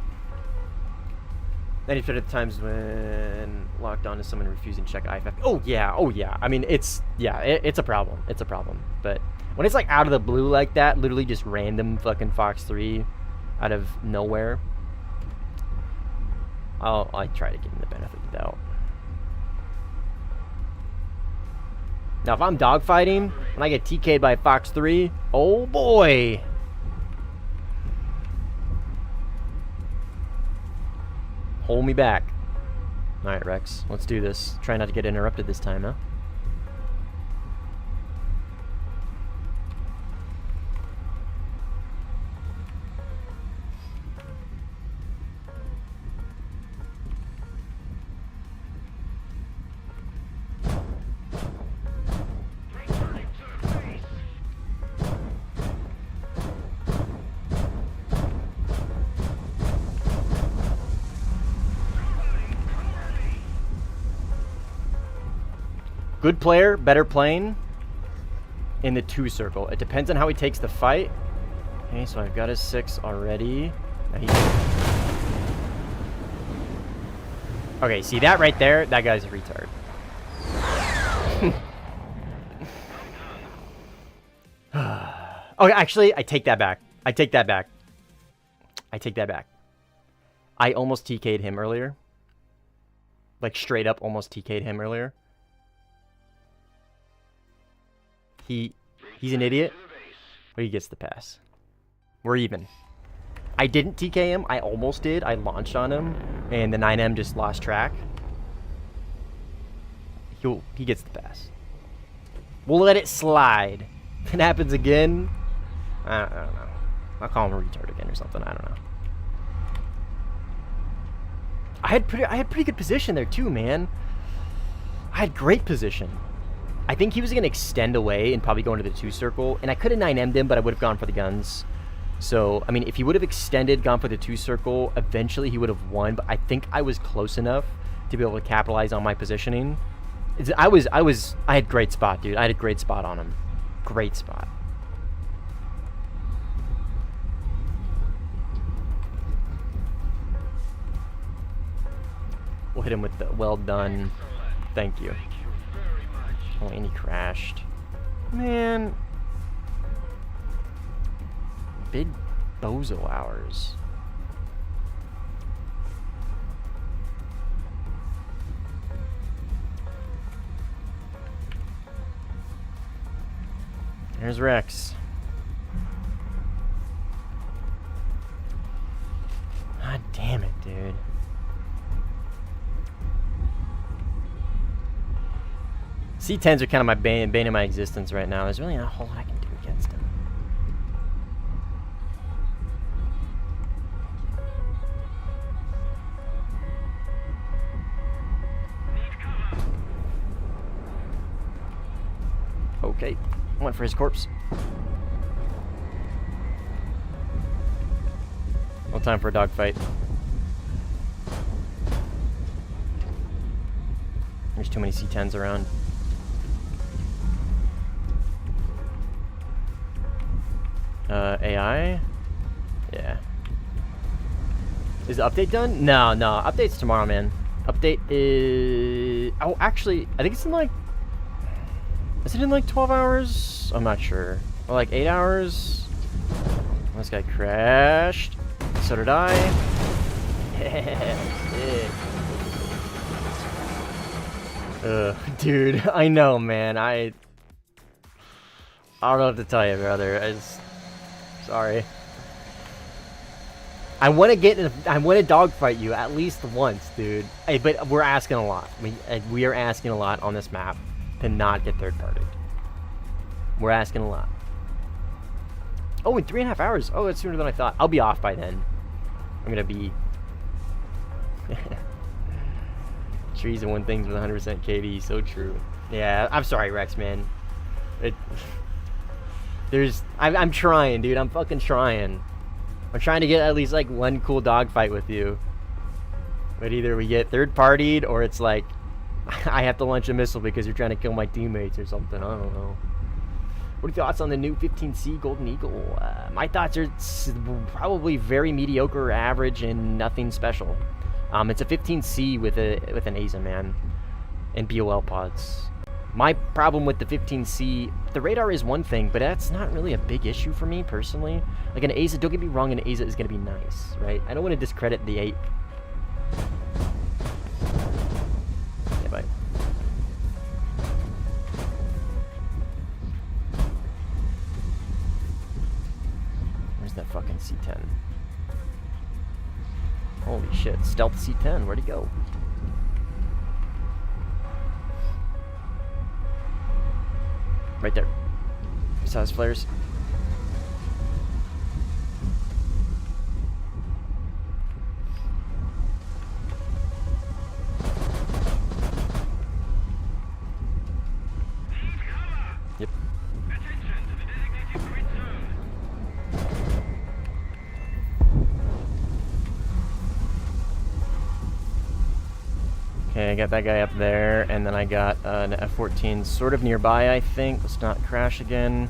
90% of the times when locked on to someone refusing to check IFF. Oh yeah. I mean, it's a problem. It's a problem. But when it's like out of the blue like that, literally just random fucking Fox 3 out of nowhere, I try to give him the benefit of the doubt. Now, if I'm dogfighting and I get TK'd by Fox 3, oh boy. Hold me back. Alright, Rex. Let's do this. Try not to get interrupted this time, huh? Good player, better plane in the 2 circle. It depends on how he takes the fight. Okay, so I've got his 6 already. Now okay, see that right there? That guy's a retard. Oh, actually, I take that back. I take that back. I take that back. I almost TK'd him earlier. Like, straight up almost TK'd him earlier. He's an idiot, but he gets the pass. We're even. I didn't TK him. I almost did. I launched on him, and the 9M just lost track. He gets the pass. We'll let it slide. If it happens again, I don't know. I'll call him a retard again or something. I don't know. I had pretty good position there too, man. I had great position. I think he was gonna extend away and probably go into the 2 circle, and I could have 9M'd him, but I would have gone for the guns. So, I mean, if he would have extended, gone for the 2 circle, eventually he would have won, but I think I was close enough to be able to capitalize on my positioning. I had great spot, dude. I had a great spot on him. Great spot. We'll hit him with the well done. Thank you. Oh, and he crashed. Man. Big bozo hours. There's Rex. God damn it, dude. C10s are kind of my bane of my existence right now. There's really not a whole lot I can do against him. Okay, went for his corpse. No time for a dogfight. There's too many C10s around. AI? Yeah. Is the update done? No, no. Update's tomorrow, man. Update is... Oh, actually, I think it's in like... Is it in like 12 hours? I'm not sure. Or like 8 hours? This guy crashed. So did I. Dude, I know, man. I don't know what to tell you, brother. Sorry. I want to dogfight you at least once, dude. Hey, but we're asking a lot. We are asking a lot on this map to not get third-partied. We're asking a lot. Oh, in 3.5 hours. Oh, that's sooner than I thought. I'll be off by then. I'm gonna be trees and win things with 100% KD. So true. Yeah, I'm sorry, Rex, man. I'm trying, dude. I'm fucking trying. I'm trying to get at least like one cool dogfight with you. But either we get third-partied or it's like I have to launch a missile because you're trying to kill my teammates or something. I don't know. What are your thoughts on the new 15C Golden Eagle? My thoughts are probably very mediocre, average, and nothing special. It's a 15C with an ASA, man, and BOL pods. My problem with the 15C, the radar is one thing, but that's not really a big issue for me personally. Like an ASA, don't get me wrong, an ASA is going to be nice, right? I don't want to discredit the 8. Yeah, bye. Where's that fucking C10? Holy shit, stealth C10, where'd he go? Right there. You saw his flares? Yep. Okay, I got that guy up there, and then I got an F-14 sort of nearby, I think. Let's not crash again.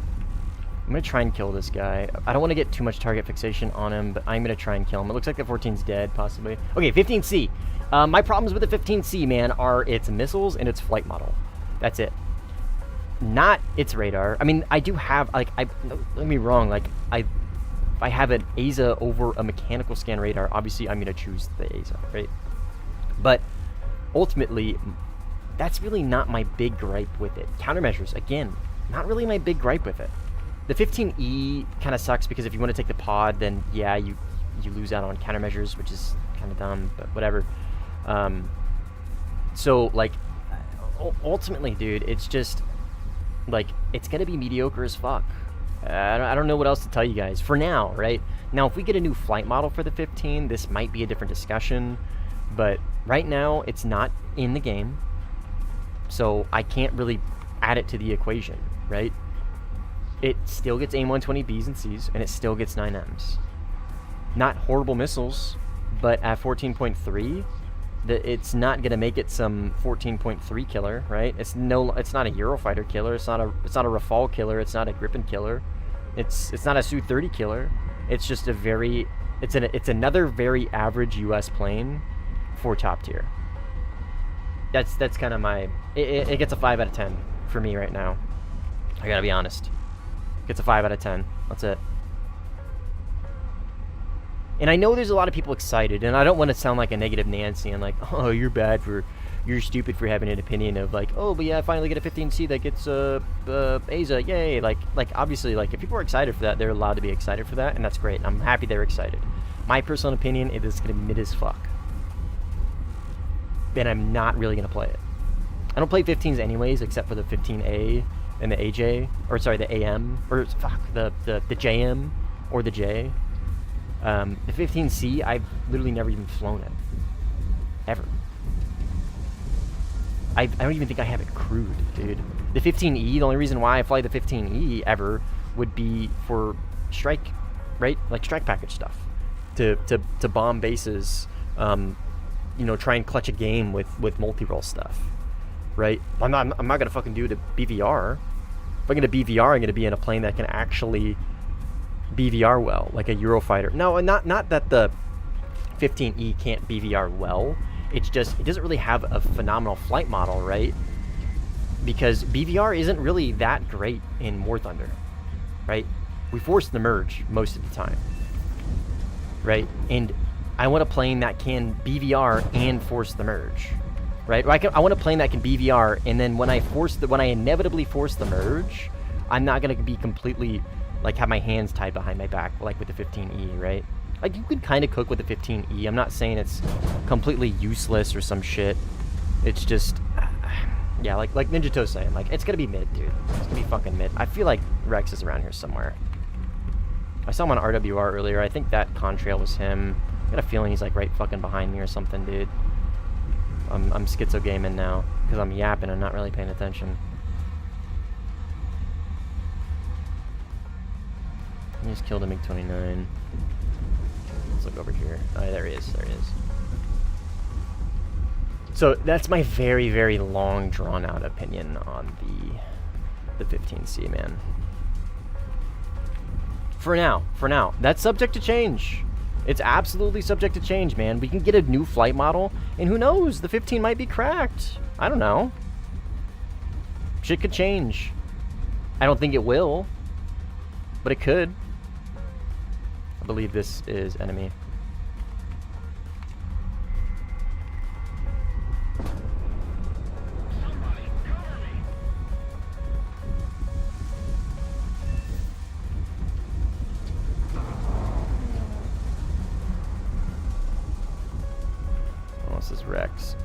I'm going to try and kill this guy. I don't want to get too much target fixation on him, but I'm going to try and kill him. It looks like the 14's dead, possibly. Okay, 15C. My problems with the 15C, man, are its missiles and its flight model. That's it. Not its radar. I mean, I do have, like, don't get me wrong, like, if I have an AZA over a mechanical scan radar, obviously I'm going to choose the AZA, right? But ultimately, that's really not my big gripe with it. Countermeasures, again, not really my big gripe with it. The 15E kind of sucks because if you want to take the pod, then yeah, you lose out on countermeasures, which is kind of dumb, but whatever. So, like, ultimately, dude, it's just, like, it's going to be mediocre as fuck. I don't know what else to tell you guys. For now, right? Now, if we get a new flight model for the 15, this might be a different discussion. But right now, it's not in the game. So I can't really add it to the equation, right? It still gets AIM-120 Bs and Cs, and it still gets 9Ms. Not horrible missiles, but at 14.3, it's not going to make it some 14.3 killer, right? It's not a Eurofighter killer. It's not a Rafale killer. It's not a Gripen killer. It's not a Su-30 killer. It's just it's another very average U.S. plane for top tier. That's kind of my. It gets a 5 out of 10 for me right now. I gotta be honest. Gets a 5 out of 10. That's it. And I know there's a lot of people excited, and I don't want to sound like a negative Nancy and like, oh, you're stupid for having an opinion of like, oh, but yeah, I finally get a 15C that gets AZA, yay! Like obviously, like if people are excited for that, they're allowed to be excited for that, and that's great. I'm happy they're excited. My personal opinion, it is gonna be mid as fuck, and I'm not really gonna play it. I don't play 15s anyways, except for the 15A and the AJ, or sorry, the AM, or fuck, the JM or the J. The 15C, I've literally never even flown it. Ever. I don't even think I have it crewed, dude. The 15E, the only reason why I fly the 15E ever would be for strike, right? Like strike package stuff. To bomb bases, you know, try and clutch a game with multi-roll stuff, right? I'm not gonna fucking do it at BVR. If I'm gonna BVR, I'm gonna be in a plane that can actually BVR well, like a Eurofighter. No, not that the 15E can't BVR well. It's just, it doesn't really have a phenomenal flight model, right? Because BVR isn't really that great in Warthunder, right? We force the merge most of the time, right? And I want a plane that can BVR and force the merge, right? I want a plane that can BVR, and then when I inevitably force the merge, I'm not going to be completely, like, have my hands tied behind my back, like with the 15E, right? Like, you can kind of cook with the 15E. I'm not saying it's completely useless or some shit. It's just, yeah, like Ninja Toe's saying, like, it's gonna be mid, dude. It's gonna be fucking mid. I feel like Rex is around here somewhere. I saw him on RWR earlier. I think that contrail was him. I got a feeling he's, like, right fucking behind me or something, dude. I'm schizo gaming now, because I'm yapping and not really paying attention. I just killed a MiG-29. Let's look over here. Oh, there he is. There he is. So that's my very, very long, drawn-out opinion on the 15C, man. For now. That's subject to change. It's absolutely subject to change, man. We can get a new flight model, and who knows? The 15 might be cracked. I don't know. Shit could change. I don't think it will, but it could. I believe this is enemy. Oh, this is Rex.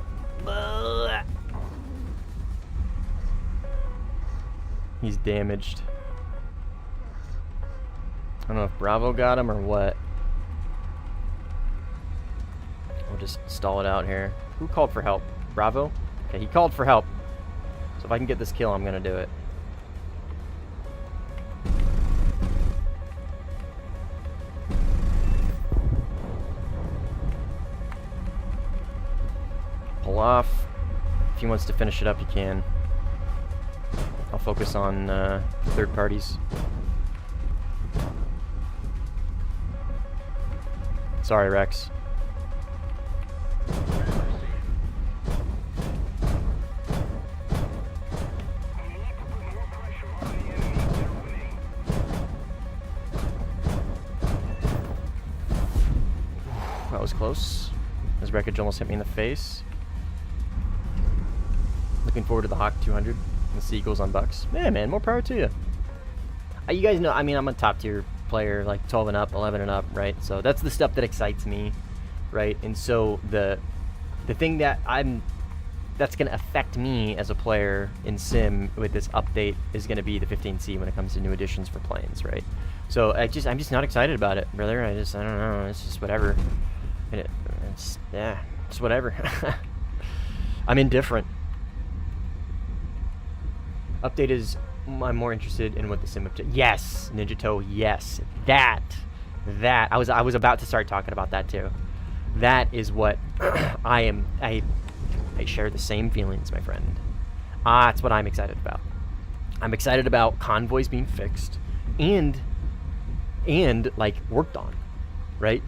He's damaged. I don't know if Bravo got him or what. We'll just stall it out here. Who called for help? Bravo? Okay, he called for help. So if I can get this kill, I'm gonna do it. Pull off. If he wants to finish it up, he can. I'll focus on third parties. Sorry, Rex. That was close. His wreckage almost hit me in the face. Looking forward to the Hawk 200 and the Seagulls on Bucks. Yeah, man, more power to you. You guys know, I mean, I'm a top tier player, like 12 and up, 11 and up, right? So that's the stuff that excites me, right? And so the thing that that's going to affect me as a player in Sim with this update is going to be the 15C when it comes to new additions for planes, right? So I'm just not excited about it, brother. I don't know. It's just whatever. It's whatever. I'm indifferent. Update is, I'm more interested in what the Sim update. Yes, Ninja Toe. Yes, that. I was about to start talking about that too. That is what I share the same feelings, my friend. That's what I'm excited about. I'm excited about convoys being fixed and like worked on, right?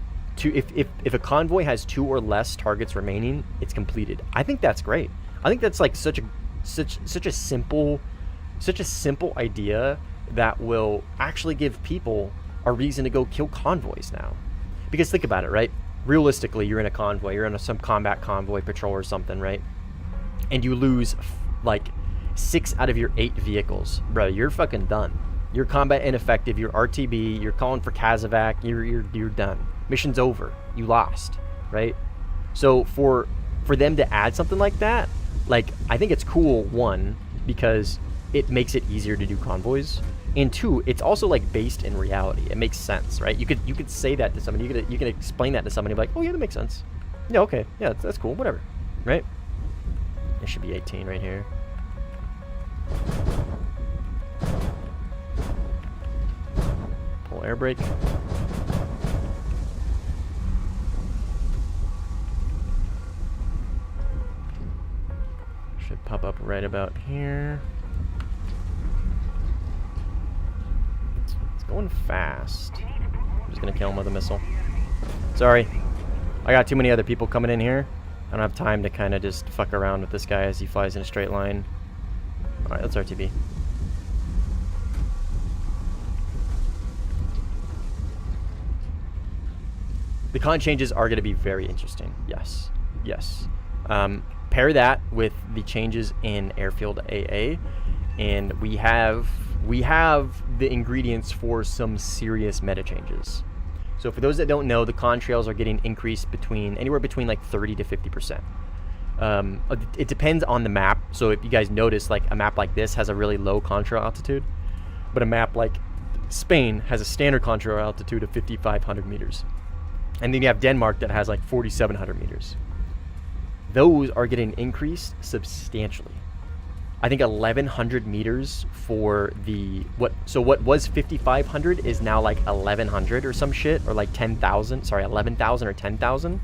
If a convoy has 2 or less targets remaining, it's completed. I think that's great. I think that's like such a simple idea that will actually give people a reason to go kill convoys now. Because think about it, right? Realistically, you're in a convoy, you're in some combat convoy patrol or something, right? And you lose like 6 out of your 8 vehicles, bro. You're fucking done. You're combat ineffective. You're RTB. You're calling for Kazovac. You're done. Mission's over. You lost, right? So for them to add something like that, like, I think it's cool. 1, because it makes it easier to do convoys, and 2, it's also like based in reality. It makes sense, right? You could say that to somebody. You can explain that to somebody, like, oh yeah, that makes sense. Yeah, okay, yeah, that's cool. Whatever, right? It should be 18 right here. Pull air brake. Should pop up right about here. It's going fast. I'm just gonna kill him with a missile. Sorry, I got too many other people coming in here. I don't have time to kind of just fuck around with this guy as he flies in a straight line. Alright, let's RTB. The con changes are going to be very interesting. Yes. Yes. Pair that with the changes in Airfield AA, and we have the ingredients for some serious meta changes. So for those that don't know, the contrails are getting increased anywhere between like 30 to 50%. It depends on the map. So if you guys notice, like a map like this has a really low contrail altitude, but a map like Spain has a standard contrail altitude of 5,500 meters. And then you have Denmark that has like 4,700 meters. Those are getting increased substantially. I think 1,100 meters for what was 5,500 is now like 1,100 or some shit, or like 10,000. Sorry, 11,000 or 10,000.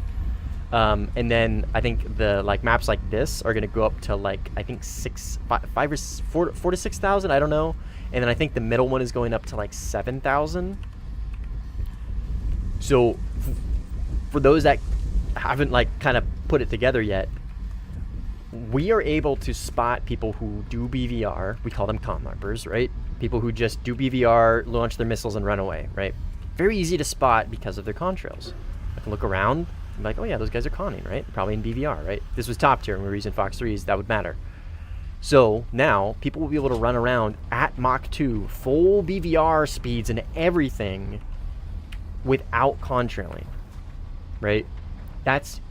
And then I think the like maps like this are gonna go up to like, I think 4 to 6,000. I don't know. And then I think the middle one is going up to like 7,000. So for those that haven't like kind of put it together yet, we are able to spot people who do BVR. We call them con larpers, right? People who just do BVR, launch their missiles, and run away, right? Very easy to spot because of their contrails. I can look around and be like, oh yeah, those guys are conning, right? Probably in BVR, right? If this was top tier and we were using Fox 3s, that would matter. So now people will be able to run around at Mach 2, full BVR speeds and everything without contrailing, right? That's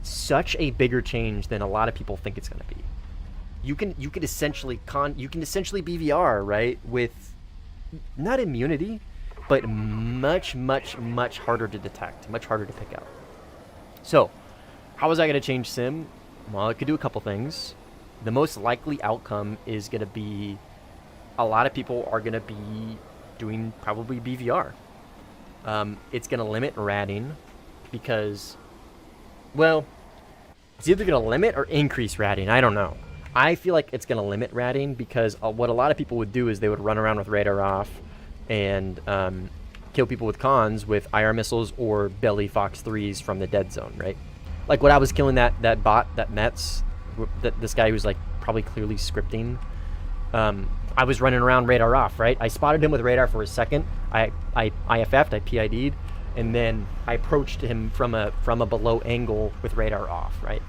such a bigger change than a lot of people think it's going to be. You can essentially BVR, right, with not immunity, but much harder to detect, much harder to pick out. So how is that going to change Sim? Well, it could do a couple things. The most likely outcome is going to be a lot of people are going to be doing probably BVR. It's going to limit ratting because, well, it's either going to limit or increase ratting. I don't know. I feel like it's going to limit ratting because what a lot of people would do is they would run around with radar off and kill people with cons with IR missiles or belly Fox 3s from the dead zone, right? Like what I was killing that bot, that Mets, this guy who's like probably clearly scripting. I was running around radar off, right? I spotted him with radar for a second. I IFF'd, I PID'd, and then I approached him from a below angle with radar off, right?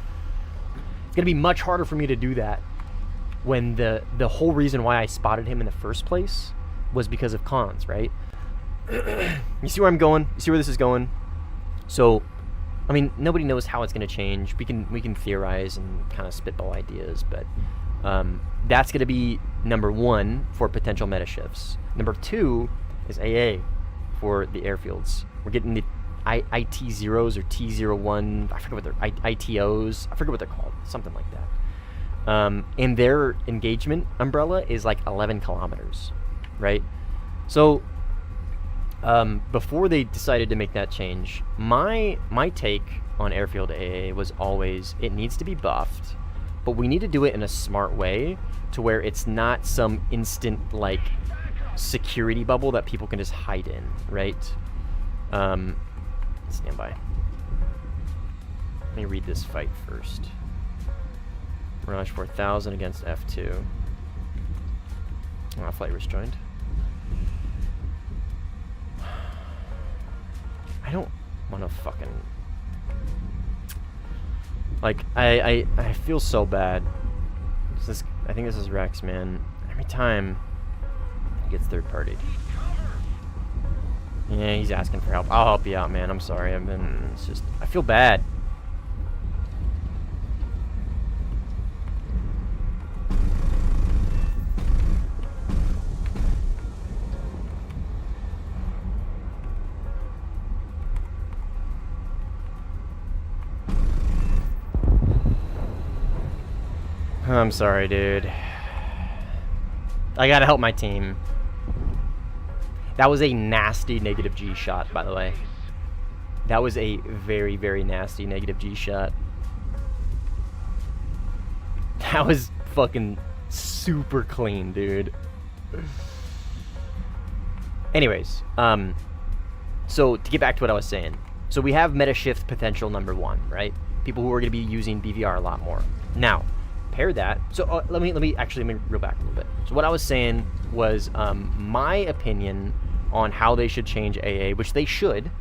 It's gonna be much harder for me to do that when the whole reason why I spotted him in the first place was because of cons, right? You see where I'm going? You see where this is going? So, I mean, nobody knows how it's gonna change. We can theorize and kind of spitball ideas, but that's going to be number 1 for potential meta shifts. Number 2 is AA for the airfields. We're getting the IT0s or T01, I forget what they're, ITOs, I forget what they're called, something like that. And their engagement umbrella is like 11 kilometers, right? So before they decided to make that change, my take on airfield AA was always, it needs to be buffed, but we need to do it in a smart way to where it's not some instant like security bubble that people can just hide in, right? Stand by. Let me read this fight first. Mirage 4000 against F2. Flight restrained. I don't want to fucking... Like, I feel so bad. I think this is Rex, man. Every time he gets third-partied. Yeah, he's asking for help. I'll help you out, man. I'm sorry. It's just, I feel bad. I'm sorry, dude. I gotta help my team. That was a nasty negative G shot, by the way. That was a very, very nasty negative G shot. That was fucking super clean, dude. Anyways, so to get back to what I was saying. So we have meta shift potential number 1, right? People who are gonna be using BVR a lot more. Now, pair that. So let me reel back a little bit. So what I was saying was my opinion on how they should change AA, which they should,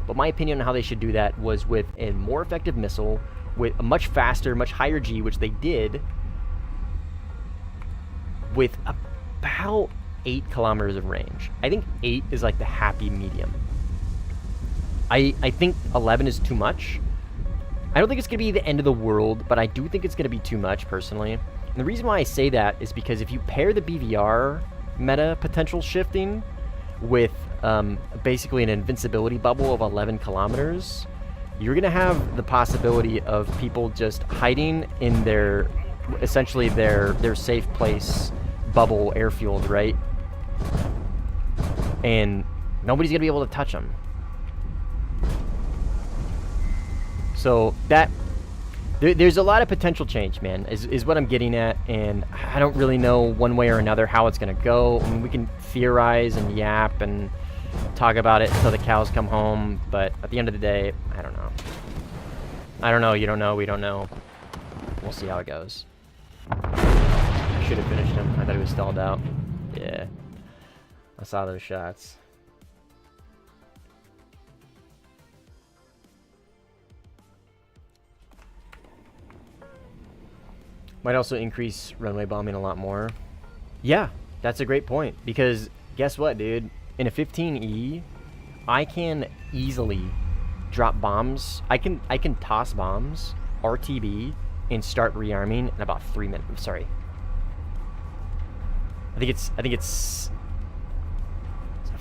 but my opinion on how they should do that was with a more effective missile, with a much faster, much higher G, which they did, with about 8 kilometers of range. I think 8 is like the happy medium. I think 11 is too much. I don't think it's going to be the end of the world, but I do think it's going to be too much, personally. And the reason why I say that is because if you pair the BVR meta potential shifting with basically an invincibility bubble of 11 kilometers, you're going to have the possibility of people just hiding in their, essentially their safe place bubble airfield, right? And nobody's going to be able to touch them. So that, there's a lot of potential change, man, is what I'm getting at, and I don't really know one way or another how it's going to go. I mean, we can theorize and yap and talk about it until the cows come home, but at the end of the day, I don't know. I don't know, you don't know, we don't know. We'll see how it goes. I should have finished him. I thought he was stalled out. Yeah. I saw those shots. Might also increase runway bombing a lot more. Yeah, that's a great point. Because guess what, dude? In a 15E, I can easily drop bombs. I can toss bombs, RTB, and start rearming in about 3 minutes. I'm sorry. I think it's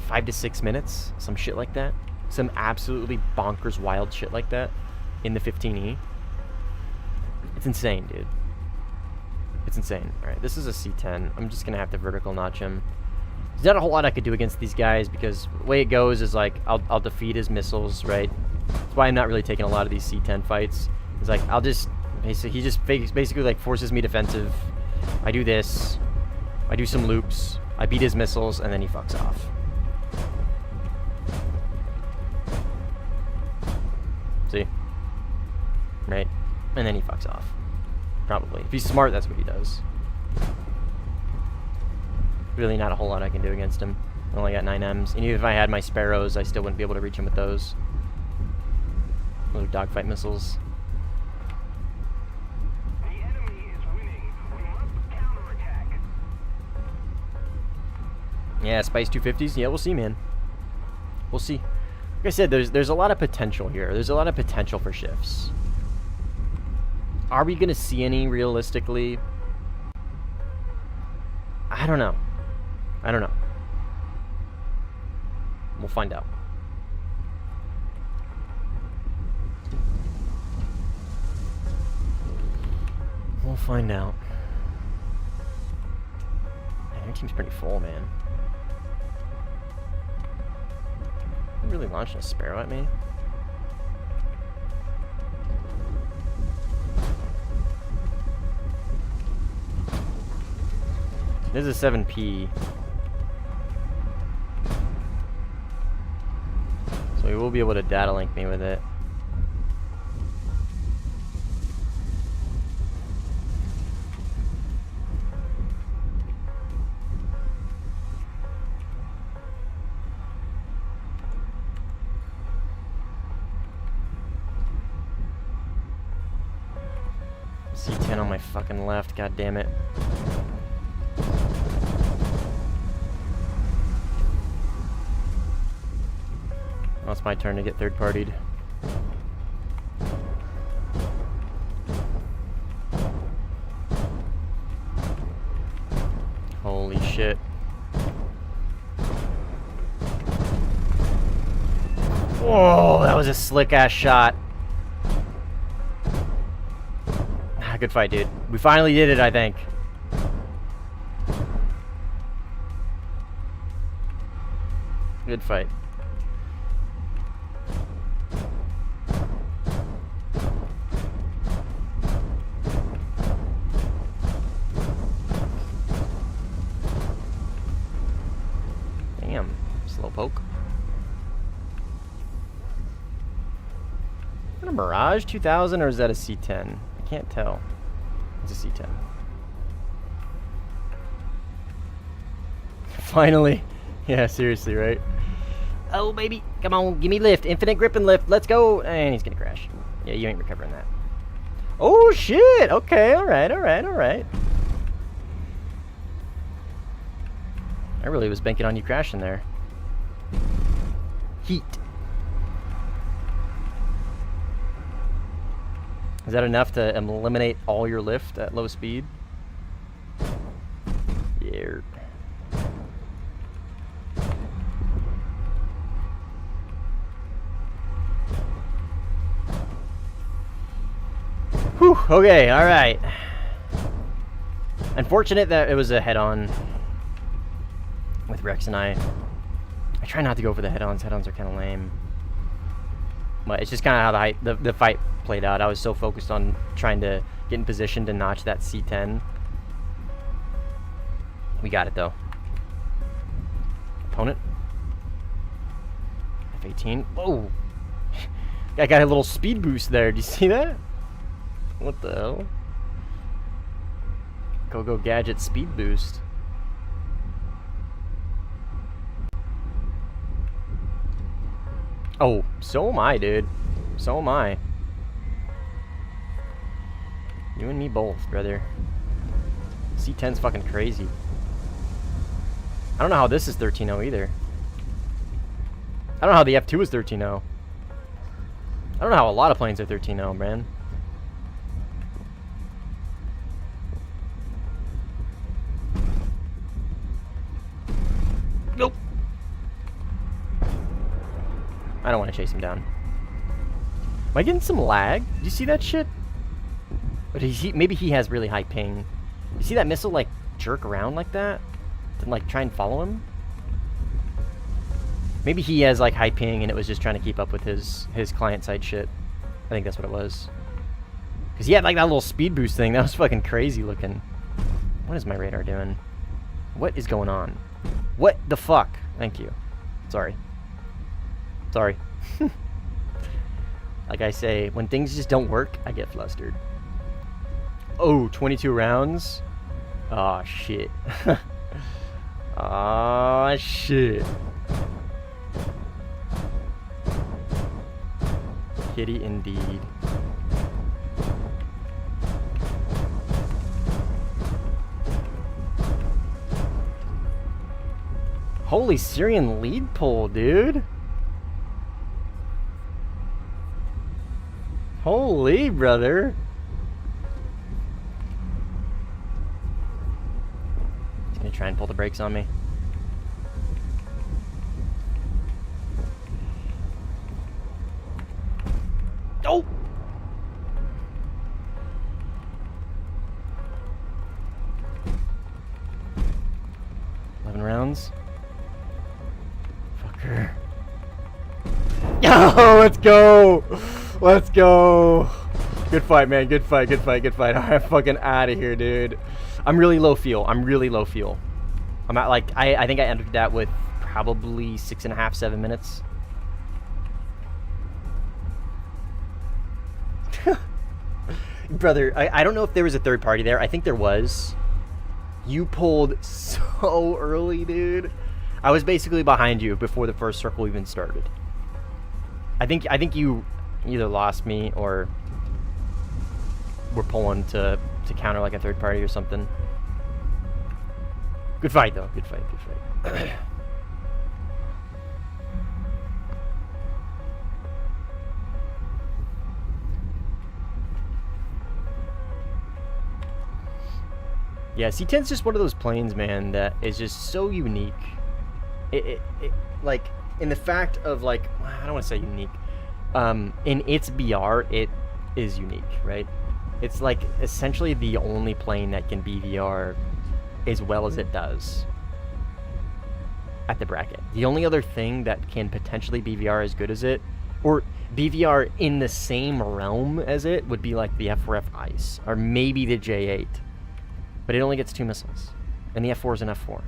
5 to 6 minutes, some shit like that. Some absolutely bonkers wild shit like that in the 15E. It's insane, dude. It's insane. Alright, this is a C10. I'm just going to have to vertical notch him. There's not a whole lot I could do against these guys because the way it goes is like, I'll defeat his missiles, right? That's why I'm not really taking a lot of these C10 fights. It's like, he just basically like forces me defensive. I do this. I do some loops. I beat his missiles, and then he fucks off. Right? And then he fucks off. Probably. If he's smart, that's what he does. Really not a whole lot I can do against him. I only got 9 Ms. And even if I had my Sparrows, I still wouldn't be able to reach him with those. Those are dogfight missiles. The enemy is winning. We must counterattack. Yeah, Spice 250s. Yeah, we'll see, man. We'll see. Like I said, there's a lot of potential here. There's a lot of potential for shifts. Are we going to see any realistically? I don't know. I don't know. We'll find out. We'll find out. Man, their team's pretty full, man. They really launching a Sparrow at me? This is a 7P. So he will be able to data link me with it. C10 on my fucking left, god damn it. Well, it's my turn to get third-partied. Holy shit. Whoa, that was a slick-ass shot. Good fight, dude. We finally did it, I think. Good fight. Damn, slowpoke. Is that a Mirage 2000 or is that a C10? I can't tell. It's a C10. Finally. Yeah, seriously, right? Oh, baby. Come on, give me lift. Infinite grip and lift. Let's go. And he's gonna crash. Yeah, you ain't recovering that. Oh, shit. Okay, alright, alright, alright. I really was banking on you crashing there. Heat. Is that enough to eliminate all your lift at low speed? Yeah. Whew, okay, alright. Unfortunate that it was a head-on with Rex and I. I try not to go for the head-ons. Head-ons are kind of lame. But it's just kind of how the fight played out. I was so focused on trying to get in position to notch that C10. We got it, though. Opponent. F-18. Whoa. I got a little speed boost there. Do you see that? What the hell? Go gadget speed boost. Oh, so am I, dude. So am I. You and me both, brother. C10's fucking crazy. I don't know how this is 13-0 either. I don't know how the F2 is 13-0. I don't know how a lot of planes are 13-0, man. Nope. I don't want to chase him down. Am I getting some lag? Do you see that shit? Or maybe he has really high ping. You see that missile like jerk around like that? And like try and follow him? Maybe he has like high ping and it was just trying to keep up with his client side shit. I think that's what it was. Because he had like that little speed boost thing. That was fucking crazy looking. What is my radar doing? What is going on? What the fuck? Thank you. Sorry. Sorry. Like I say, when things just don't work, I get flustered. Oh, 22 rounds? Oh, shit. Oh, shit. Kitty indeed. Holy Syrian lead pull, dude. Holy, brother. He's gonna try and pull the brakes on me. Oh! Rounds. Fucker. Yo, let's go! Let's go! Good fight, man. Good fight, good fight, good fight. I'm fucking out of here, dude. I'm really low fuel. I'm really low fuel. I'm at like, I think I entered that with probably 6.5, 7 minutes. Brother, I don't know if there was a third party there. I think there was. You pulled so early, dude. I was basically behind you before the first circle even started. I think you either lost me or were pulling to counter like a third party or something. Good fight though. Good fight. Good fight. Yeah, C10's just one of those planes, man, that is just so unique. It like, in the fact of, like, I don't want to say unique. In its BR, it is unique, right? It's, like, essentially the only plane that can BVR as well as it does at the bracket. The only other thing that can potentially BVR as good as it, or BVR in the same realm as it, would be, like, the F4F Ice, or maybe the J8. But it only gets 2 missiles, and the F4 is an F4.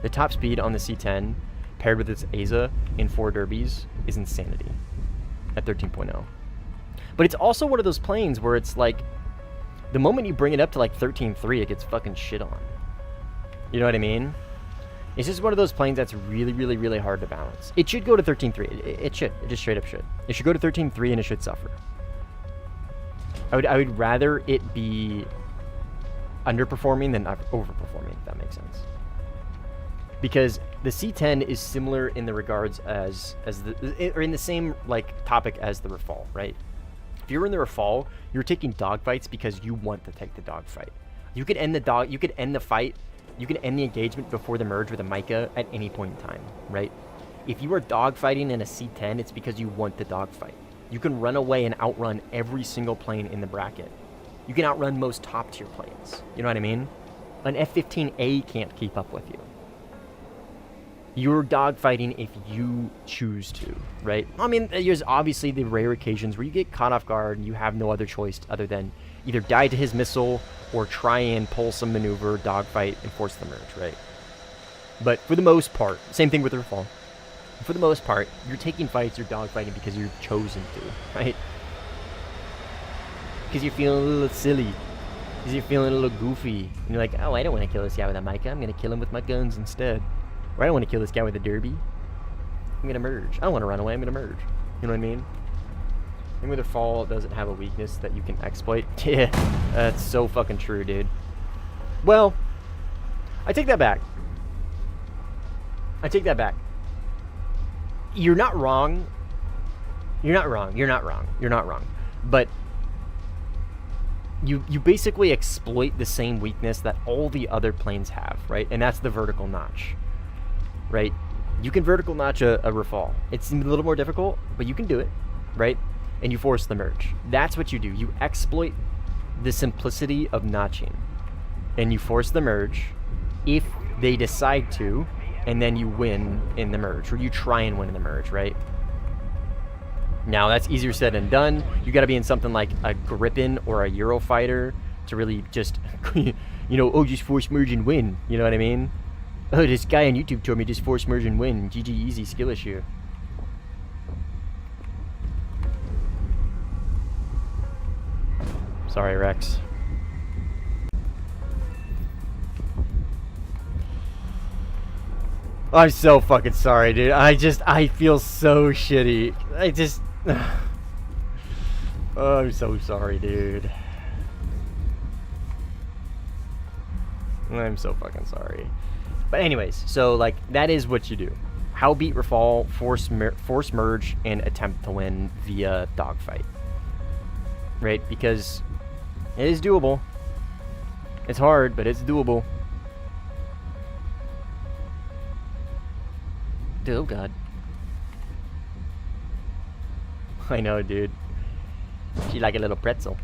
The top speed on the C10, paired with its AZA in 4 derbies, is insanity at 13.0. But it's also one of those planes where it's like, the moment you bring it up to like 13.3, it gets fucking shit on. You know what I mean? It's just one of those planes that's really, really, really hard to balance. It should go to 13.3. It should. It just straight up should. It should go to 13.3 and it should suffer. I would rather it be underperforming than overperforming, if that makes sense. Because the C10 is similar in the regards as or in the same like topic as the Rafale, right? If you're in the Rafale, you're taking dogfights because you want to take the dogfight. You could end the fight, you can end the engagement before the merge with a Micah at any point in time, right? If you are dogfighting in a C10, it's because you want the dogfight. You can run away and outrun every single plane in the bracket. You can outrun most top-tier planes. You know what I mean? An F-15A can't keep up with you. You're dogfighting if you choose to, right? I mean, there's obviously the rare occasions where you get caught off guard and you have no other choice other than either die to his missile or try and pull some maneuver, dogfight, and force the merge, right? But for the most part, same thing with the Rafale. For the most part, you're taking fights, you're dogfighting because you're chosen to, right? Because you're feeling a little silly. Because you're feeling a little goofy. And you're like, oh, I don't want to kill this guy with a Micah. I'm going to kill him with my guns instead. Or I don't want to kill this guy with a derby. I'm going to merge. I don't want to run away. I'm going to merge. You know what I mean? And with a fall, it doesn't have a weakness that you can exploit. Yeah, that's so fucking true, dude. Well, I take that back. I take that back. You're not wrong. You're not wrong. You're not wrong. You're not wrong. But you basically exploit the same weakness that all the other planes have, right? And that's the vertical notch, right? You can vertical notch a Rafale. It's a little more difficult, but you can do it, right? And you force the merge. That's what you do. You exploit the simplicity of notching. And you force the merge if they decide to, and then you win in the merge, or you try and win in the merge, right? Now, that's easier said than done. You got to be in something like a Gripen or a Eurofighter to really just, you know, oh, just force merge and win. You know what I mean? Oh, this guy on YouTube told me just force merge and win. GG easy skill issue. Sorry, Rex. I'm so fucking sorry, dude. I feel so shitty. Oh, I'm so sorry, dude. I'm so fucking sorry. But anyways, so like that is what you do. How beat Rafal, force merge, and attempt to win via dogfight. Right? Because it is doable. It's hard, but it's doable. Oh god. I know, dude. She like a little pretzel.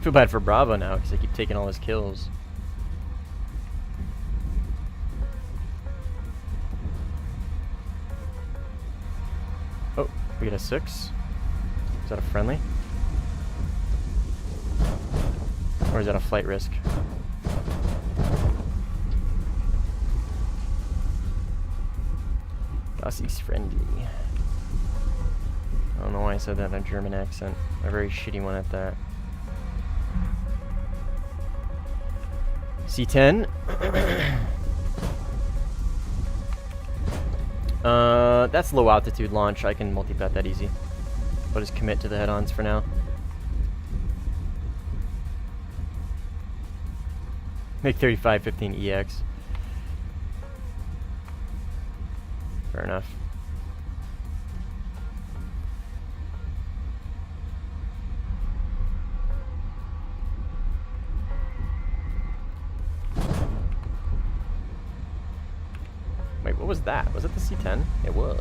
Feel bad for Bravo now because I keep taking all his kills. Oh, we get a 6. Is that a friendly? Or is that a flight risk? Gossie's friendly. I don't know why I said that in a German accent. A very shitty one at that. C10. That's low altitude launch. I can multi-bat that easy. But just commit to the head-ons for now. Make 35-15 EX. Fair enough. Wait, what was that? Was it the C10? It was.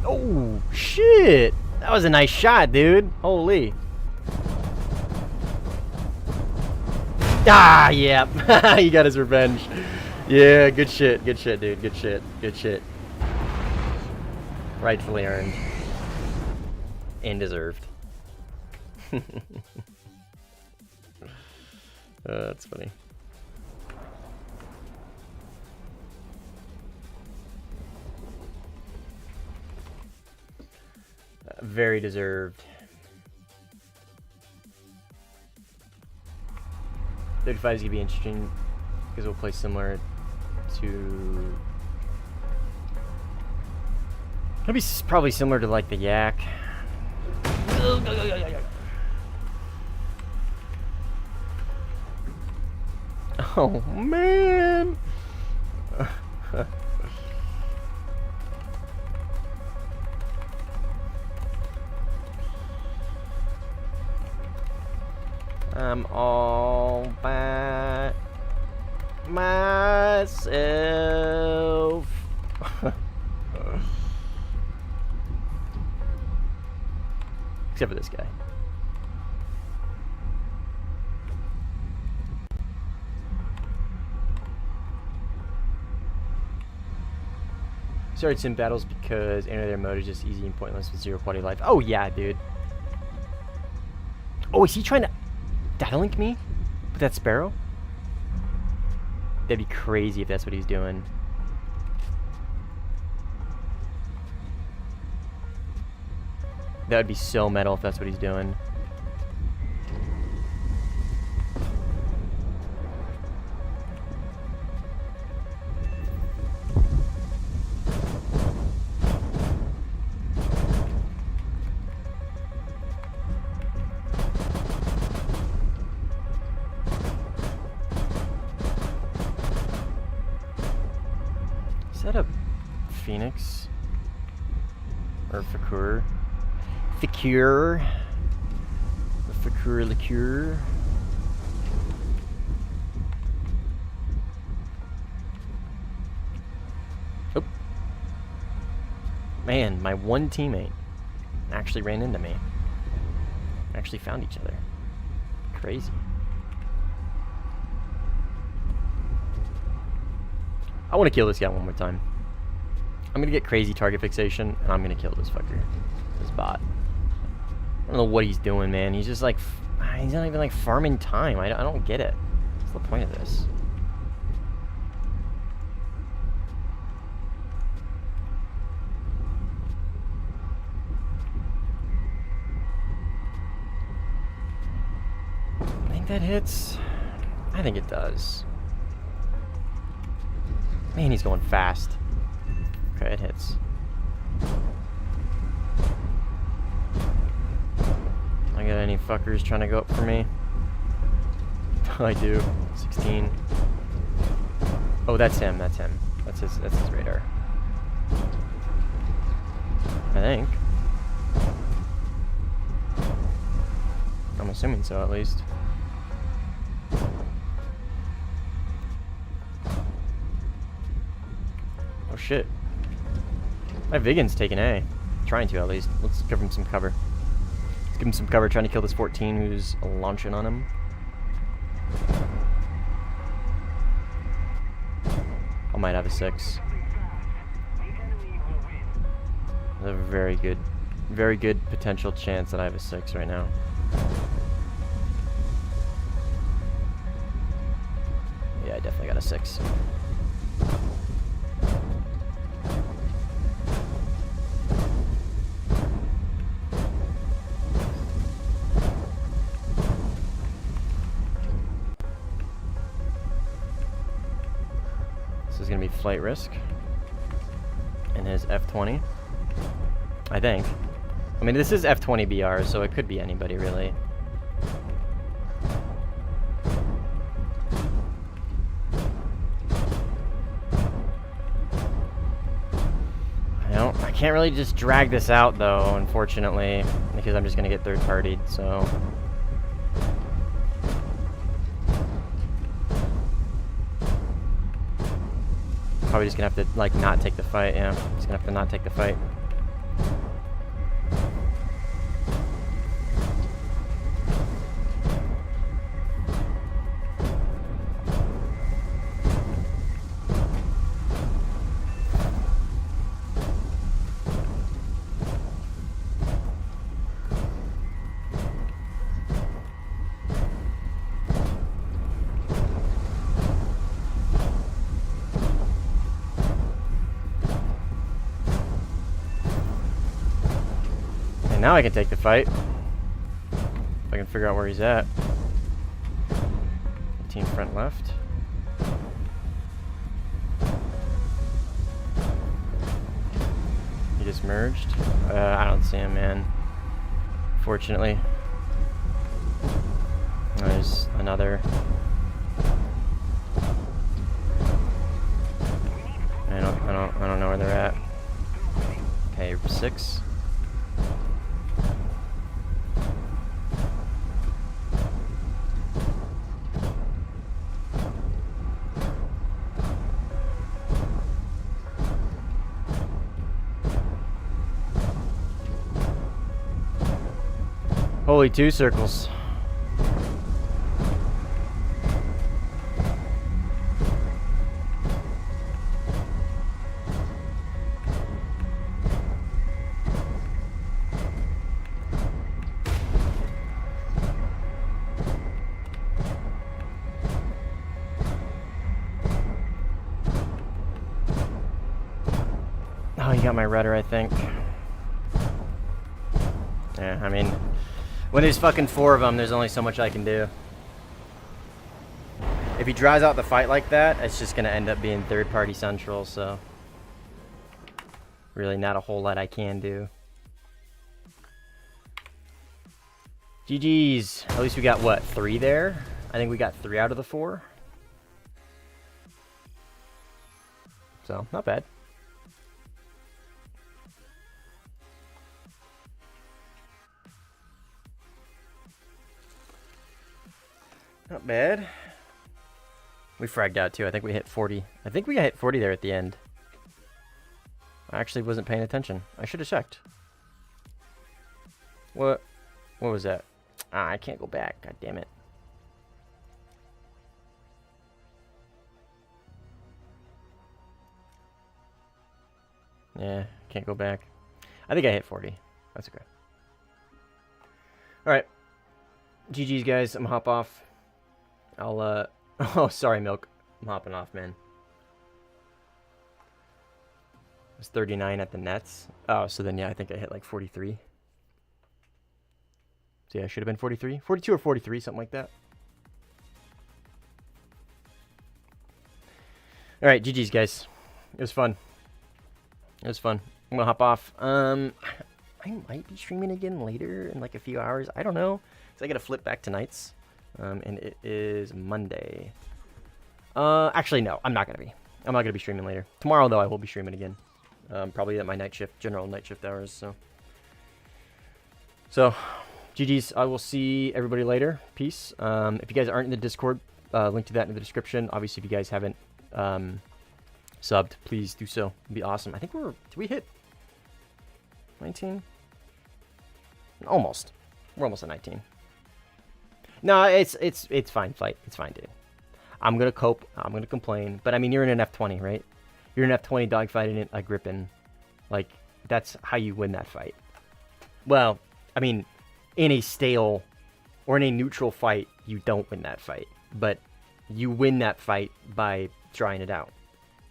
Oh, shit! That was a nice shot, dude. Holy. Ah, yeah. He got his revenge. Yeah, good shit. Good shit, dude. Good shit. Good shit. Rightfully earned. And deserved. That's funny. Very deserved. 35 is gonna be interesting because we'll play similar to. It'll be probably similar to like the Yak. Oh man. I'm all by myself. Except for this guy. Started sim battles because any of their mode is just easy and pointless with 0 quality life. Oh yeah, dude. Oh, is he trying to data link me with that Sparrow? That'd be crazy if that's what he's doing. That would be so metal if that's what he's doing. Is that a Phoenix? Or Fakur? Fakur. The Fakur liqueur. Oh. Man, my one teammate actually ran into me. Actually found each other. crazy. I want to kill this guy one more time. I'm going to get crazy target fixation, and I'm going to kill this fucker. This bot. I don't know what he's doing, man. He's just like... He's not even like farming time. I don't get it. What's the point of this? I think that hits. I think it does. Man, he's going fast. Okay, it hits. I got any fuckers trying to go up for me? I do. 16. Oh, that's him. That's him. That's his radar. I think. I'm assuming so, at least. Oh shit. My Vigan's taking A. Trying to, at least. Let's give him some cover. Let's give him some cover, trying to kill this 14 who's launching on him. I might have a 6. There's a very good potential chance that I have a 6 right now. Yeah, I definitely got a 6. This is going to be flight risk. And his F-20. I think. I mean, this is F-20 BR, so it could be anybody, really. I can't really just drag this out, though, unfortunately, because I'm just going to get third-partied, so... Probably just gonna have to, like, not take the fight, yeah. Just gonna have to not take the fight. Now I can take the fight. If I can figure out where he's at. Team front left. He just merged. I don't see him, man. Fortunately. There's another. I don't know where they're at. Okay, 6. Holy 2 circles. Oh, you got my rudder, I think. Yeah, I mean... When there's fucking 4 of them, there's only so much I can do. If he draws out the fight like that, it's just going to end up being third-party central, so... Really not a whole lot I can do. GG's. At least we got, what, 3 there? I think we got 3 out of the 4. So, not bad. Not bad. We fragged out too. I think we hit 40. I think we hit 40 there at the end. I actually wasn't paying attention. I should have checked. What was that? Ah, I can't go back. God damn it. Yeah, can't go back. I think I hit 40. That's okay. Alright. GG's, guys. I'm gonna hop off. I'll, oh, sorry, Milk. I'm hopping off, man. It was 39 at the nets. Oh, so then, yeah, I think I hit like 43. So, yeah, I should have been 43. 42 or 43, something like that. Alright, GG's, guys. It was fun. It was fun. I'm gonna hop off. I might be streaming again later in like a few hours. I don't know. So I gotta flip back to nights. And it is Monday. Actually, no, I'm not gonna be. I'm not gonna be streaming later. Tomorrow, though, I will be streaming again. Probably at my night shift, general night shift hours. So, GG's. I will see everybody later. Peace. If you guys aren't in the Discord, link to that in the description. Obviously, if you guys haven't subbed, please do so. It'd be awesome. I think did we hit 19? Almost. We're almost at 19. No, it's fine, fight. It's fine, dude. I'm gonna cope. I'm gonna complain. But I mean, you're in an F20, right? You're in an F20 dogfighting it, like Grippin. Like, that's how you win that fight. Well, I mean, in a stale or in a neutral fight, you don't win that fight. But you win that fight by trying it out.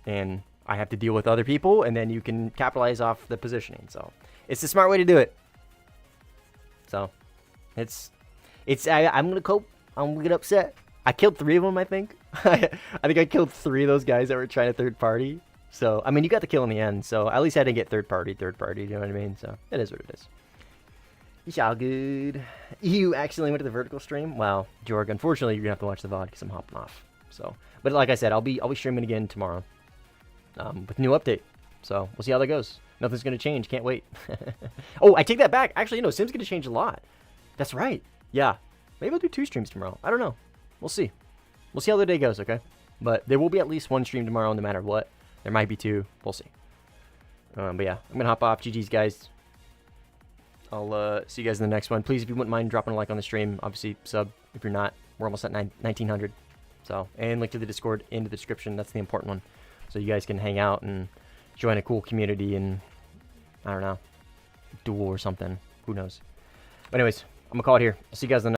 And I have to deal with other people, and then you can capitalize off the positioning. So, it's the smart way to do it. So, I'm gonna cope. I'm gonna get upset. I killed 3 of them, I think. I think I killed 3 of those guys that were trying to third party. So, I mean, you got the kill in the end. So, at least I didn't get third party. You know what I mean? So, it is what it is. It's all good. You accidentally went to the vertical stream? Wow, Jorg, unfortunately, you're gonna have to watch the VOD because I'm hopping off. So, but like I said, I'll be streaming again tomorrow. With a new update. So, we'll see how that goes. Nothing's gonna change. Can't wait. Oh, I take that back. Actually, no, Sim's gonna change a lot. That's right. Yeah. Maybe I'll do 2 streams tomorrow. I don't know. We'll see. We'll see how the day goes, okay? But there will be at least 1 stream tomorrow no matter what. There might be 2. We'll see. But yeah, I'm going to hop off. GG's, guys. I'll see you guys in the next one. Please, if you wouldn't mind dropping a like on the stream, obviously sub. If you're not, we're almost at 1900. So, and link to the Discord in the description. That's the important one. So you guys can hang out and join a cool community and, I don't know, duel or something. Who knows? But anyways, I'm going to call it here. I'll see you guys in the next